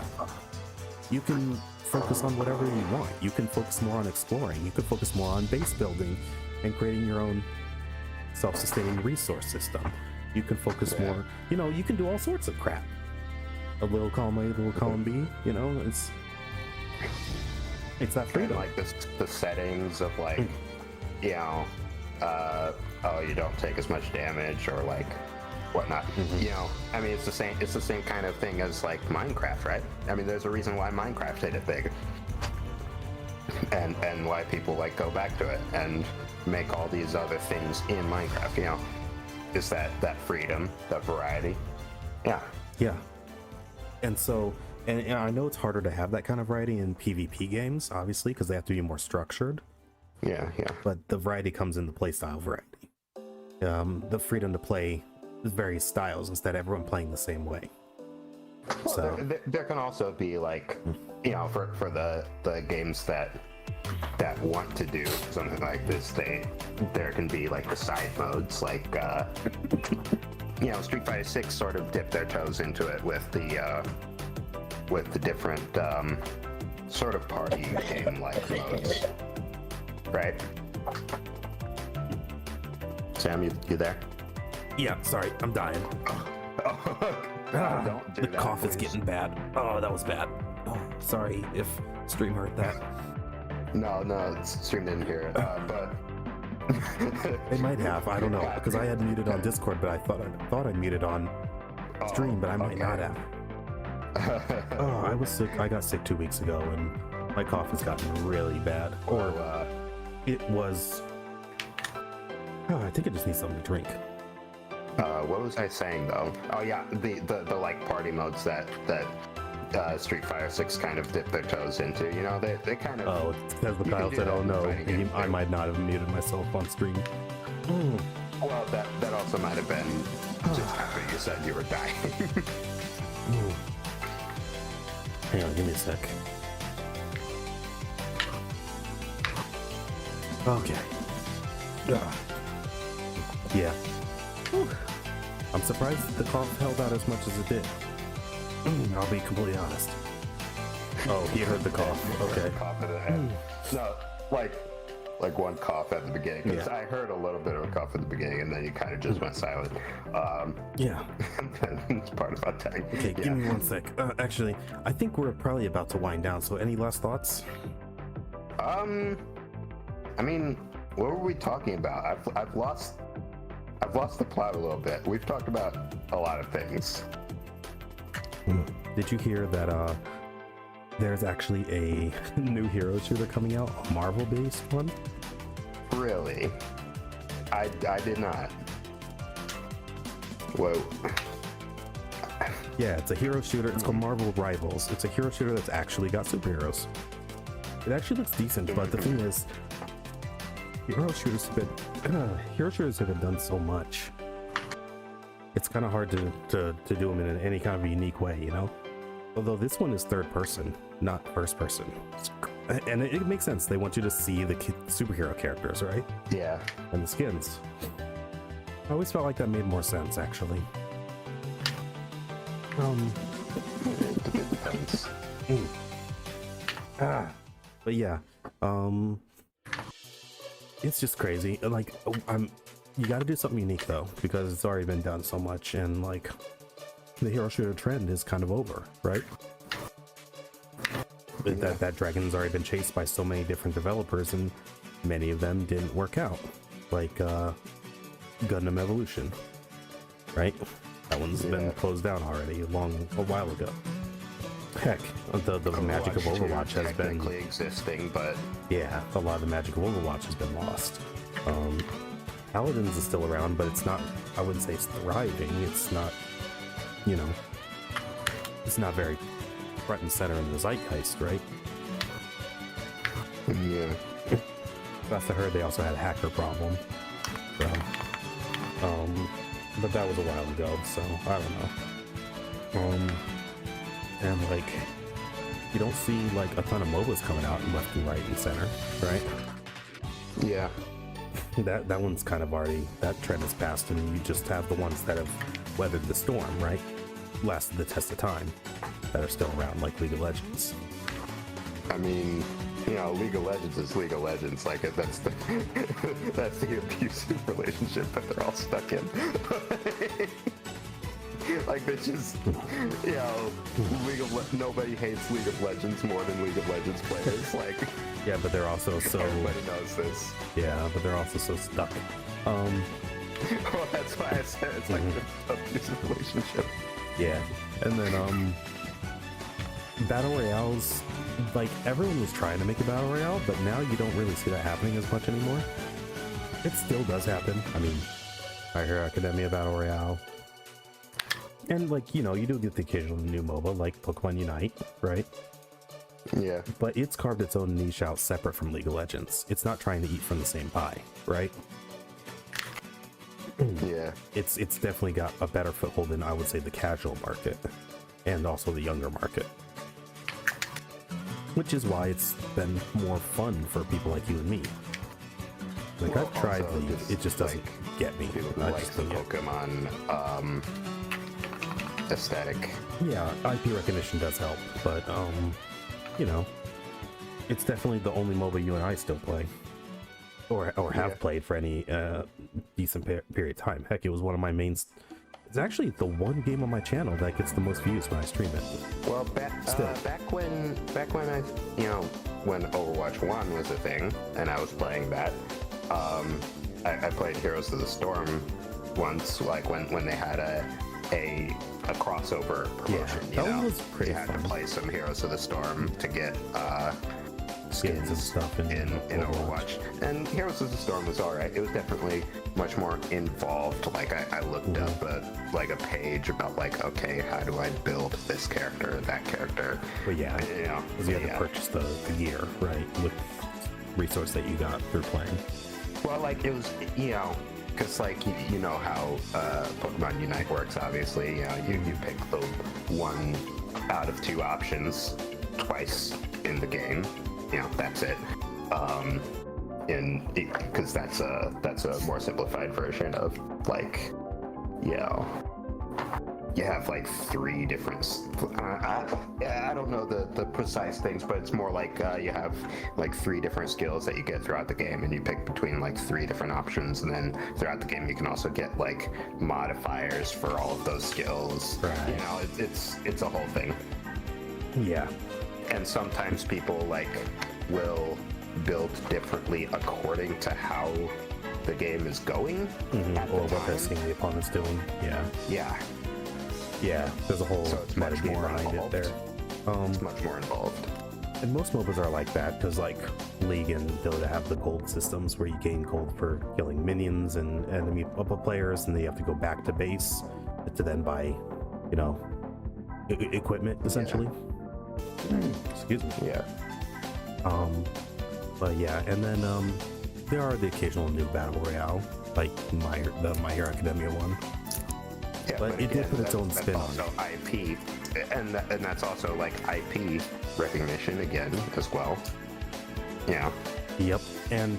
You can focus on whatever you want. You can focus more on exploring. You can focus more on base building and creating your own self-sustaining resource system. You can focus more, you can do all sorts of crap. A little column A, a little column B, it's that freedom. And like the settings of like, you don't take as much damage or like whatnot. I mean, it's the same kind of thing as like Minecraft, right? I mean, there's a reason why Minecraft hit it big. And why people like go back to it and make all these other things in Minecraft, is that freedom, that variety. Yeah. And so, and I know it's harder to have that kind of variety in PvP games, obviously, because they have to be more structured. Yeah. But the variety comes in the playstyle variety. The freedom to play various styles instead of everyone playing the same way. Well, so there can also be like, for the games that want to do something like this, there can be like the side modes, like Street Fighter 6 sort of dipped their toes into it with the different sort of party game like modes, right? Sam, you there? Yeah, sorry, I'm dying. Don't do the that, cough please. is getting bad. Oh, that was bad. Oh, sorry if stream heard that. No, stream didn't hear it. But They might have. I don't know because I had muted on Discord, but I thought I muted on stream, but I might not have. Oh, I was sick. I got sick 2 weeks ago, and my cough has gotten really bad. Or it was. Oh, I think it just needs something to drink. What was I saying though? Oh yeah, the like party modes that Street Fighter 6 kind of dipped their toes into. You know, they kind of. Oh, it's because the Kyle said, "Oh no, I might not have muted myself on stream." Well, that also might have been just after you said you were dying. Hang on, give me a sec. Okay. Yeah. Whew. I'm surprised the cough held out as much as it did. I'll be completely honest. Oh, he heard the cough. Okay. Cough at the end. No, like one cough at the beginning. Because I heard a little bit of a cough at the beginning, and then you kind of just went silent. Yeah. It's part of our tag. Okay, give me 1 sec. Actually, I think we're probably about to wind down. So, any last thoughts? I mean, what were we talking about? I've lost the plot a little bit. We've talked about a lot of things. Did you hear that there's actually a new hero shooter coming out, a Marvel-based one? Really? I did not. Whoa. Yeah, it's a hero shooter. It's called Marvel Rivals. It's a hero shooter that's actually got superheroes. It actually looks decent, but the thing is, hero shooters have been done so much. It's kind of hard to do them in any kind of unique way, you know? Although this one is third person, not first person. And it makes sense. They want you to see the superhero characters, right? Yeah. And the skins. I always felt like that made more sense, actually. It depends. But yeah, it's just crazy. Like, you got to do something unique though, because it's already been done so much, and like, the hero shooter trend is kind of over, right? Yeah. That dragon's already been chased by so many different developers, and many of them didn't work out. Like Gundam Evolution, right? That one's been closed down already a while ago. Heck, the magic of Overwatch has been existing, but yeah, a lot of the magic of Overwatch has been lost. Paladins is still around, but it's not. I wouldn't say it's thriving. It's not. You know, it's not very front and center in the zeitgeist, right? Yeah. Last I heard, they also had a hacker problem. So, but that was a while ago, so I don't know. And like, you don't see like a ton of MOBAs coming out left and right and center, right? Yeah. That one's kind of already, that trend has passed, and you just have the ones that have weathered the storm, right? Lasted the test of time, that are still around, like League of Legends. I mean, you know, League of Legends is League of Legends. Like, that's the that's the abusive relationship that they're all stuck in. Like, they just, you know, nobody hates League of Legends more than League of Legends players. Like, yeah, but they're also so, everybody knows this. Yeah, but they're also so stuck. Well, that's why I said it's like an abusive relationship. Yeah, and then battle royales, like, everyone was trying to make a battle royale, but now you don't really see that happening as much anymore. It still does happen. I mean, My Hero Academia battle royale, and like, you know, you do get the occasional new MOBA like Pokemon Unite, right? Yeah. But it's carved its own niche out separate from League of Legends. It's not trying to eat from the same pie, right? Yeah. It's definitely got a better foothold in, I would say, the casual market and also the younger market. Which is why it's been more fun for people like you and me. Like, well, I've tried League, it just doesn't get me. People who like the Pokemon aesthetic. Yeah, IP recognition does help, but you know, it's definitely the only MOBA you and I still play, or have played for any decent period of time. Heck, it was one of my main It's actually the one game on my channel that gets the most views when I stream it. Well, back when I, when Overwatch 1 was a thing, and I was playing that, I played Heroes of the Storm once, like when they had a crossover promotion. Yeah, that was pretty You had fun. to play some Heroes of the Storm to get skins and stuff in Overwatch. And Heroes of the Storm was alright. It was definitely much more involved. Like I looked up a page about like, okay, how do I build this character, that character? But yeah, because you had to purchase the gear, right, with resource that you got through playing. Well, like it was, because like you know how Pokemon Unite works. Obviously, you pick the one out of two options twice in the game. That's it. Because that's a more simplified version of like, you have like three different. I don't know the precise things, but it's more like you have like three different skills that you get throughout the game, and you pick between like three different options, and then throughout the game you can also get like modifiers for all of those skills. Right. It's a whole thing. Yeah. And sometimes people like will build differently according to how the game is going Or what they're seeing the opponents doing. Yeah, there's a whole metagame behind it there. It's much more involved. And most MOBAs are like that, because like League and Dota have the gold systems where you gain gold for killing minions and enemy players, and then you have to go back to base to then buy, equipment essentially. Excuse me. Yeah. But yeah, and then there are the occasional new battle royale, like the My Hero Academia one. Yeah, but it did put its own spin on it. Also IP, and that's also like IP recognition again as well. Yeah. Yep, and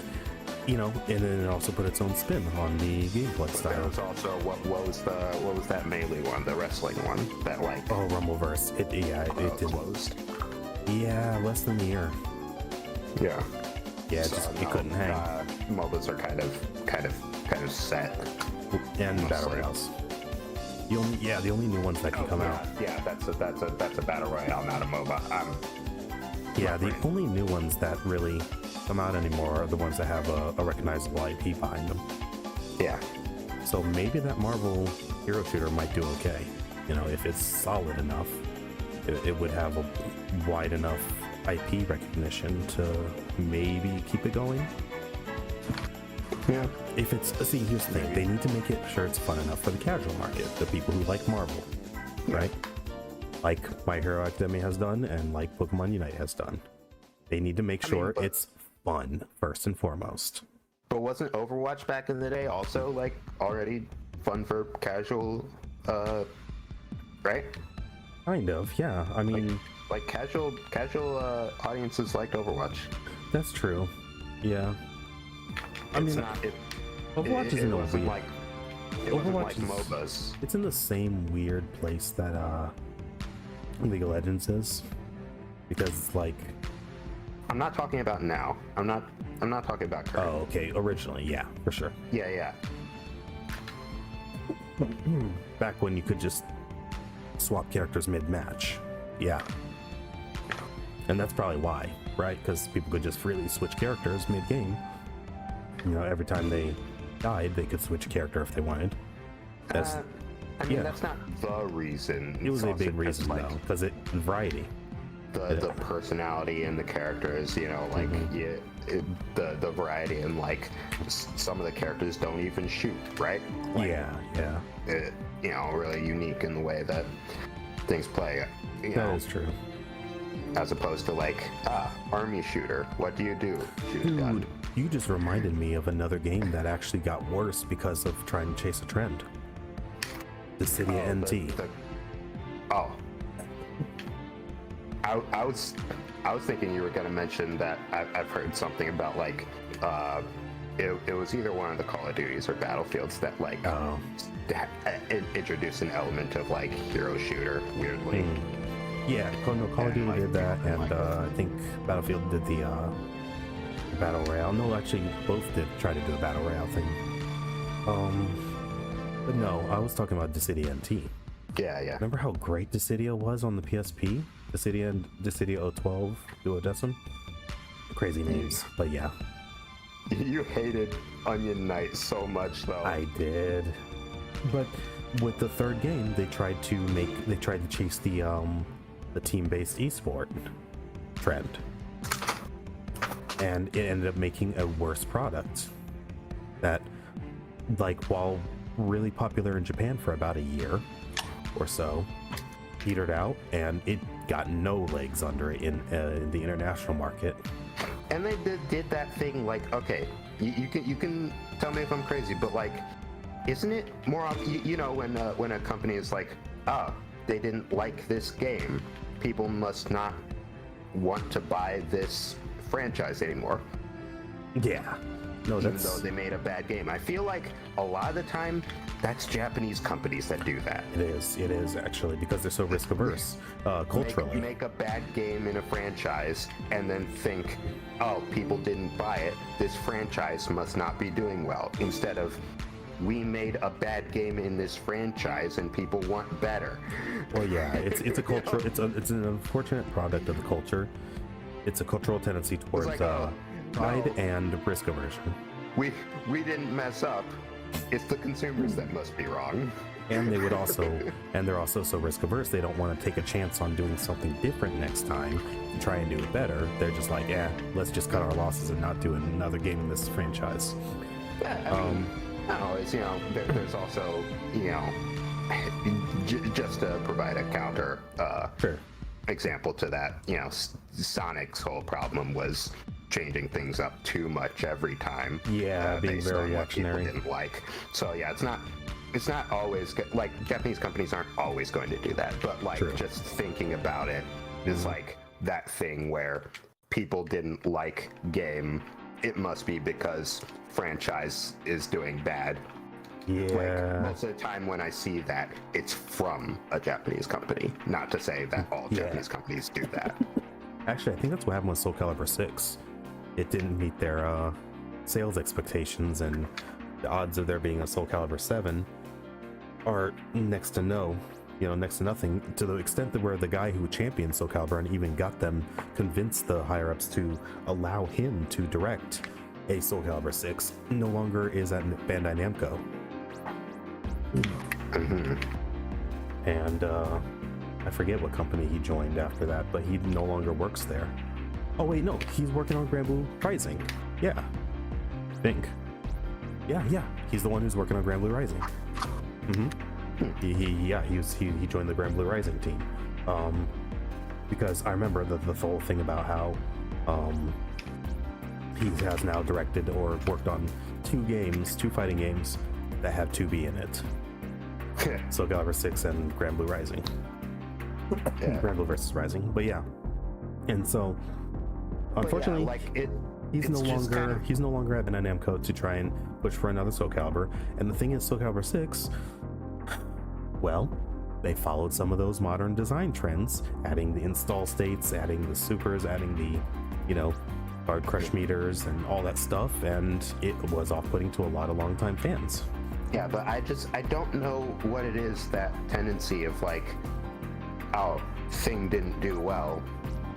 and then it also put its own spin on the gameplay style. There was also what was that melee one, the wrestling one that like Rumbleverse. It didn't closed. Yeah, less than a year. Yeah. Yeah, it couldn't hang. MOBAs are kind of set. And battle royales. The only new ones that can come out. Yeah, that's a battle royale, not a MOBA. The only new ones that really come out anymore are the ones that have a recognizable IP behind them. Yeah. So maybe that Marvel hero shooter might do okay. If it's solid enough, it would have a wide enough IP recognition to maybe keep it going. Yeah. If it's here's the thing, they need to make it sure it's fun enough for the casual market, the people who like Marvel, right? Like My Hero Academia has done, and like Pokemon Unite has done. They need to make sure it's fun first and foremost. But wasn't Overwatch back in the day also like already fun for casual, right? Kind of, yeah. I mean, like casual audiences liked Overwatch. That's true. Yeah. Overwatch is in a weird. It wasn't like MOBAs. It's in the same weird place that League of Legends is, because it's like. I'm not talking about now. I'm not talking about current. Oh, okay. Originally, yeah, for sure. Yeah. Back when you could just swap characters mid-match. Yeah. And that's probably why, right? Because people could just freely switch characters mid-game. Every time they died, they could switch a character if they wanted. That's not the reason. It was a big reason, though, because variety. The personality in the characters, the variety, and like some of the characters don't even shoot, right? Like, yeah. Really unique in the way that things play. That is true. As opposed to like, army shooter. What do you do? Shoot a gun. Dude, you just reminded me of another game that actually got worse because of trying to chase a trend. Dissidia NT. I was thinking you were going to mention that I've heard something about like it was either one of the Call of Duties or Battlefields that like introduced an element of like hero shooter weirdly. Yeah, Call of Duty did that, and I think Battlefield did the battle royale. No, actually, both did try to do a battle royale thing. But no, I was talking about Dissidia NT. Yeah. Remember how great Dissidia was on the PSP? Dissidia and Dissidia 012 Duodecim? Crazy names, but yeah. You hated Onion Knight so much, though. I did. But with the third game, they tried to chase the team-based esport trend. And it ended up making a worse product that, like, while really popular in Japan for about a year or so, petered out, and it got no legs under it in the international market. And they did that thing, like, okay, you can tell me if I'm crazy, but like, isn't it more you know, when a company is like, oh, they didn't like this game, people must not want to buy this franchise anymore. Yeah. No, even though they made a bad game. I feel like a lot of the time, that's Japanese companies that do that. It is actually, because they're so risk averse culturally. Make a bad game in a franchise and then think, oh, people didn't buy it, this franchise must not be doing well. Instead of, we made a bad game in this franchise and people want better. Well, yeah, it's a culture. It's an unfortunate product of the culture. It's a cultural tendency towards pride and risk aversion. We didn't mess up. It's the consumers that must be wrong. And they would also, and they're also so risk averse, they don't want to take a chance on doing something different next time to try and do it better. They're just like, yeah, let's just cut our losses and not do another game in this franchise. Yeah, I mean, it's, you know, there's also, you know, just to provide a counter Sure. example to that, you know, Sonic's whole problem was changing things up too much every time. Yeah, being very reactionary. Didn't like. So yeah, it's not always like, Japanese companies aren't always going to do that, but like, True. just thinking about it is like that thing where people didn't like game, it must be because franchise is doing bad. Yeah. Like, most of the time when I see that, it's from a Japanese company. Not to say that all Japanese companies do that. Actually, I think that's what happened with Soul Calibur 6. It didn't meet their sales expectations, and the odds of there being a Soul Calibur 7 are next to nothing, to the extent that where the guy who championed Soul Calibur and even got them, convinced the higher-ups to allow him to direct a Soul Calibur 6, no longer is at Bandai Namco. And I forget what company he joined after that, but he no longer works there. Oh wait, no, he's working on Grand Blue Rising. Yeah, I think. Yeah, he's the one who's working on Grand Blue Rising. He joined the Grand Blue Rising team. Because I remember the whole thing about how he has now directed or worked on two fighting games that have 2B in it. Soul Calibur 6 and Grand Blue Rising. Grand Blue versus Rising. But yeah. And so unfortunately, he's no longer at Bandai Namco to try and push for another Soul Calibur. And the thing is, Soul Calibur 6, well, they followed some of those modern design trends, adding the install states, adding the supers, adding the, you know, hard crush meters and all that stuff, and it was off-putting to a lot of longtime fans. Yeah, but I don't know what it is, that tendency of like, oh, thing didn't do well,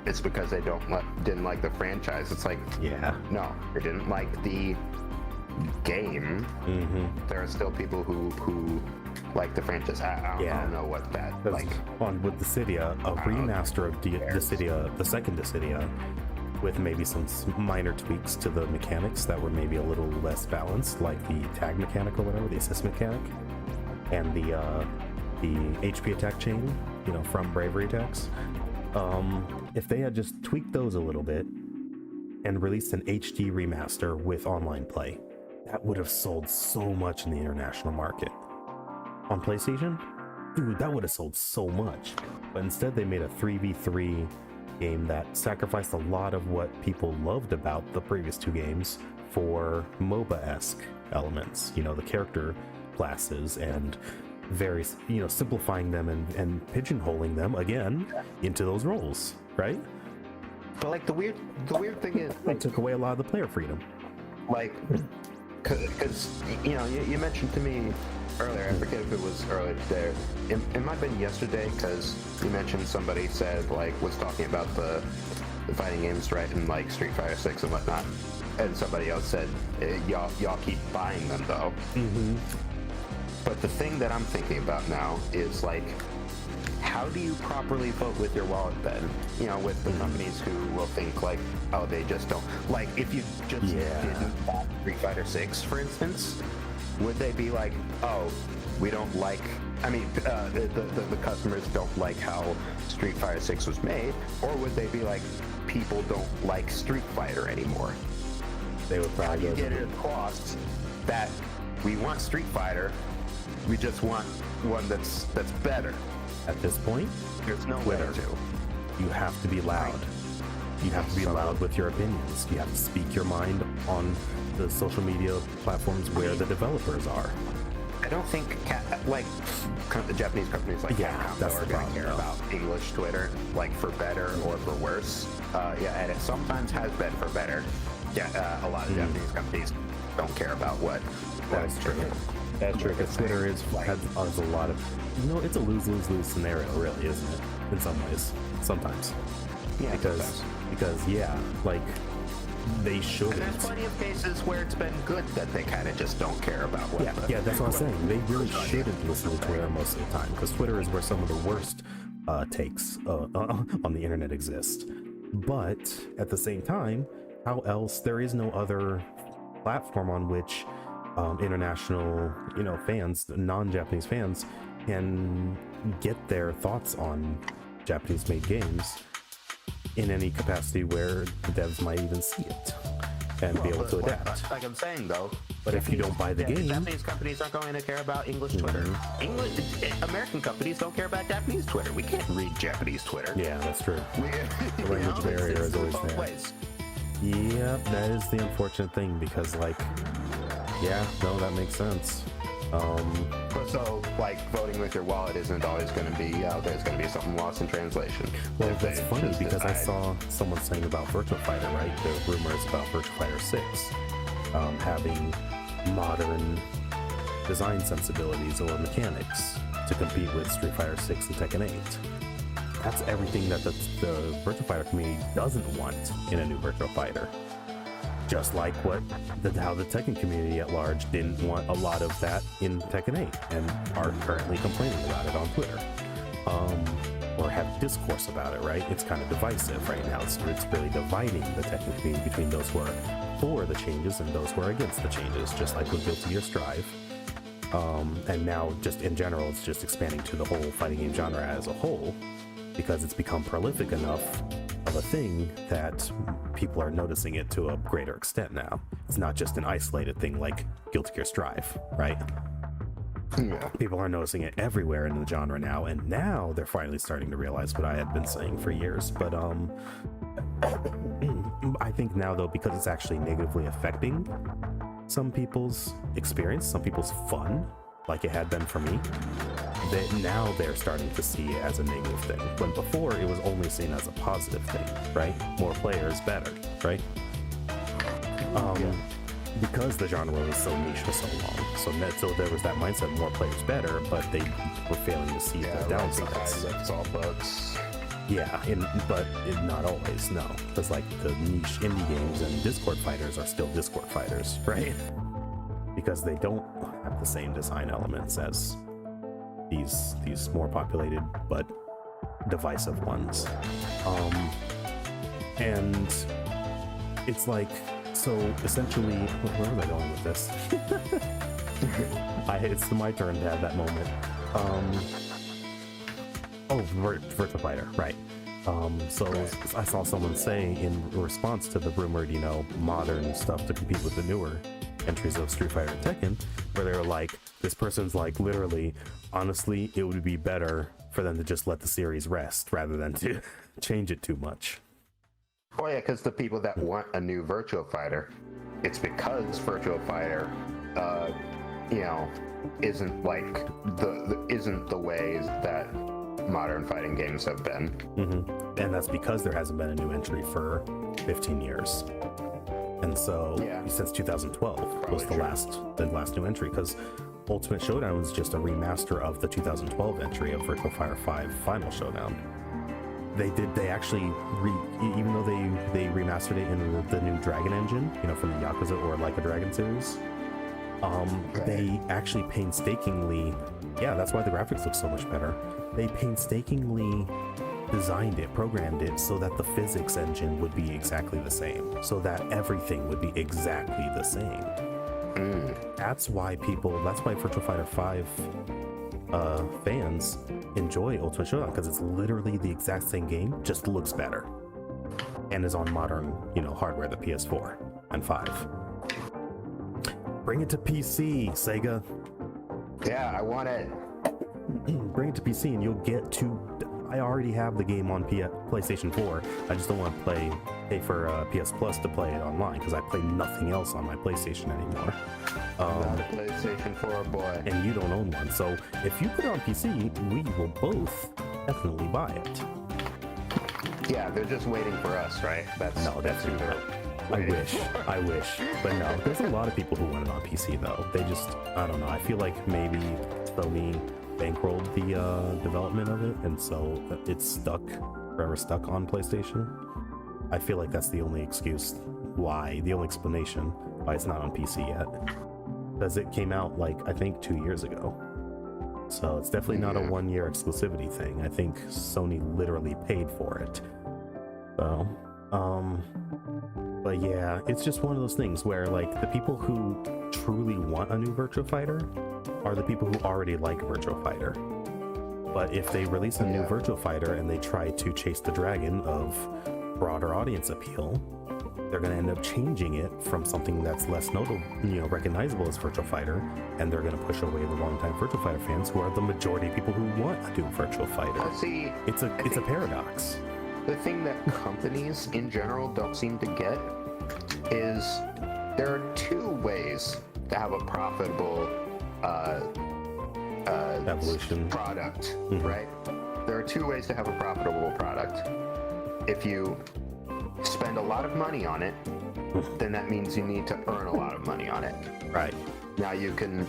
it's because they didn't like the franchise. It's like, yeah, no, they didn't like the game. There are still people who like the franchise. I don't know what that like. On with Dissidia, a remaster of Dissidia, the second Dissidia, with maybe some minor tweaks to the mechanics that were maybe a little less balanced, like the tag mechanic or whatever, the assist mechanic, and the HP attack chain, you know, from bravery attacks. If they had just tweaked those a little bit and released an HD remaster with online play, that would have sold so much in the international market. On PlayStation, dude, that would have sold so much. But instead they made a 3v3 game that sacrificed a lot of what people loved about the previous two games for MOBA-esque elements, you know, the character classes, and very, you know, simplifying them and pigeonholing them again into those roles, right? But like the weird thing is, They took away a lot of the player freedom. like, because you know, you mentioned to me earlier. I forget if it was earlier today. It might have been yesterday because you mentioned somebody said like was talking about the fighting games, right, and like Street Fighter 6 and whatnot. And somebody else said, y'all keep buying them though. Mm-hmm. But the thing that I'm thinking about now is like, how do you properly vote with your wallet then? You know, with the companies who will think like, oh, they just don't. Like, if you just didn't buy Street Fighter 6, for instance, would they be like, oh, we don't like, I mean, the customers don't like how Street Fighter 6 was made, or would they be like, people don't like Street Fighter anymore? They would probably get it across that we want Street Fighter, we just want one that's better. At this point, There's no Twitter. way to. You have to be loud. You have to be loud with your opinions. You have to speak your mind on the social media platforms where the developers are. I don't think the Japanese companies like that's are the going to problem, care though. about English Twitter, like for better or for worse. And it sometimes has been for better. Yeah, a lot of Japanese companies don't care about what. That's true. That's true, because Twitter has a lot of, it's a lose-lose-lose scenario, really, isn't it? In some ways, sometimes. Yeah, Because like, they shouldn't. And there's plenty of cases where it's been good that they kind of just don't care about what. Yeah, that's what I'm saying. They really shouldn't listen to Twitter most of the time, because Twitter is where some of the worst takes on the internet exist. But at the same time, how else? There is no other platform on which international, fans, non-Japanese fans, can get their thoughts on Japanese-made games in any capacity where the devs might even see it and be able to adapt. Like I'm saying, though. But if you don't buy the game, Japanese companies aren't going to care about English Twitter. American companies don't care about Japanese Twitter. We can't read Japanese Twitter. yeah, that's true. The language barrier is always there. Ways. Yeah, that is the unfortunate thing, because that makes sense. So, voting with your wallet isn't always going to be, there's going to be something lost in translation. Well, If that's they funny just because I decide- saw someone saying about Virtua Fighter, right? The rumors about Virtua Fighter 6 having modern design sensibilities or mechanics to compete with Street Fighter 6 and Tekken 8. That's everything that the Virtua Fighter community doesn't want in a new Virtua Fighter. Just like how the Tekken community at large didn't want a lot of that in Tekken 8 and are currently complaining about it on Twitter. Or have discourse about it, right? It's kind of divisive right now. It's really dividing the Tekken community between those who are for the changes and those who are against the changes, just like with Guilty Gear Strive. And now, just in general, it's just expanding to the whole fighting game genre as a whole, because it's become prolific enough of a thing that people are noticing it to a greater extent now. It's not just an isolated thing like Guilty Gear Strive, right? Yeah. People are noticing it everywhere in the genre now, and now they're finally starting to realize what I had been saying for years. But I think now, though, because it's actually negatively affecting some people's experience, some people's fun, like it had been for me, that now they're starting to see it as a negative thing, when before it was only seen as a positive thing, right? More players, better, right? Because the genre was so niche for so long, so there was that mindset, more players better, but they were failing to see the downsides. That's all bugs. Yeah, but not always, no. Because the niche indie games and Discord fighters are still Discord fighters, right? Because they don't have the same design elements as these more populated but divisive ones. And it's so essentially, where was I going with this? It's my turn to have that moment. Virtua Fighter, right. I saw someone say in response to the rumored, modern stuff to compete with the newer entries of Street Fighter and Tekken, where they were like, this person's literally, honestly, it would be better for them to just let the series rest rather than to change it too much. Oh yeah, because the people that want a new Virtua Fighter, it's because Virtua Fighter, isn't isn't the ways that modern fighting games have been. And that's because there hasn't been a new entry for 15 years. And so since 2012 was the last new entry, because Ultimate Showdown was just a remaster of the 2012 entry of Virtua Fighter 5 Final Showdown. They actually even though they remastered it in the new Dragon engine, from the Yakuza or Like a Dragon series, they actually painstakingly, that's why the graphics look so much better. They painstakingly designed it, programmed it so that the physics engine would be exactly the same, so that everything would be exactly the same. That's why Virtua Fighter 5 fans enjoy Ultimate Showdown, because it's literally the exact same game, just looks better, and is on modern, hardware, the PS4 and 5. Bring it to PC, Sega. Yeah, I want it. Bring it to PC, and you'll get to. I already have the game on PlayStation 4. I just don't want to pay for PS Plus to play it online, because I play nothing else on my PlayStation anymore. Not a PlayStation 4 boy. And you don't own one, so if you put it on PC, we will both definitely buy it. Yeah, they're just waiting for us, right? That's who they're. I wish, but no. There's a lot of people who want it on PC though. They just, I don't know. I feel like maybe Sony bankrolled the development of it, and so it's forever stuck on PlayStation. I feel like that's the only explanation why it's not on PC yet, because it came out I think 2 years ago. So it's definitely not a 1-year exclusivity thing. I think Sony literally paid for it. So, but yeah, it's just one of those things where the people who truly want a new Virtua Fighter are the people who already like Virtua Fighter. But if they release a new Virtua Fighter and they try to chase the dragon of broader audience appeal, they're going to end up changing it from something that's less notable, recognizable as Virtua Fighter, and they're going to push away the longtime Virtua Fighter fans, who are the majority of people who want a new Virtua Fighter. See, it's a paradox. The thing that companies in general don't seem to get is there are two ways to have a profitable evolution product, right? There are two ways to have a profitable product. If you spend a lot of money on it, then that means you need to earn a lot of money on it. Right. Now you can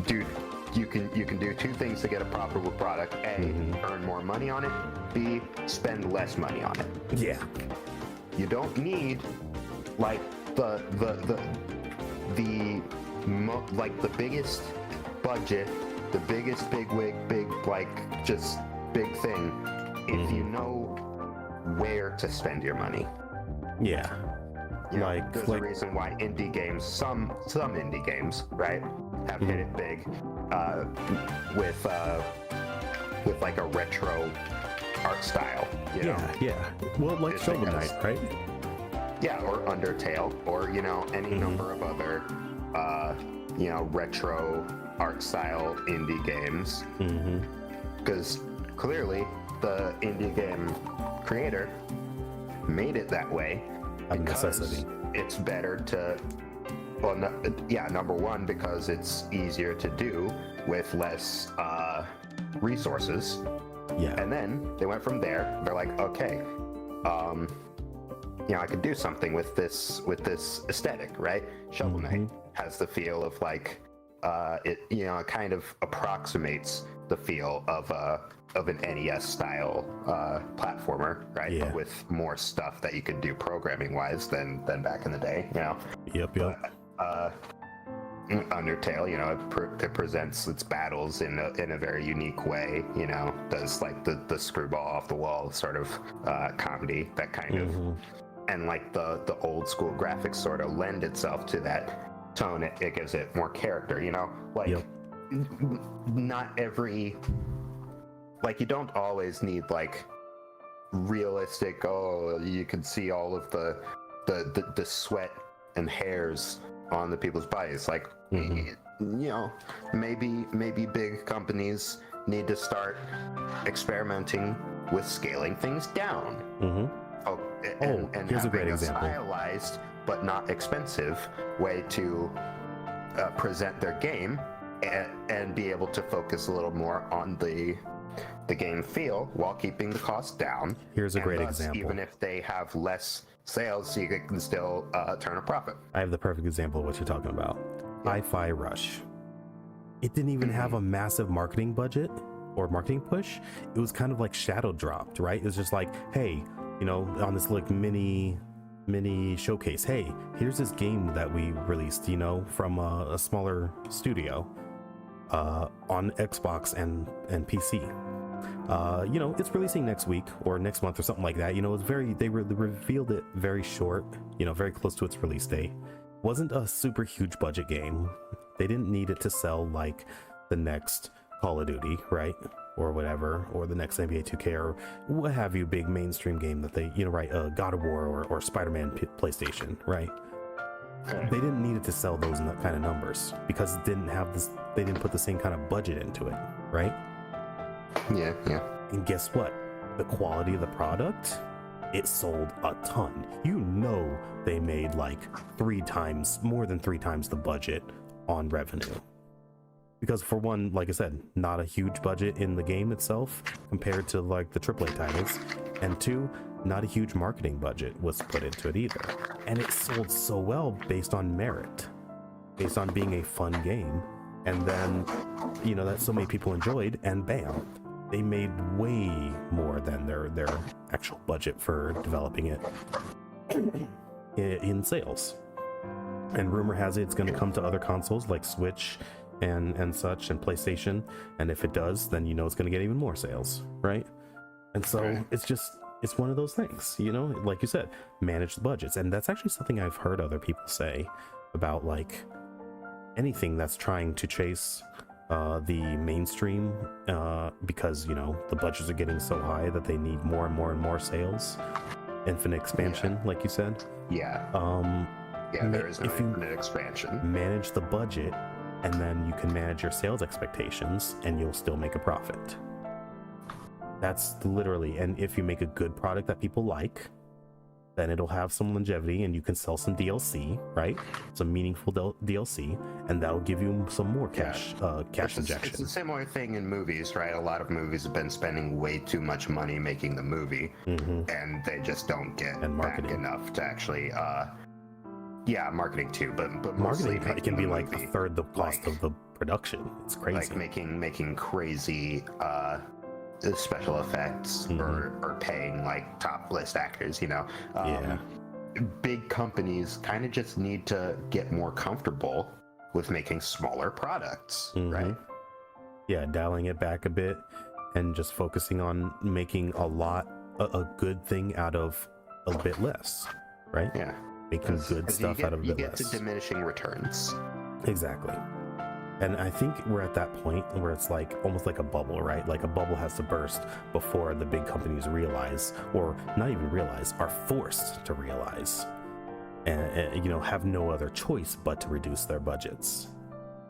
do two things to get a profitable product. A, earn more money on it. B, spend less money on it. Yeah. You don't need the biggest budget, the biggest big thing, if you know where to spend your money. Yeah. There's a reason why indie games, some indie games, right, have hit it big with a retro art style. Yeah. Well, Shovel Knight, right? Yeah, or Undertale, or any number of other retro art style indie games. Because clearly the indie game creator made it that way because necessity. It's better to, number one, because it's easier to do with less resources. Yeah. And then they went from there. They're like, okay, I could do something with this aesthetic, right? Shovel Knight has the feel of it kind of approximates the feel of an NES style platformer, right? Yeah. But with more stuff that you could do programming wise than back in the day, Yep. Undertale, it presents its battles in a very unique way, does the screwball off the wall sort of comedy, that kind of, and the old school graphics sort of lend itself to that tone. It gives it more character, not every, you don't always need realistic, you can see all of the sweat and hairs on the people's bodies. Maybe big companies need to start experimenting with scaling things down. And here's a having great example. Stylized but not expensive way to present their game and be able to focus a little more on the the game feel while keeping the cost down. Here's a and great thus, example. Even if they have less sales, you can still turn a profit. I have the perfect example of what you're talking about. Hi-Fi Rush. It didn't even have a massive marketing budget or marketing push. It was kind of like shadow dropped, right? It was just like, hey, you know, on this like mini showcase, hey, here's this game that we released, you know, from a smaller studio on Xbox and PC. You know, it's releasing next week or next month or something like that. You know, it's they revealed it very short, you know, very close to its release date. Wasn't a super huge budget game. They didn't need it to sell like the next Call of Duty, right? Or whatever, or the next NBA 2K or what have you, big mainstream game that they, you know, right? God of War or Spider-Man PlayStation, right? They didn't need it to sell those kind of numbers because it didn't have this, they didn't put the same kind of budget into it, right? Yeah. And guess what? The quality of the product, it sold a ton. You know, they made like more than three times the budget on revenue. Because for one, like I said, not a huge budget in the game itself compared to like the AAA titles. And two, not a huge marketing budget was put into it either. And it sold so well based on merit, based on being a fun game. And then, you know, that so many people enjoyed, and bam, they made way more than their actual budget for developing it in sales. And rumor has it it's going to come to other consoles like Switch and such, and PlayStation. And if it does, then you know it's going to get even more sales, right? And so it's one of those things, you know, like you said, manage the budgets. And that's actually something I've heard other people say about like anything that's trying to chase the mainstream, because, you know, the budgets are getting so high that they need more and more and more sales, infinite expansion, like you said. There is no infinite expansion. Manage the budget, and then you can manage your sales expectations, and you'll still make a profit. That's literally, and if you make a good product that people like, then it'll have some longevity, and you can sell some DLC, right? Some meaningful DLC, and that'll give you some more cash injection. It's a similar thing in movies, right? A lot of movies have been spending way too much money making the movie, and they just don't get back enough to actually, marketing too, but mostly marketing it can be like a third the cost of the production. It's crazy. Like making crazy special effects or paying like top list actors, you know. Big companies kind of just need to get more comfortable with making smaller products, right? Yeah, dialing it back a bit and just focusing on making a good thing out of a bit less, right? Yeah, making good stuff out of a bit less. You get to diminishing returns. Exactly. And I think we're at that point where it's like almost like a bubble, right? Like a bubble has to burst before the big companies realize, or not even realize, are forced to realize, and you know, have no other choice but to reduce their budgets,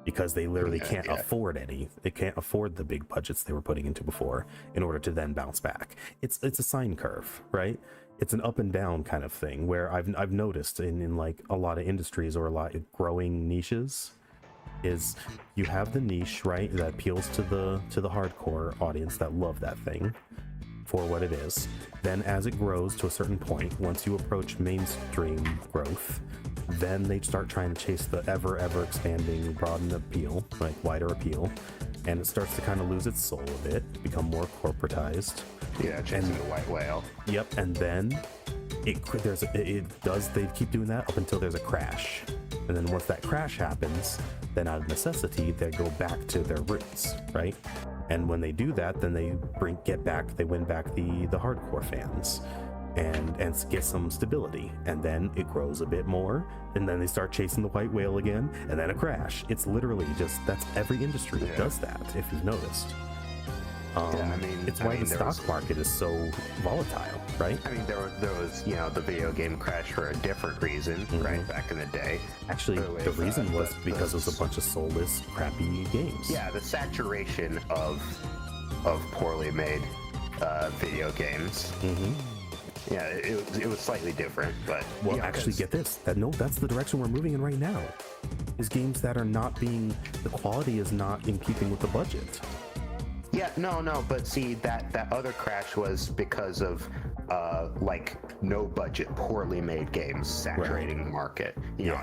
because they literally can't afford any. They can't afford the big budgets they were putting into before in order to then bounce back. It's a sine curve, right? It's an up and down kind of thing where I've noticed in like a lot of industries or a lot of growing niches, is you have the niche, right, that appeals to the hardcore audience that love that thing for what it is. Then as it grows to a certain point, once you approach mainstream growth, then they start trying to chase the ever expanding, broaden appeal, like wider appeal, and it starts to kind of lose its soul a bit, become more corporatized. Yeah, chasing the white whale. Yep, and then they keep doing that up until there's a crash. And then once that crash happens, then out of necessity, they go back to their roots, right? And when they do that, then they win back the hardcore fans and get some stability. And then it grows a bit more, and then they start chasing the white whale again, and then a crash. It's literally just, that's every industry that does that, if you've noticed. It's why the stock market is so volatile, right? I mean, there was, you know, the video game crash for a different reason, right, back in the day. Actually, the reason was because it was a bunch of soulless, crappy games. Yeah, the saturation of poorly made video games. Yeah, it was slightly different, but... Well, actually, get this. That's the direction we're moving in right now. Is games that are not being... The quality is not in keeping with the budget. Yeah, no, but see that other crash was because of like no budget, poorly made games saturating the market. You know,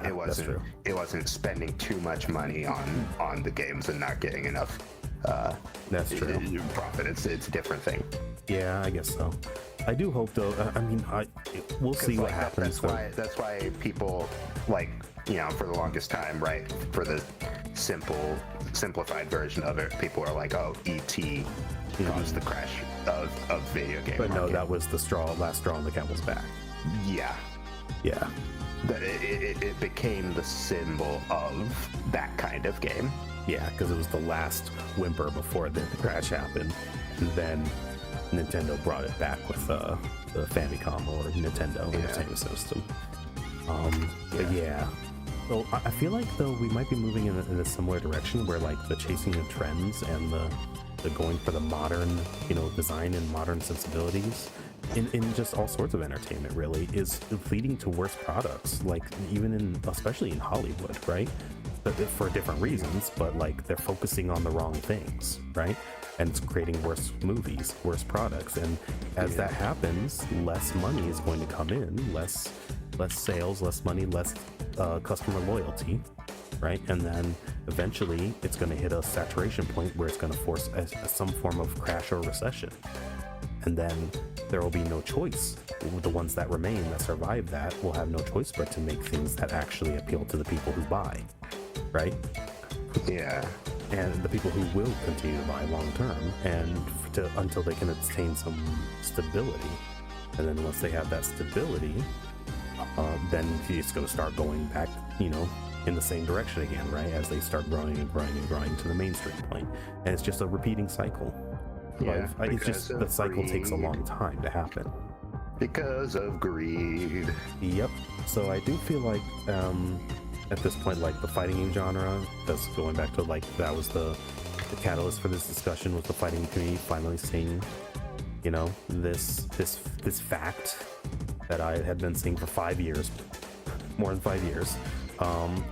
it wasn't spending too much money on the games and not getting enough that's true. Profit. It's a different thing. Yeah, I guess so. I do hope though. I mean, we'll see what happens. That's why people, like, you know, for the longest time, right, for the simplified version of it, people are like, oh, E.T. caused the crash of video game but market. No, that was the last straw on the camel's back. Yeah that it became the symbol of that kind of game. Yeah, because it was the last whimper before the crash happened, and then Nintendo brought it back with the Famicom or Nintendo Entertainment System. But yeah. So I feel like though we might be moving in a similar direction where like the chasing of trends and the going for the modern, you know, design and modern sensibilities in just all sorts of entertainment really is leading to worse products, like especially in Hollywood, right? But for different reasons, but like they're focusing on the wrong things, right? And it's creating worse movies, worse products, and as that happens, less money is going to come in, less sales, less money, less customer loyalty, right? And then eventually it's going to hit a saturation point where it's going to force some form of crash or recession, and then there will be no choice. The ones that remain, that survive that, will have no choice but to make things that actually appeal to the people who buy, right? Yeah. And the people who will continue to buy long term, and until they can attain some stability. And then once they have that stability, then it's going to start going back, you know, in the same direction again, right? As they start growing and growing and growing to the mainstream point. And it's just a repeating cycle. Yeah, it's just the cycle takes a long time to happen. Because of greed. Yep. So I do feel like at this point, like the fighting game genre, that's going back to like that was the catalyst for this discussion, was the fighting community finally seeing, you know, this fact that I had been seeing for 5 years, more than 5 years.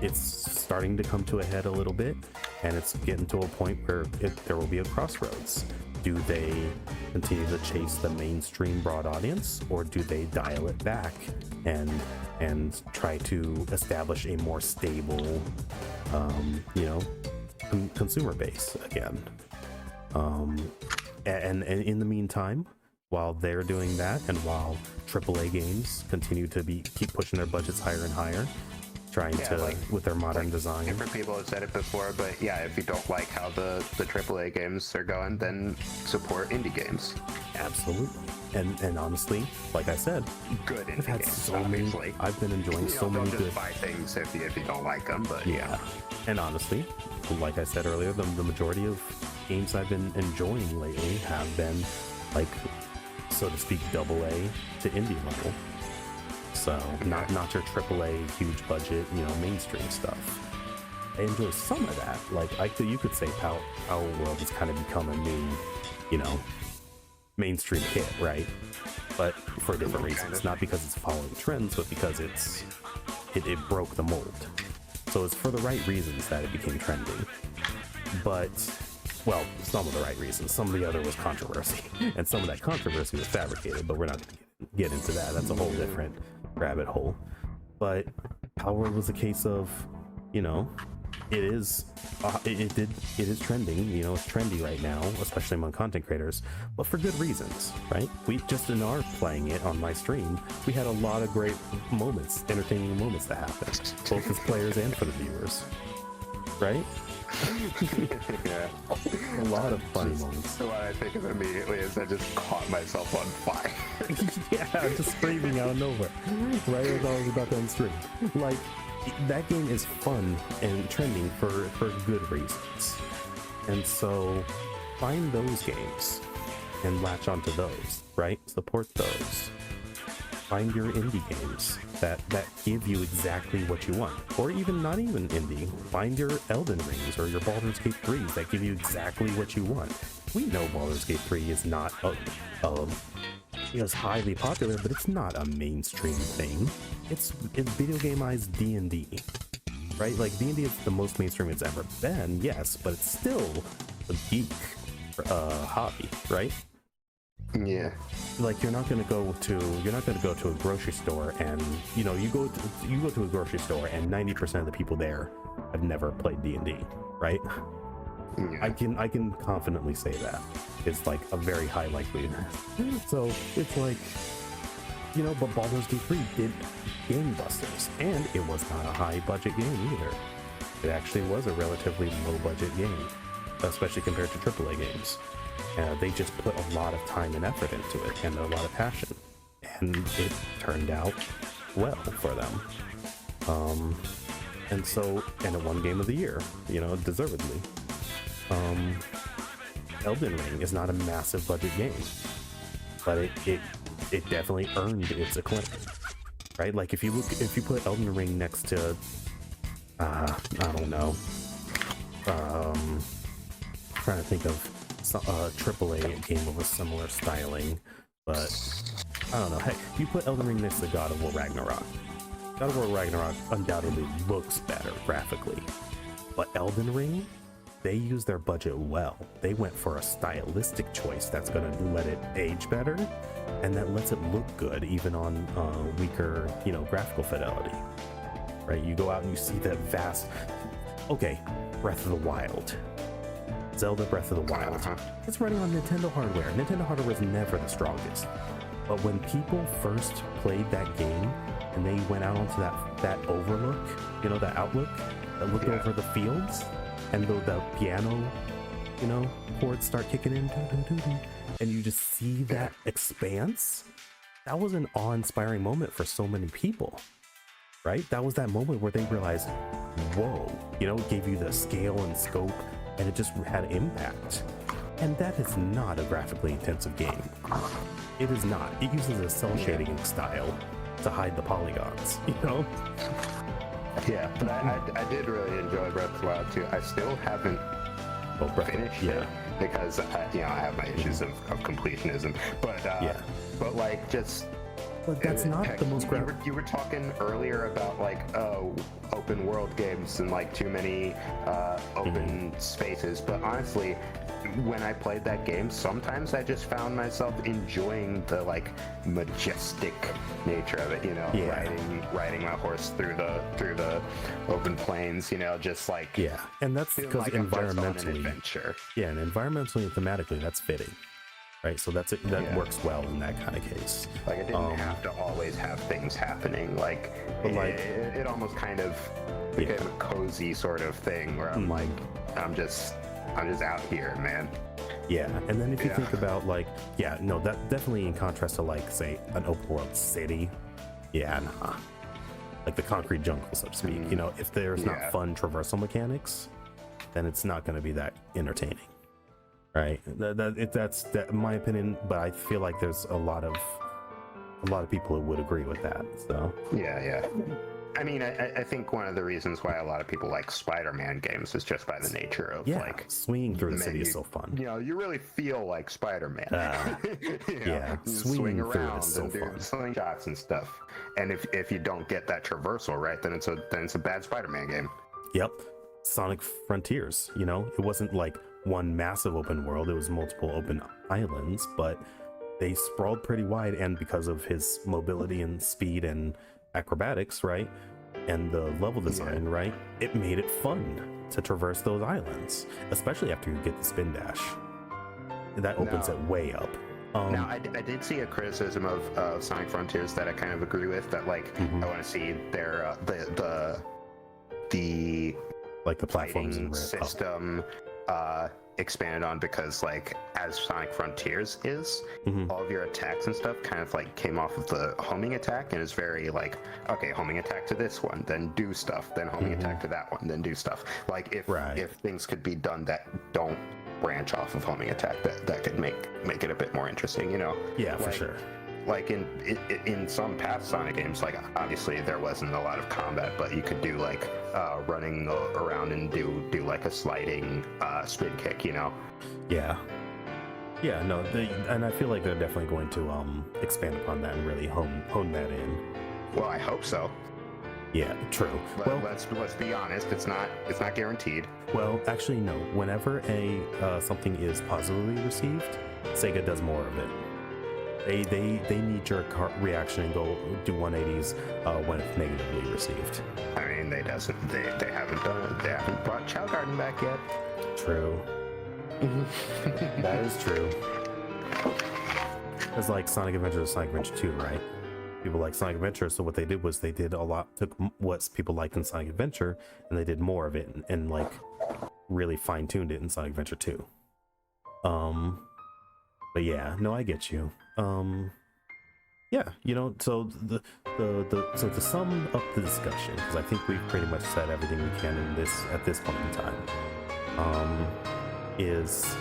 It's starting to come to a head a little bit, and it's getting to a point where there will be a crossroads. Do they continue to chase the mainstream broad audience, or do they dial it back and try to establish a more stable, you know, consumer base again? And in the meantime, while they're doing that, and while AAA games continue to keep pushing their budgets higher and higher, trying to with their modern design. Different people have said it before, but yeah, if you don't like how the AAA games are going, then support indie games. Absolutely. And honestly, like I said, good indie I've had games, so many. I've been enjoying so many good. Buy things if you don't like them, but yeah. And honestly, like I said earlier, the majority of games I've been enjoying lately have been like, so to speak, AA to indie level. So not your AAA huge budget, you know, mainstream stuff. I enjoy some of that. Like you could say Power World has kind of become a new, you know, mainstream hit, right? But for different reasons, not because it's following trends, but because it broke the mold. So it's for the right reasons that it became trending. But well, some of the right reasons. Some of the other was controversy, and some of that controversy was fabricated. But we're not going to get into that. That's a whole different rabbit hole. But Power World was a case of, you know, it is trending. You know, it's trendy right now, especially among content creators, but for good reasons, right? We just in our playing it on my stream, we had a lot of great moments, entertaining moments that happened, both as players and for the viewers, right? Yeah. A lot of funny moments. What I think of immediately is I just caught myself on fire. Yeah, just screaming out of nowhere, right as I was about to end stream. Like, that game is fun and trending for good reasons. And so find those games and latch onto those, right? Support those. Find your indie games that give you exactly what you want. Or even not even indie. Find your Elden Rings or your Baldur's Gate 3s that give you exactly what you want. We know Baldur's Gate 3 is not it's highly popular, but it's not a mainstream thing. It's video gameized D&D, right? Like D&D is the most mainstream it's ever been, yes, but it's still a geek hobby, right? Yeah. Like you're not gonna go to a grocery store and you go to a grocery store and 90% of the people there have never played D&D, right? Yeah. I can confidently say that it's like a very high likelihood. So it's like, but Baldur's Gate 3 did gangbusters, and it was not a high budget game either. It actually was a relatively low budget game, especially compared to AAA games. They just put a lot of time and effort into it and a lot of passion, and it turned out well for them. And it won Game of the Year, deservedly. Elden Ring is not a massive budget game, but it definitely earned its acclaim, right? Like if you put Elden Ring next to I don't know, trying to think of a AAA game of a similar styling, but I don't know. Heck, you put Elden Ring next to God of War Ragnarok. God of War Ragnarok undoubtedly looks better graphically, but Elden Ring, they use their budget well. They went for a stylistic choice that's going to let it age better, and that lets it look good even on weaker, graphical fidelity. Right? You go out and you see that vast. Okay, Breath of the Wild, Zelda Breath of the Wild. It's running on Nintendo hardware. Nintendo hardware is never the strongest, but when people first played that game and they went out onto that overlook, that outlook that looked over the fields, and the piano, chords start kicking in, and you just see that expanse. That was an awe-inspiring moment for so many people, right? That was that moment where they realized, whoa, it gave you the scale and scope, and it just had impact. And that is not a graphically intensive game. It is not. It uses a cell shading style to hide the polygons, Yeah, but I did really enjoy Breath of the Wild too. I still haven't finished it because I have my issues of completionism. But like just. But that's not the most you were talking earlier about like open world games and like too many open spaces, but honestly, when I played that game, sometimes I just found myself enjoying the like majestic nature of it, riding my horse through the open plains, just like and that's because like environmentally, adventure. And environmentally and thematically, that's fitting. Right, so that works well in that kind of case. Like it didn't have to always have things happening. Like it almost kind of became a cozy sort of thing where I'm like, I'm just out here, man. Yeah, and then if you think about that definitely in contrast to like say an open world city, like the concrete jungle, so to speak. If there's not fun traversal mechanics, then it's not going to be that entertaining. Right, that's my opinion, but I feel like there's a lot of people who would agree with that. So yeah. I mean, I think one of the reasons why a lot of people like Spider-Man games is just by the nature of like swinging through the city is so fun. You really feel like Spider-Man. Swing around is so and do fun. slingshots and stuff. And if you don't get that traversal right, then it's a bad Spider-Man game. Yep, Sonic Frontiers. It wasn't like one massive open world, it was multiple open islands, but they sprawled pretty wide, and because of his mobility and speed and acrobatics, right, and the level design, right, it made it fun to traverse those islands, especially after you get the spin dash. That opens it way up. Now, I did see a criticism of Sonic Frontiers that I kind of agree with, that like I want to see their the like the platforms and system expanded on, because like as Sonic Frontiers is, all of your attacks and stuff kind of like came off of the homing attack, and is very like, okay, homing attack to this one, then do stuff, then homing attack to that one, then do stuff. Like if things could be done that don't branch off of homing attack, that could make it a bit more interesting, for sure. Like in some past Sonic games, like obviously there wasn't a lot of combat, but you could do like running around and do like a sliding spin kick, Yeah, no, and I feel like they're definitely going to expand upon that and really hone that in. Well, I hope so. Yeah, true. But Well, let's be honest, it's not guaranteed. well, actually, no. Whenever something is positively received, Sega does more of it. They need your reaction and go do 180s when it's negatively received. I mean, they haven't done it. They haven't brought Chow Garden back yet. True. That is true. It's like Sonic Adventure to Sonic Adventure 2, right? People like Sonic Adventure, so what they did was they did took what people liked in Sonic Adventure, and they did more of it, and like really fine-tuned it in Sonic Adventure 2. But yeah, no, I get you. Yeah, you know, so so to sum up the discussion, because I think we've pretty much said everything we can in this at this point in time, is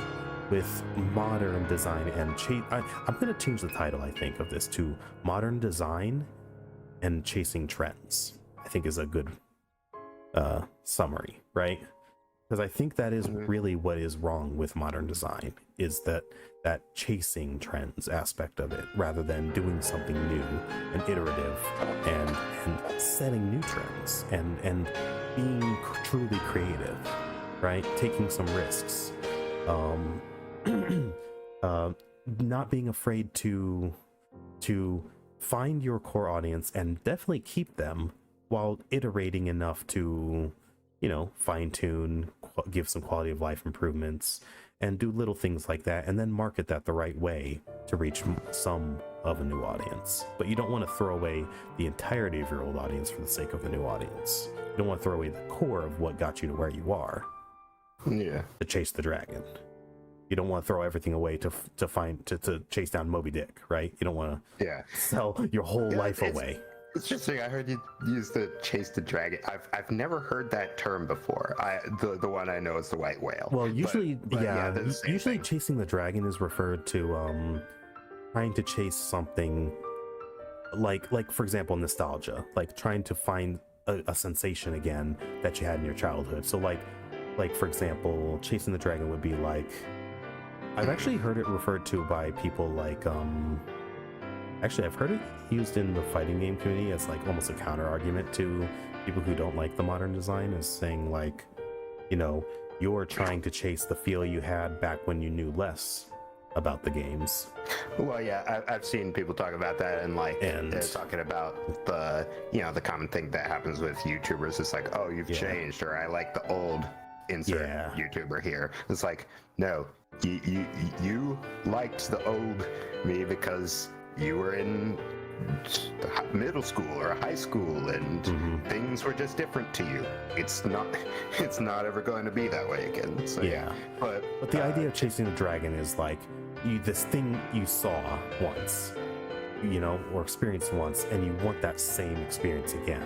with modern design and I'm going to change the title, I think, of this to modern design and chasing trends. I think is a good summary, right? Because I think that is really what is wrong with modern design, is that chasing trends aspect of it, rather than doing something new and iterative and setting new trends and being truly creative, right? Taking some risks. Not being afraid to find your core audience and definitely keep them while iterating enough to, you know, fine tune, give some quality of life improvements, and do little things like that, and then market that the right way to reach some of a new audience. But you don't want to throw away the entirety of your old audience for the sake of the new audience. You don't want to throw away the core of what got you to where you are. Yeah. To chase the dragon. You don't want to throw everything away to chase down Moby Dick, right? You don't want to sell your whole life away. It's interesting. I heard you use the chase the dragon. I've never heard that term before. The one I know is the white whale. Well, usually, but usually chasing the dragon is referred to trying to chase something like for example, nostalgia, like trying to find a sensation again that you had in your childhood. So like for example, chasing the dragon would be like, I've actually heard it referred to by people like actually I've heard it used in the fighting game community as like almost a counter argument to people who don't like the modern design, as saying like, you know, you're trying to chase the feel you had back when you knew less about the games. Well, yeah, I've seen people talk about that, and they're talking about the common thing that happens with YouTubers. It's like, oh, you've changed, or I like the old insert YouTuber here. It's like, no, you liked the old me because you were in middle school or high school, and things were just different to you. It's not ever going to be that way again. So but the idea of chasing the dragon is like, this thing you saw once, you know, or experienced once, and you want that same experience again.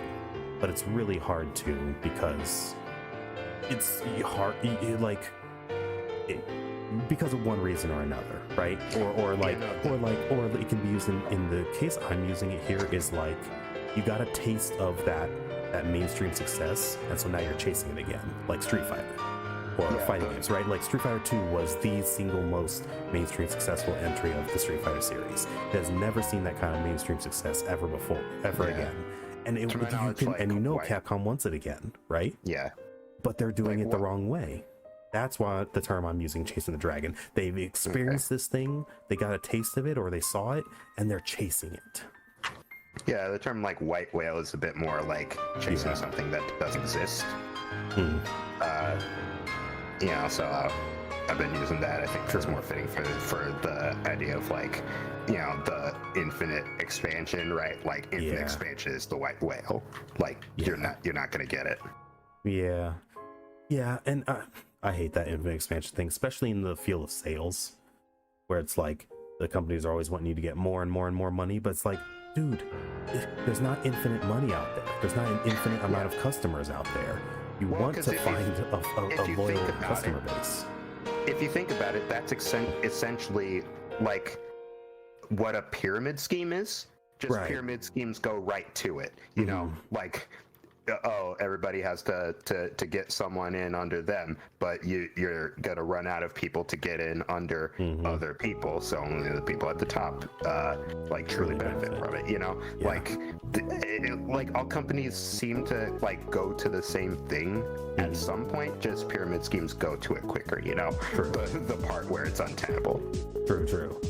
But it's really hard to, because it's hard, because of one reason or another, right? Or it can be used in the case I'm using it here, is like, you got a taste of that mainstream success, and so now you're chasing it again, like Street Fighter or fighting games, right? Like Street Fighter 2 was the single most mainstream successful entry of the Street Fighter series. It has never seen that kind of mainstream success ever again. And Capcom wants it again, right? Yeah. But they're doing it the wrong way. That's why the term I'm using, chasing the dragon. They've experienced this thing, they got a taste of it, or they saw it, and they're chasing it. Yeah, the term like white whale is a bit more like chasing something that doesn't exist. So I've been using that. I think it's more fitting for the idea of like, the infinite expansion, right? Like infinite expansion is the white whale. Like you're not gonna get it. Yeah, and I hate that infinite expansion thing, especially in the field of sales, where it's like the companies are always wanting you to get more and more and more money, but it's like, dude, there's not infinite money out there. There's not an infinite amount of customers out there. You want to find a loyal customer base. If you think about it, that's essentially like what a pyramid scheme is. Just pyramid schemes go right to it. You know, like everybody has to get someone in under them, but you're gonna run out of people to get in under other people, so only the people at the top like truly benefit from it, you know? Yeah. Like all companies seem to like go to the same thing at some point, just pyramid schemes go to it quicker, you know? The part where it's untenable. True.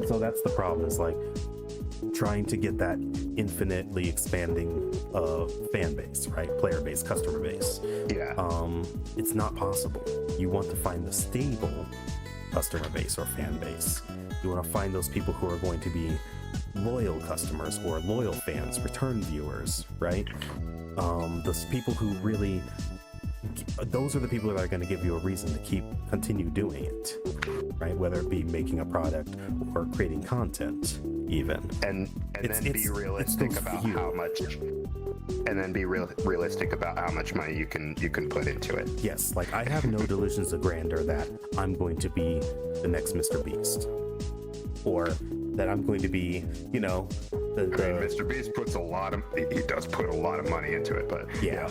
So that's the problem, is like trying to get that infinitely expanding fan base, right? Player base, customer base. Yeah. It's not possible. You want to find the stable customer base or fan base. You want to find those people who are going to be loyal customers or loyal fans, return viewers, right? Those people who really, those are the people that are going to give you a reason to continue doing it, right? Whether it be making a product or creating content, even. And then be realistic about how much. And then be realistic about how much money you can put into it. Yes, like I have no delusions of grandeur that I'm going to be the next Mr. Beast, or that I'm going to be, you know, Mr. Beast puts he does put a lot of money into it, but yeah,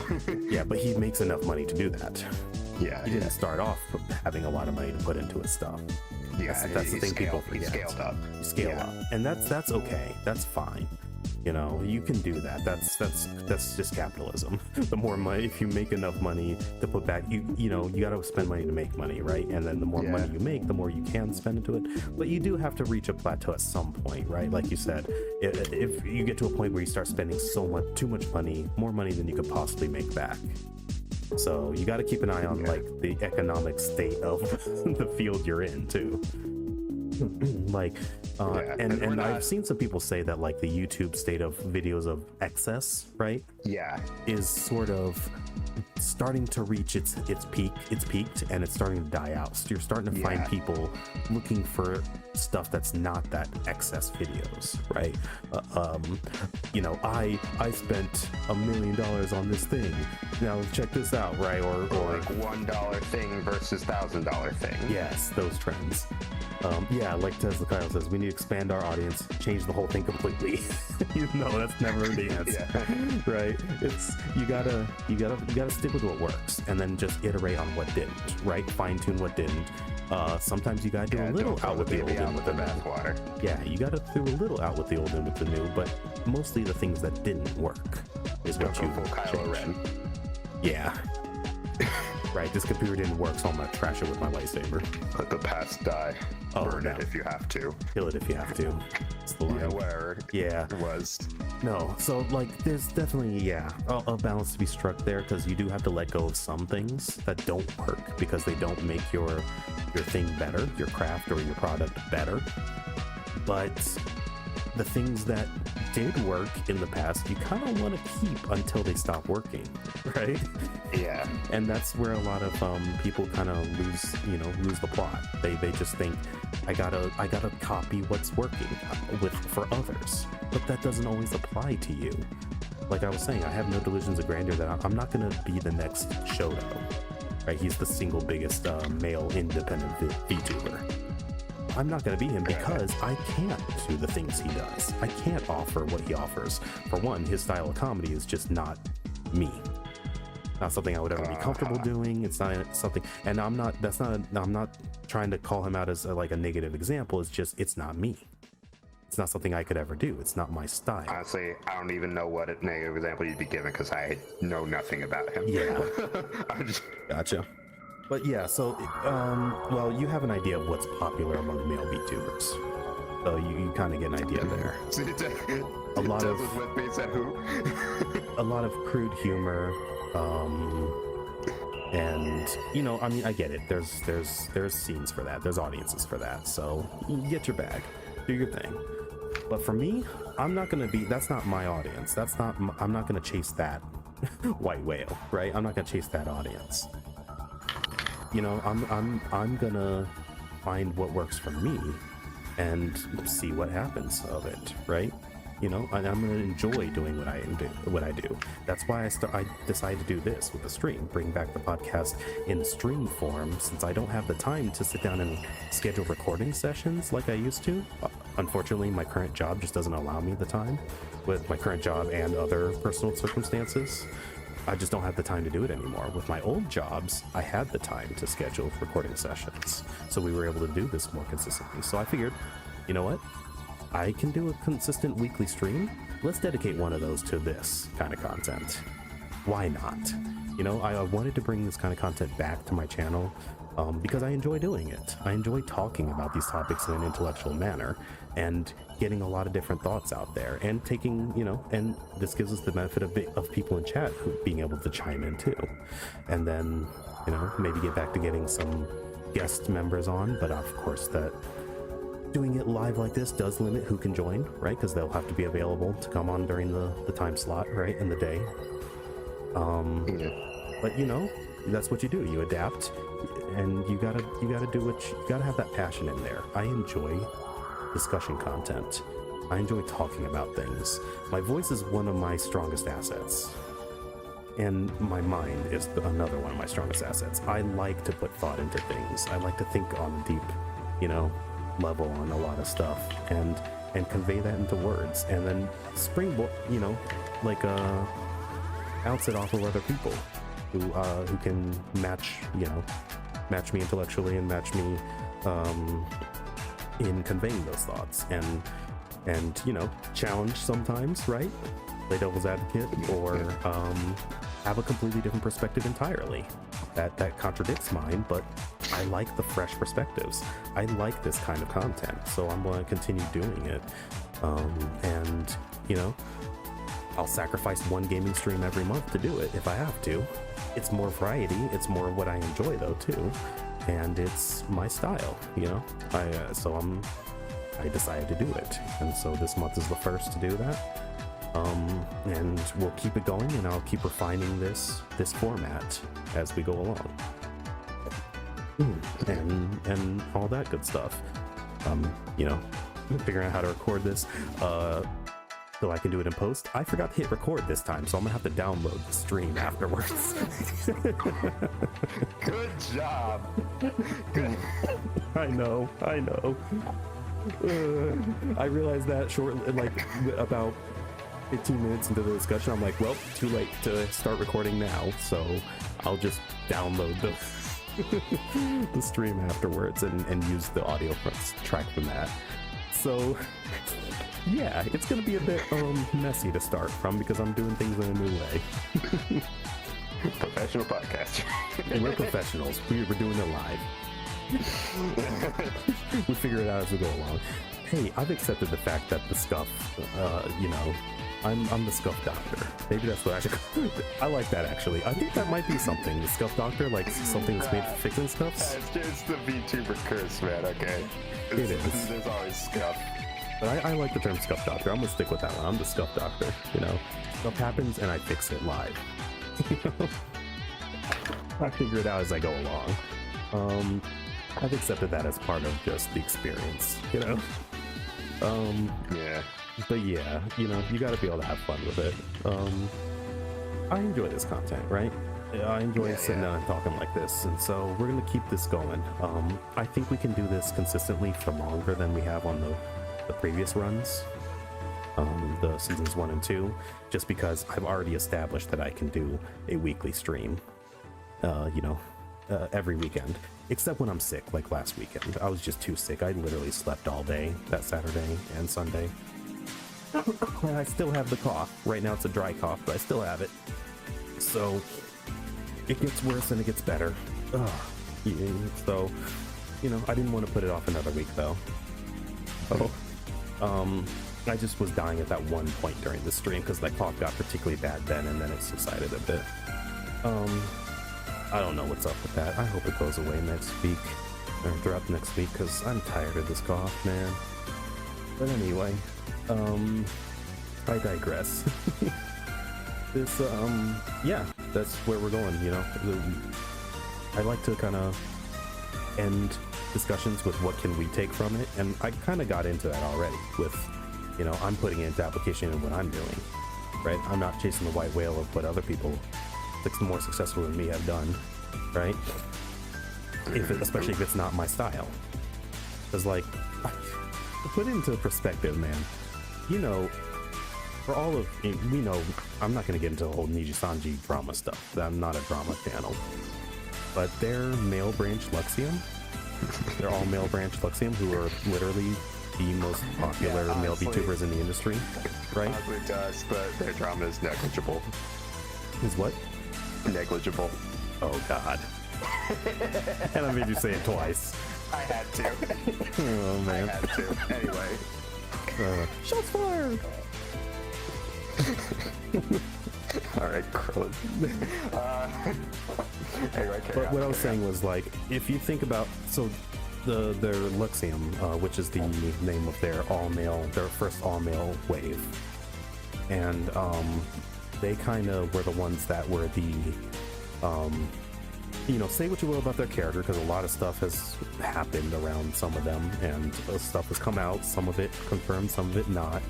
but he makes enough money to do that. Yeah, he didn't start off having a lot of money to put into his stuff. Yeah, that's the thing people forget. He scaled up. Scale up, and that's okay. That's fine. You know, you can do that. That's just capitalism. The more money, if you make enough money to put back, you know, you got to spend money to make money, right? And then the more money you make, the more you can spend into it. But you do have to reach a plateau at some point, right? Like you said, if you get to a point where you start spending too much money, more money than you could possibly make back. So you got to keep an eye on like the economic state of the field you're in too. Like and I've seen some people say that like the YouTube state of videos of excess, right, is sort of starting to reach its peak. It's peaked and it's starting to die out. So you're starting to find people looking for stuff that's not that excess videos, right? You know, I spent $1 million on this thing, now check this out, right? Or like $1 thing versus $1,000 thing. Yes, those trends. Like Tesla Kyle says, we need to expand our audience, change the whole thing completely. You know, that's never the answer, right? It's you gotta stick with what works, and then just iterate on what didn't, right? Fine tune what didn't. Sometimes you gotta do a little out with the old in with the bathwater. Yeah, you gotta do a little out with the old in with the new, but mostly the things that didn't work is what you change. Yeah. Right, this computer didn't work, so I'm gonna trash it with my lightsaber. Let the past die. Burn it if you have to. Kill it if you have to. It's the line. Yeah, whatever. Yeah. It was. No, so like there's definitely a balance to be struck there, because you do have to let go of some things that don't work because they don't make your thing better, your craft or your product better. But the things that did work in the past, you kind of want to keep until they stop working, right? Yeah. And that's where a lot of people kind of lose the plot. They just think, I gotta copy what's working for others, but that doesn't always apply to you. Like I was saying, I have no delusions of grandeur that I'm not gonna be the next Shoto, right? He's the single biggest male independent VTuber. I'm not going to be him because I can't do the things he does. I can't offer what he offers. For one, his style of comedy is just not me. Not something I would ever be comfortable doing. It's not something, and I'm not trying to call him out as a negative example. It's just, it's not me. It's not something I could ever do. It's not my style. Honestly, I don't even know what a negative example you'd be giving because I know nothing about him. Yeah. Gotcha. But yeah, so, well, you have an idea of what's popular among male VTubers. So you kind of get an idea there. A lot of crude humor, and, you know, I mean, I get it. There's scenes for that. There's audiences for that. So you get your bag. Do your thing. But for me, I'm not going to be, that's not my audience. I'm not going to chase that white whale, right? I'm not going to chase that audience. You know, I'm gonna find what works for me and see what happens of it, right? You know, and I'm gonna enjoy doing what I do. That's why I decided to do this with the stream, bring back the podcast in stream form, since I don't have the time to sit down and schedule recording sessions like I used to. unfortunately, my current job just doesn't allow me the time. With my current job and other personal circumstances, I just don't have the time to do it anymore. With my old jobs, I had the time to schedule recording sessions, so we were able to do this more consistently. So I figured, you know what? I can do a consistent weekly stream. Let's dedicate one of those to this kind of content. Why not? You know, I wanted to bring this kind of content back to my channel because I enjoy doing it. I enjoy talking about these topics in an intellectual manner and getting a lot of different thoughts out there and taking, you know, and this gives us the benefit of people in chat being able to chime in too. And then, you know, maybe get back to getting some guest members on, but of course that doing it live like this does limit who can join, right? Because they'll have to be available to come on during the time slot, right, in the day. But you know, that's what you do. You adapt, and you gotta do what you gotta have that passion in there. I enjoy discussion content. I enjoy talking about things. My voice is one of my strongest assets, and my mind is another one of my strongest assets. I like to put thought into things. I like to think on a deep, you know, level on a lot of stuff, and convey that into words, and then springboard, you know, like bounce it off of other people who can match me intellectually and match me in conveying those thoughts, and you know, challenge sometimes, right? Play devil's advocate, or have a completely different perspective entirely that contradicts mine, but I like the fresh perspectives. I like this kind of content, so I'm going to continue doing it. And you know, I'll sacrifice one gaming stream every month to do it if I have to. It's more variety, it's more of what I enjoy though too, and it's my style, you know. I decided to do it, and so this month is the first to do that. And we'll keep it going, and I'll keep refining this format as we go along, and all that good stuff. You know, figuring out how to record this so I can do it in post. I forgot to hit record this time, so I'm gonna have to download the stream afterwards. Good job. Good. I know. I realized that shortly, like about 15 minutes into the discussion. I'm like, well, too late to start recording now, so I'll just download the stream afterwards and use the audio track from that. So yeah, it's gonna be a bit messy to start from because I'm doing things in a new way. Professional podcaster. And we're professionals. We're doing it live. We figure it out as we go along. Hey, I've accepted the fact that the scuff, you know, I'm the scuff doctor. Maybe that's what I should. I like that actually. I think that might be something. The scuff doctor, like something that's made for fixing scuffs. It's the VTuber curse, man. Okay. It is. There's always scuff. But I like the term scuff doctor. I'm gonna stick with that one. I'm the scuff doctor. You know, stuff happens and I fix it live. You know? I figure it out as I go along. I've accepted that as part of just the experience, you know. Yeah. But yeah, you know, you gotta be able to have fun with it. I enjoy this content, right? I enjoy sitting down and talking like this, and so we're gonna keep this going. I think we can do this consistently for longer than we have on the previous runs, the seasons 1 and 2, just because I've already established that I can do a weekly stream, you know, every weekend, except when I'm sick, like last weekend. I was just too sick. I literally slept all day that Saturday and Sunday. And I still have the cough. Right now it's a dry cough, but I still have it. So it gets worse and it gets better. So, you know, I didn't want to put it off another week though. I just was dying at that one point during the stream because that cough got particularly bad then, and then it subsided a bit. I don't know what's up with that. I hope it goes away next week, or throughout the next week, because I'm tired of this cough, man. But anyway, I digress. This, yeah, that's where we're going, you know. I like to kind of end discussions with what can we take from it, and I kind of got into that already with, you know, I'm putting it into application in what I'm doing, right? I'm not chasing the white whale of what other people more successful than me have done, right? Especially if it's not my style. Because like put into perspective, man. You know, for all of we know, I'm not going to get into the whole Niji-sanji drama stuff. I'm not a drama channel, but their male branch Luxium, they're all male branch Luxium, who are literally the most popular male VTubers in the industry, right? Honestly, it does, but their drama is negligible. Is what? Negligible. Oh God! And I made you say it twice. I had to. Oh man. I had to. Anyway. Shots fired. All right, Krillin. Anyway, But what I was saying was, like, if you think about, so their Luxium, which is the name of their first all-male wave, and they kind of were the ones that were the, you know, say what you will about their character, because a lot of stuff has happened around some of them, and stuff has come out, some of it confirmed, some of it not,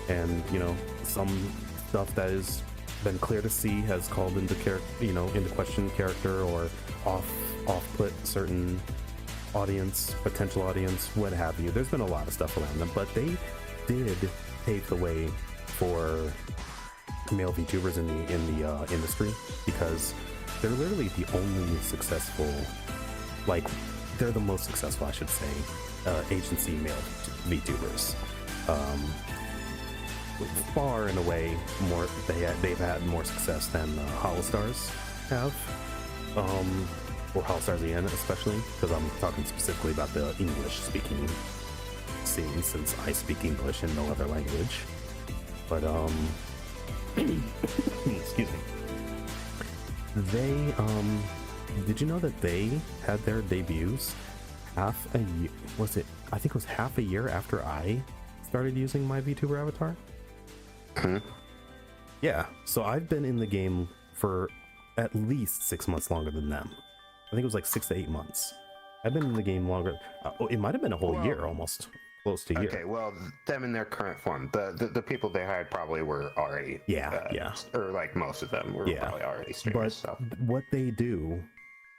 and you know, some stuff that has been clear to see has called into into question character or off-put certain potential audience, what have you. There's been a lot of stuff around them, but they did pave the way for male VTubers in the industry, because they're literally the only successful, like, they're the most successful, I should say, agency male VTubers. Far and away more, they've had more success than Holostars have, or Holostars EN especially, because I'm talking specifically about the English-speaking scene, since I speak English and no other language. But excuse me. They did you know that they had their debuts half a year? I think it was half a year after I started using my VTuber avatar. Yeah, so I've been in the game for at least 6 months longer than them. I think it was like 6 to 8 months. I've been in the game longer. It might have been a whole year, almost close to a year. Okay, well, them in their current form, the people they hired probably were already, or like most of them were probably already streamers. But what they do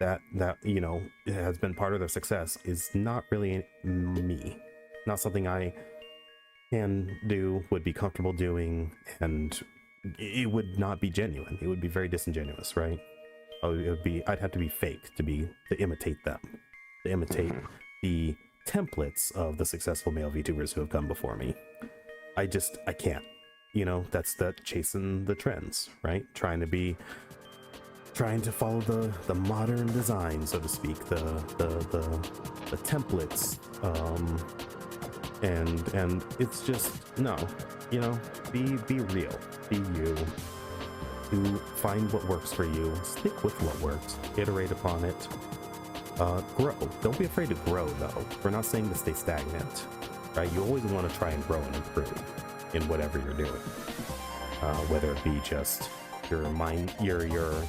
that you know has been part of their success is not really me, not something I can do, would be comfortable doing, and it would not be genuine. It would be very disingenuous, right? I'd have to be fake to imitate them, to imitate the templates of the successful male VTubers who have come before me. I can't, you know, that's that chasing the trends, right? Trying to follow the modern design, so to speak, the templates, and it's just, no, you know, be real, be you, to find what works for you, stick with what works, iterate upon it, grow. Don't be afraid to grow, though. We're not saying to stay stagnant, right? You always want to try and grow and improve in whatever you're doing, whether it be just your mind, your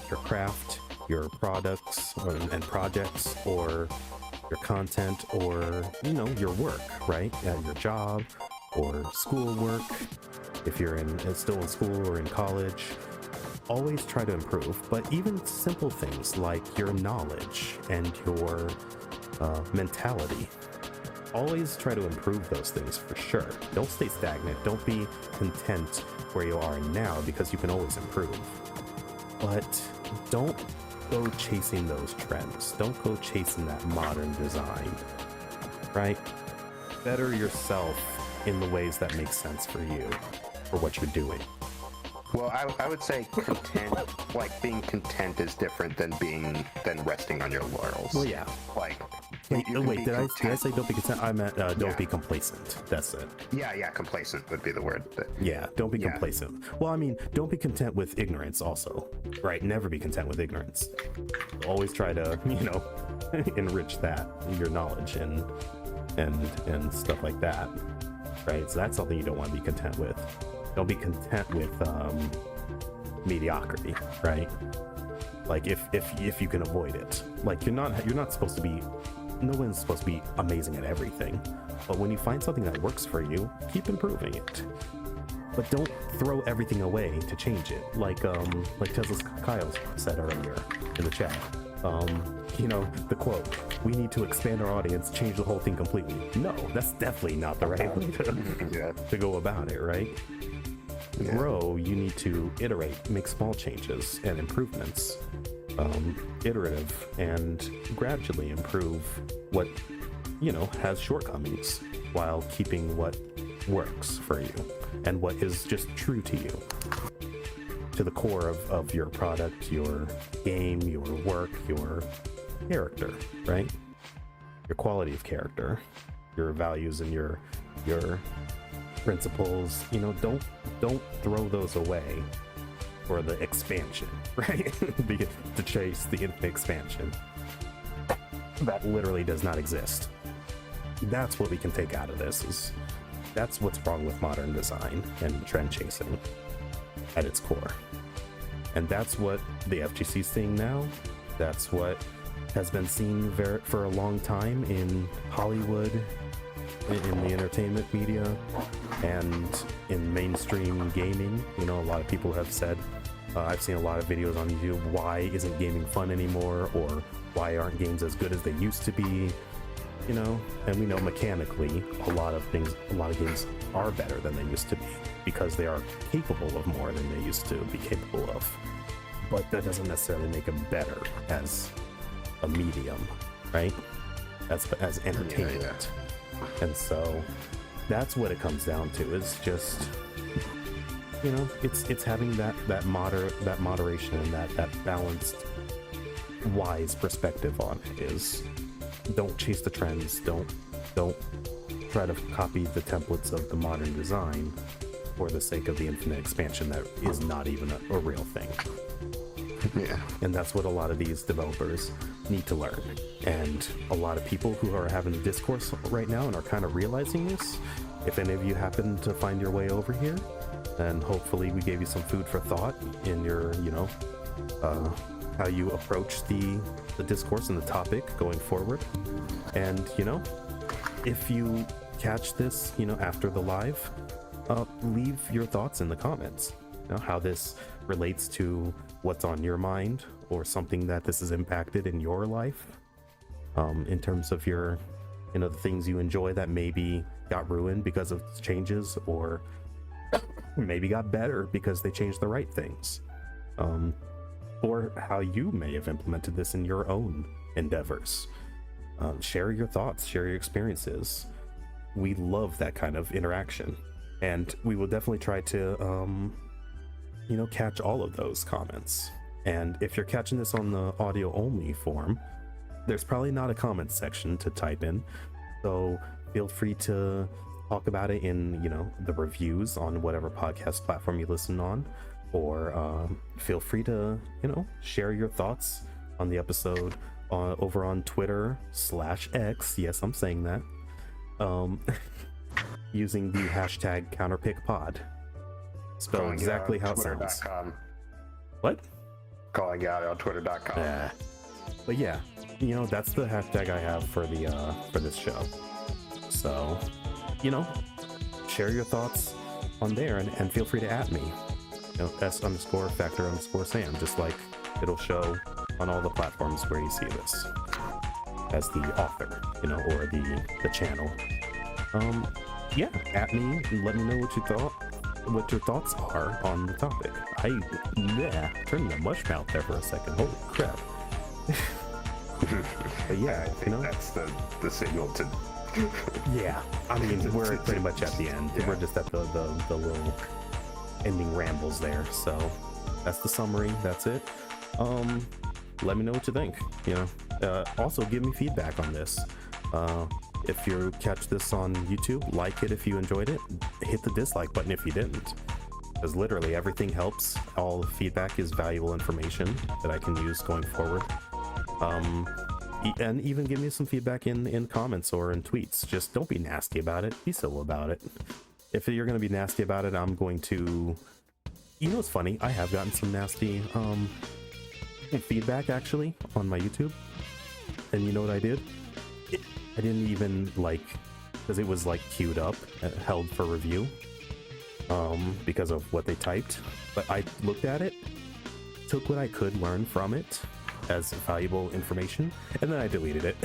craft, your products and projects, or your content, or, you know, your work, right? At your job or school work, if you're still in school or in college. Always try to improve, but even simple things like your knowledge and your mentality, always try to improve those things for sure. Don't stay stagnant. Don't be content where you are now, because you can always improve. But don't go chasing those trends. Don't go chasing that modern design, right? Better yourself in the ways that make sense for you, for what you're doing. Well, I would say content, like being content is different than resting on your laurels. Well, yeah. Like, wait, did I say don't be content? I meant don't be complacent. That's it. Yeah, complacent would be the word. Yeah, don't be complacent. Well, I mean, don't be content with ignorance also, right? Never be content with ignorance. Always try to, you know, enrich your knowledge and stuff like that, right? So that's something you don't want to be content with. Don't be content with mediocrity, right? Like if you can avoid it. Like you're not supposed to be, no one's supposed to be amazing at everything. But when you find something that works for you, keep improving it. But don't throw everything away to change it. Like Tesla's Kyle said earlier in the chat. The quote, "We need to expand our audience, change the whole thing completely." No, that's definitely not the right way to go about it, right? Yeah. Grow, you need to iterate, make small changes and improvements, iterative, and gradually improve what has shortcomings while keeping what works for you and what is just true to you, to the core of your product, your game, your work, your character, right? Your quality of character, your values, and your principles. Don't throw those away for the expansion, right? To chase the infinite expansion that literally does not exist. That's what we can take out of this. That's what's wrong with modern design and trend chasing at its core. And that's what the FGC is seeing now. That's what has been seen for a long time in Hollywood, in the entertainment media, and in mainstream gaming. A lot of people have said, I've seen a lot of videos on YouTube, why isn't gaming fun anymore? Or why aren't games as good as they used to be? And we know mechanically a lot of games are better than they used to be because they are capable of more than they used to be capable of. But that doesn't necessarily make them better as a medium, right? As entertainment. Yeah. And so that's what it comes down to, is just it's having that moderation and that balanced, wise perspective on it. Is don't chase the trends, don't try to copy the templates of the modern design for the sake of the infinite expansion that is not even a real thing. Yeah. And that's what a lot of these developers need to learn. And a lot of people who are having a discourse right now and are kind of realizing this, if any of you happen to find your way over here, then hopefully we gave you some food for thought in your, how you approach the discourse and the topic going forward. And, if you catch this, after the live, leave your thoughts in the comments. How this relates to what's on your mind, or something that this has impacted in your life, in terms of your, the things you enjoy that maybe got ruined because of changes, or maybe got better because they changed the right things, or how you may have implemented this in your own endeavors. Share your thoughts, share your experiences. We love that kind of interaction, and we will definitely try to catch all of those comments. And if you're catching this on the audio only form, there's probably not a comment section to type in, so feel free to talk about it in the reviews on whatever podcast platform you listen on, or feel free to share your thoughts on the episode over on Twitter/X. Yes, I'm saying that, using the hashtag CounterPickPod. Spelled exactly how it sounds. What? Calling out on Twitter.com. But yeah, that's the hashtag I have for this show. So, share your thoughts on there, and feel free to at me. s_factor_sam, just like it'll show on all the platforms where you see this as the author, or the channel. Yeah, at me, let me know what your thoughts are on the topic. Turning the mush mouth there for a second. Holy crap. But yeah, I think that's the signal to. Yeah, I mean, we're pretty much at the end. Yeah. We're just at the little ending rambles there. So that's the summary. That's it. Let me know what you think. Also give me feedback on this. If you catch this on YouTube, like it if you enjoyed it. Hit the dislike button if you didn't, because literally everything helps. All feedback is valuable information that I can use going forward. And even give me some feedback in comments or in tweets. Just don't be nasty about it. Be civil about it. If you're going to be nasty about it, I'm going to... It's funny. I have gotten some nasty feedback, actually, on my YouTube. And you know what I did? I didn't even, because it was, queued up, held for review, because of what they typed. But I looked at it, took what I could learn from it, as valuable information, and then I deleted it.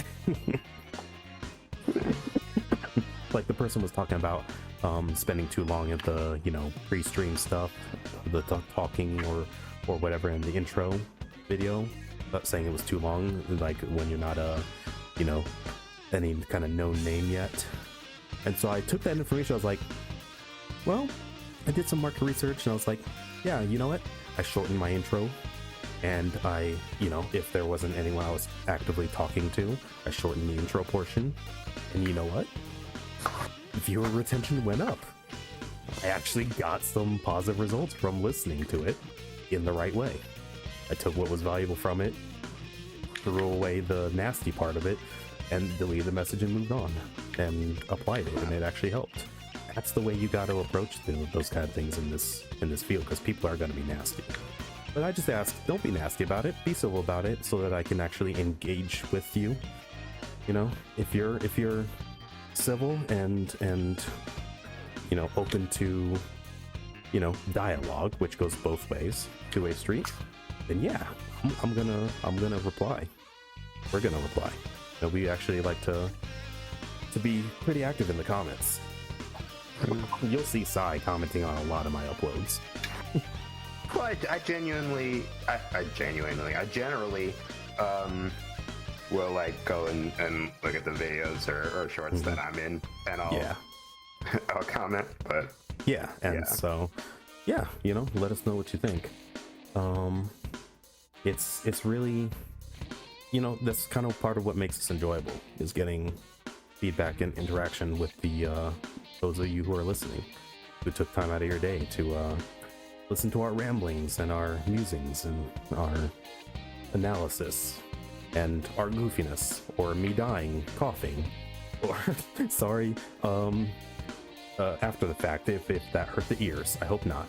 Like the person was talking about spending too long at the, you know, pre-stream stuff, the talking or whatever in the intro video, saying it was too long, like when you're not you know, any kind of known name yet. And so I took that information, I was like, well, I did some market research, and I was like, yeah, you know what? I shortened my intro, and I, you know, if there wasn't anyone I was actively talking to, I shortened the intro portion, and you know what? Viewer retention went up. I actually got some positive results from listening to it in the right way. I took what was valuable from it, threw away the nasty part of it, and deleted the message and moved on, and applied it, and it actually helped. That's the way you got to approach those kind of things in this field, because people are going to be nasty. But I just ask, don't be nasty about it, be civil about it, so that I can actually engage with you. You know, if you're civil and you know, open to, you know, dialogue, which goes both ways, two-way street, then yeah, I'm gonna reply. We're gonna reply. And we actually like to be pretty active in the comments. You'll see Sai commenting on a lot of my uploads. Well, I generally will like go and look at the videos or shorts that I'm in, and I'll comment. But yeah, and so yeah, you know, let us know what you think. It's really, you know, that's kind of part of what makes this enjoyable, is getting feedback and interaction with the those of you who are listening, who took time out of your day to listen to our ramblings and our musings and our analysis and our goofiness, or me dying, coughing, or sorry, after the fact, if that hurt the ears. I hope not.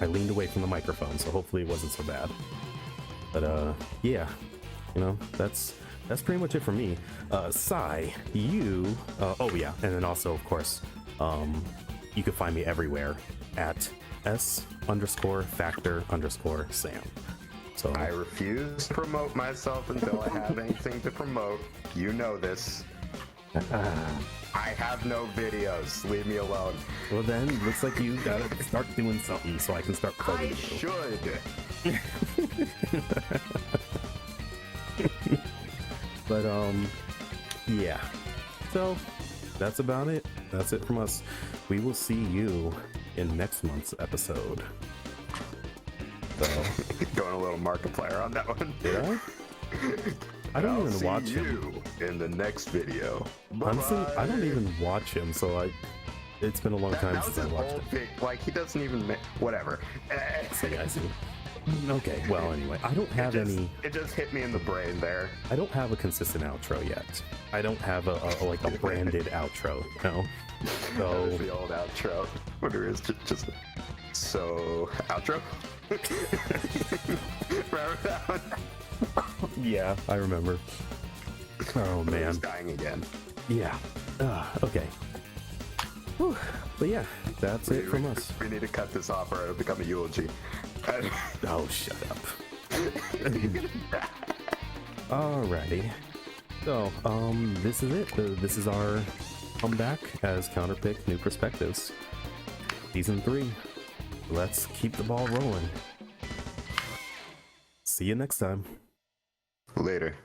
I leaned away from the microphone, so hopefully it wasn't so bad. But yeah, you know, that's pretty much it for me. Sai, you, oh yeah, and then also, of course, you can find me everywhere at s_factor_sam. So I refuse to promote myself until I have anything to promote. You know this. I have no videos. Leave me alone. Well then, looks like you gotta start doing something so I can start quoting you. Should. But yeah. So that's about it. That's it from us. We will see you in next month's episode. So going a little Markiplier on that one. Did I? I don't even watch him. In the next video. Honestly, I don't even watch him, so it's been a long time since I watched it. Like, he doesn't even whatever. I see. Okay, well, anyway, I don't have any. It just hit me in the brain there. I don't have a consistent outro yet. I don't have a branded outro, you know? So the old outro. Whatever it is, just so outro. Remember that one? Yeah, I remember. Oh man, he's dying again. Yeah. Okay. Whew. But yeah, that's it from us. We need to cut this off, or it'll become a eulogy. Oh, shut up. Alrighty. So, this is it. This is our comeback as CounterPick New Perspectives. Season 3. Let's keep the ball rolling. See you next time. Later.